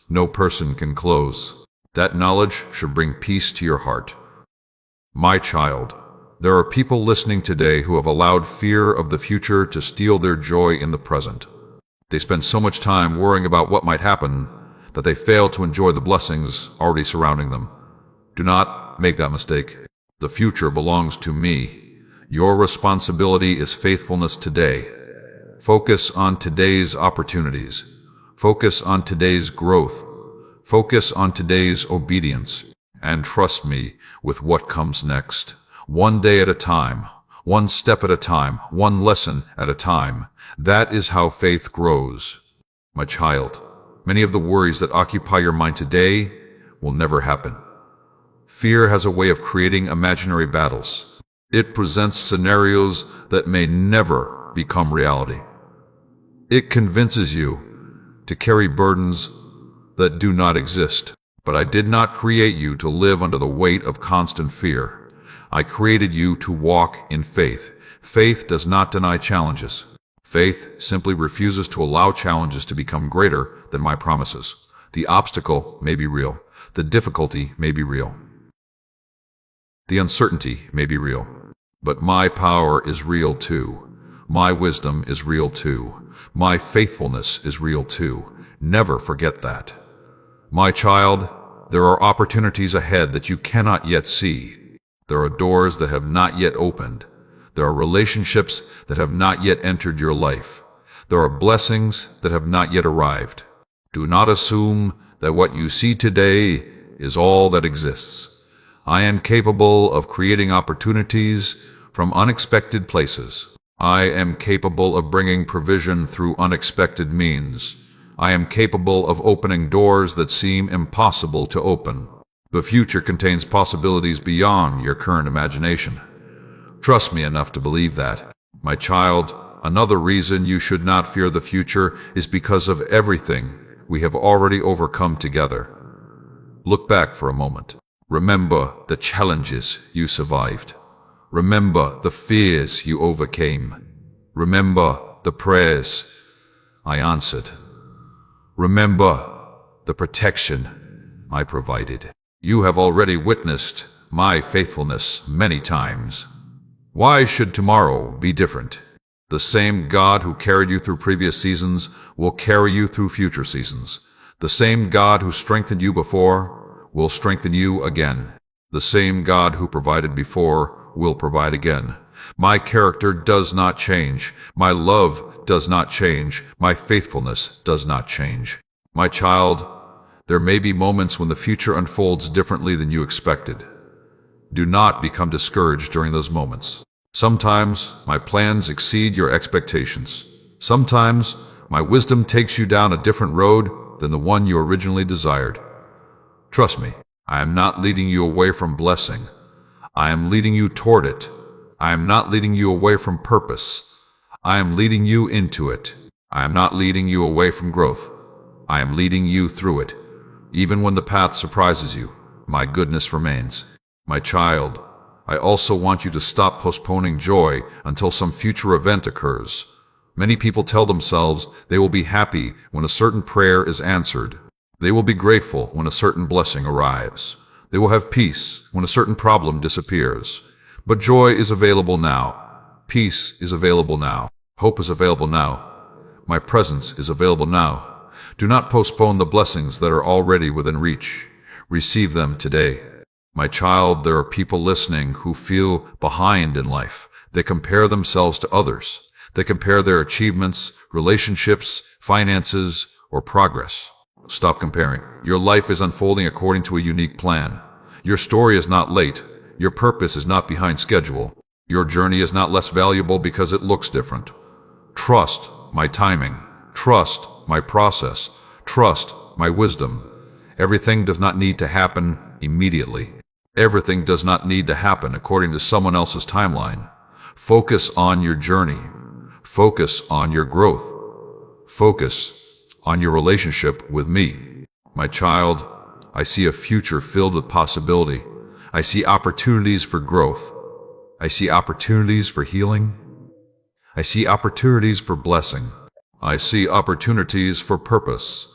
no person can close. That knowledge should bring peace to your heart. My child, there are people listening today who have allowed fear of the future to steal their joy in the present. They spend so much time worrying about what might happen that they fail to enjoy the blessings already surrounding them. Do not make that mistake. The future belongs to me. Your responsibility is faithfulness today. Focus on today's opportunities. Focus on today's growth. Focus on today's obedience. And trust me with what comes next. One day at a time, one step at a time, one lesson at a time. That is how faith grows. My child, many of the worries that occupy your mind today will never happen. Fear has a way of creating imaginary battles. It presents scenarios that may never become reality. It convinces you to carry burdens that do not exist. But I did not create you to live under the weight of constant fear. I created you to walk in faith. Faith does not deny challenges. Faith simply refuses to allow challenges to become greater than my promises. The obstacle may be real. The difficulty may be real. The uncertainty may be real. But my power is real too. My wisdom is real too. My faithfulness is real too. Never forget that. My child, there are opportunities ahead that you cannot yet see. There are doors that have not yet opened. There are relationships that have not yet entered your life. There are blessings that have not yet arrived. Do not assume that what you see today is all that exists. I am capable of creating opportunities from unexpected places. I am capable of bringing provision through unexpected means. I am capable of opening doors that seem impossible to open. The future contains possibilities beyond your current imagination. Trust me enough to believe that. My child, another reason you should not fear the future is because of everything we have already overcome together. Look back for a moment. Remember the challenges you survived. Remember the fears you overcame. Remember the prayers I answered. Remember the protection I provided. You have already witnessed my faithfulness many times. Why should tomorrow be different? The same God who carried you through previous seasons will carry you through future seasons. The same God who strengthened you before will strengthen you again. The same God who provided before will provide again. My character does not change. My love does not change. My faithfulness does not change. My child, there may be moments when the future unfolds differently than you expected. Do not become discouraged during those moments. Sometimes my plans exceed your expectations. Sometimes my wisdom takes you down a different road than the one you originally desired. Trust me, I am not leading you away from blessing. I am leading you toward it. I am not leading you away from purpose. I am leading you into it. I am not leading you away from growth. I am leading you through it. Even when the path surprises you, my goodness remains. My child, I also want you to stop postponing joy until some future event occurs. Many people tell themselves they will be happy when a certain prayer is answered. They will be grateful when a certain blessing arrives. They will have peace when a certain problem disappears. But joy is available now. Peace is available now. Hope is available now. My presence is available now. Do not postpone the blessings that are already within reach. Receive them today. My child, there are people listening who feel behind in life. They compare themselves to others. They compare their achievements, relationships, finances, or progress. Stop comparing. Your life is unfolding according to a unique plan. Your story is not late. Your purpose is not behind schedule. Your journey is not less valuable because it looks different. Trust my timing. Trust my process. Trust my wisdom. Everything does not need to happen immediately. Everything does not need to happen according to someone else's timeline. Focus on your journey. Focus on your growth. Focus on your relationship with me. My child, I see a future filled with possibility. I see opportunities for growth. I see opportunities for healing. I see opportunities for blessing. I see opportunities for purpose.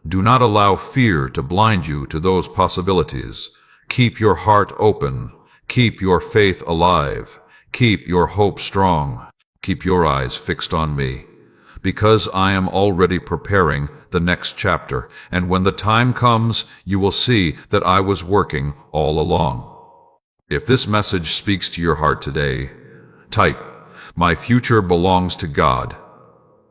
Do not allow fear to blind you to those possibilities. Keep your heart open. Keep your faith alive. Keep your hope strong. Keep your eyes fixed on me. Because I am already preparing the next chapter, and when the time comes, you will see that I was working all along. If this message speaks to your heart today, type, "My future belongs to God,"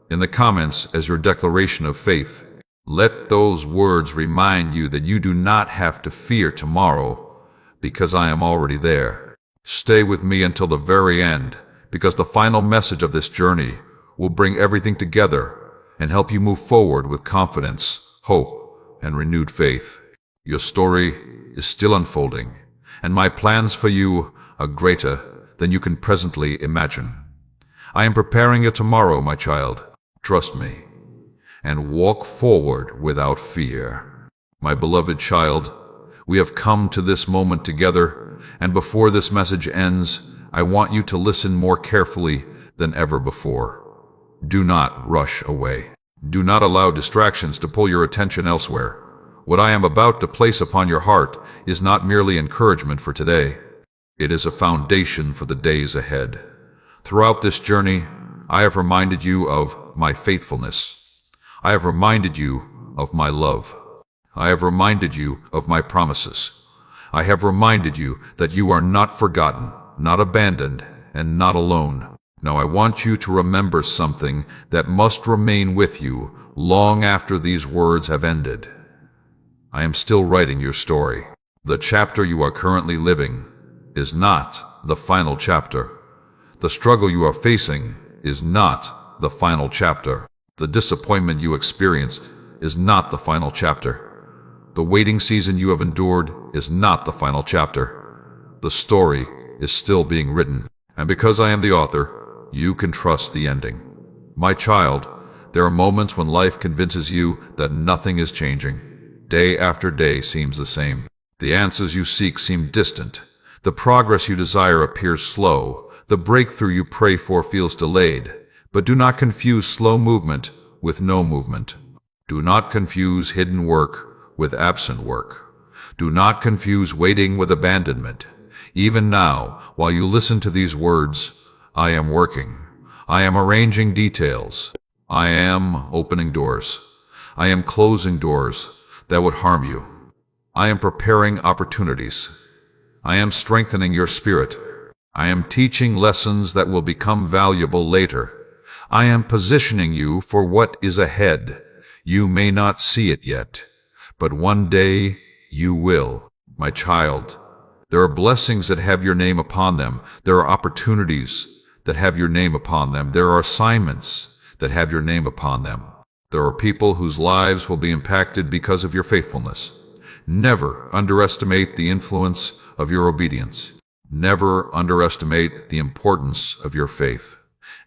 in the comments as your declaration of faith. Let those words remind you that you do not have to fear tomorrow, because I am already there. Stay with me until the very end, because the final message of this journey will bring everything together and help you move forward with confidence, hope, and renewed faith. Your story is still unfolding, and my plans for you are greater than you can presently imagine. I am preparing your tomorrow, my child. Trust me, and walk forward without fear. My beloved child, we have come to this moment together, and before this message ends, I want you to listen more carefully than ever before. Do not rush away. Do not allow distractions to pull your attention elsewhere. What I am about to place upon your heart is not merely encouragement for today. It is a foundation for the days ahead. Throughout this journey, I have reminded you of my faithfulness. I have reminded you of my love. I have reminded you of my promises. I have reminded you that you are not forgotten, not abandoned, and not alone. Now I want you to remember something that must remain with you long after these words have ended. I am still writing your story. The chapter you are currently living is not the final chapter. The struggle you are facing is not the final chapter. The disappointment you experienced is not the final chapter. The waiting season you have endured is not the final chapter. The story is still being written. And because I am the author, you can trust the ending. My child, there are moments when life convinces you that nothing is changing. Day after day seems the same. The answers you seek seem distant. The progress you desire appears slow. The breakthrough you pray for feels delayed. But do not confuse slow movement with no movement. Do not confuse hidden work with absent work. Do not confuse waiting with abandonment. Even now, while you listen to these words, I am working. I am arranging details. I am opening doors. I am closing doors that would harm you. I am preparing opportunities. I am strengthening your spirit. I am teaching lessons that will become valuable later. I am positioning you for what is ahead. You may not see it yet, but one day you will. My child, there are blessings that have your name upon them. There are opportunities that have your name upon them. There are assignments that have your name upon them. There are people whose lives will be impacted because of your faithfulness. Never underestimate the influence of your obedience. Never underestimate the importance of your faith.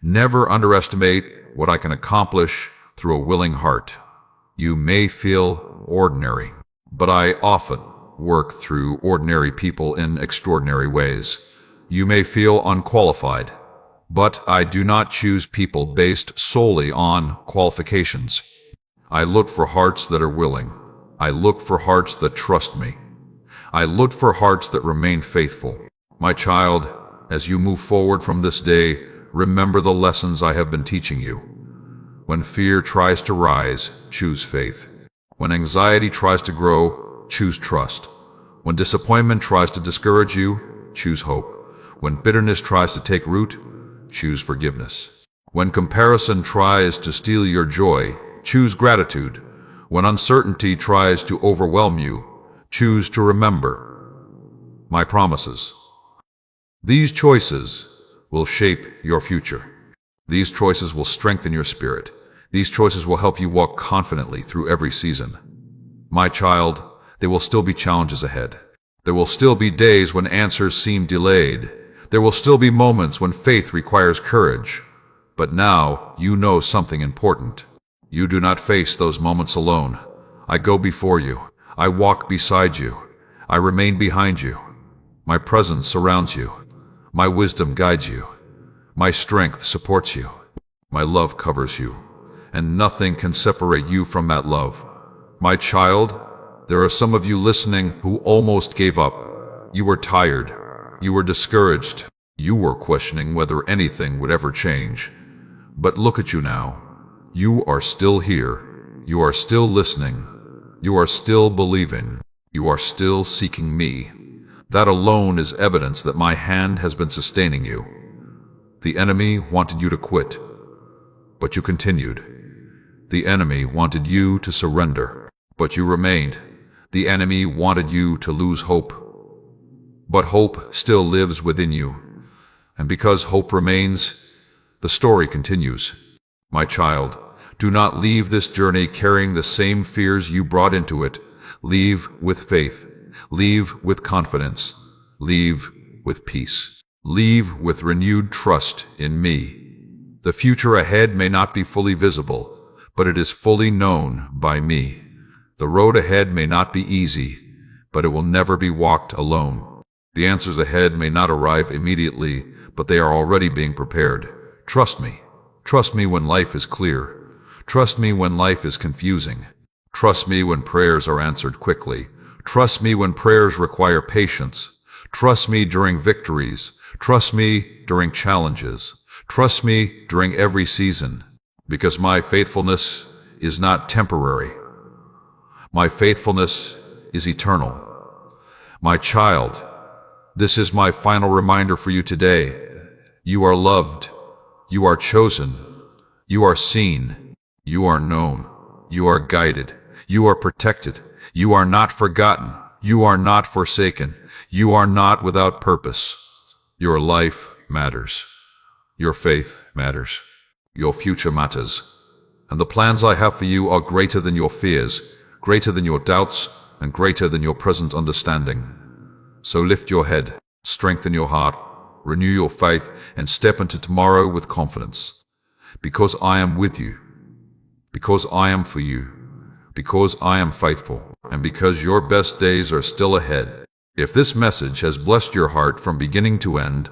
Never underestimate what I can accomplish through a willing heart. You may feel ordinary, but I often work through ordinary people in extraordinary ways. You may feel unqualified, but I do not choose people based solely on qualifications. I look for hearts that are willing. I look for hearts that trust me. I look for hearts that remain faithful. My child, as you move forward from this day, remember the lessons I have been teaching you. When fear tries to rise, choose faith. When anxiety tries to grow, choose trust. When disappointment tries to discourage you, choose hope. When bitterness tries to take root, choose forgiveness. When comparison tries to steal your joy, choose gratitude. When uncertainty tries to overwhelm you, choose to remember my promises. These choices will shape your future. These choices will strengthen your spirit. These choices will help you walk confidently through every season. My child, there will still be challenges ahead. There will still be days when answers seem delayed. There will still be moments when faith requires courage. But now you know something important. You do not face those moments alone. I go before you. I walk beside you. I remain behind you. My presence surrounds you. My wisdom guides you. My strength supports you. My love covers you. And nothing can separate you from that love. My child, there are some of you listening who almost gave up. You were tired. You were discouraged. You were questioning whether anything would ever change. But look at you now. You are still here. You are still listening. You are still believing. You are still seeking me. That alone is evidence that my hand has been sustaining you. The enemy wanted you to quit, but you continued. The enemy wanted you to surrender, but you remained. The enemy wanted you to lose hope, but hope still lives within you. And because hope remains, the story continues. My child, do not leave this journey carrying the same fears you brought into it. Leave with faith. Leave with confidence. Leave with peace. Leave with renewed trust in me. The future ahead may not be fully visible, but it is fully known by me. The road ahead may not be easy, but it will never be walked alone. The answers ahead may not arrive immediately, but they are already being prepared. Trust me. Trust me when life is clear. Trust me when life is confusing. Trust me when prayers are answered quickly. Trust me when prayers require patience. Trust me during victories. Trust me during challenges. Trust me during every season, because my faithfulness is not temporary. My faithfulness is eternal. My child, this is my final reminder for you today. You are loved. You are chosen. You are seen. You are known. You are guided. You are protected. You are not forgotten. You are not forsaken. You are not without purpose. Your life matters. Your faith matters. Your future matters. And the plans I have for you are greater than your fears, greater than your doubts, and greater than your present understanding. So lift your head, strengthen your heart, renew your faith, and step into tomorrow with confidence. Because I am with you. Because I am for you. Because I am faithful. And because your best days are still ahead. If this message has blessed your heart from beginning to end,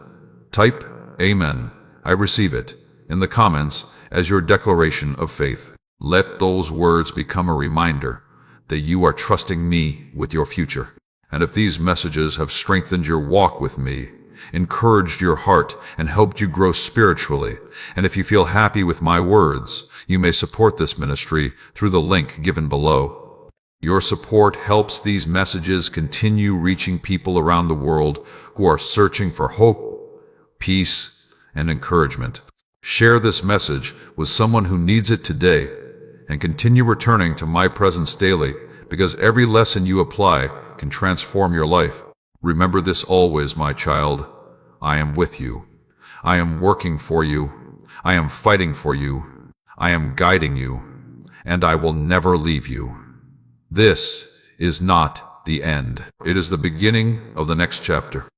type Amen. I receive it in the comments as your declaration of faith. Let those words become a reminder that you are trusting me with your future. And if these messages have strengthened your walk with me, encouraged your heart, and helped you grow spiritually, and if you feel happy with my words, you may support this ministry through the link given below. Your support helps these messages continue reaching people around the world who are searching for hope, peace, and encouragement. Share this message with someone who needs it today, and continue returning to my presence daily, because every lesson you apply can transform your life. Remember this always, my child. I am with you. I am working for you. I am fighting for you. I am guiding you. And I will never leave you. This is not the end. It is the beginning of the next chapter.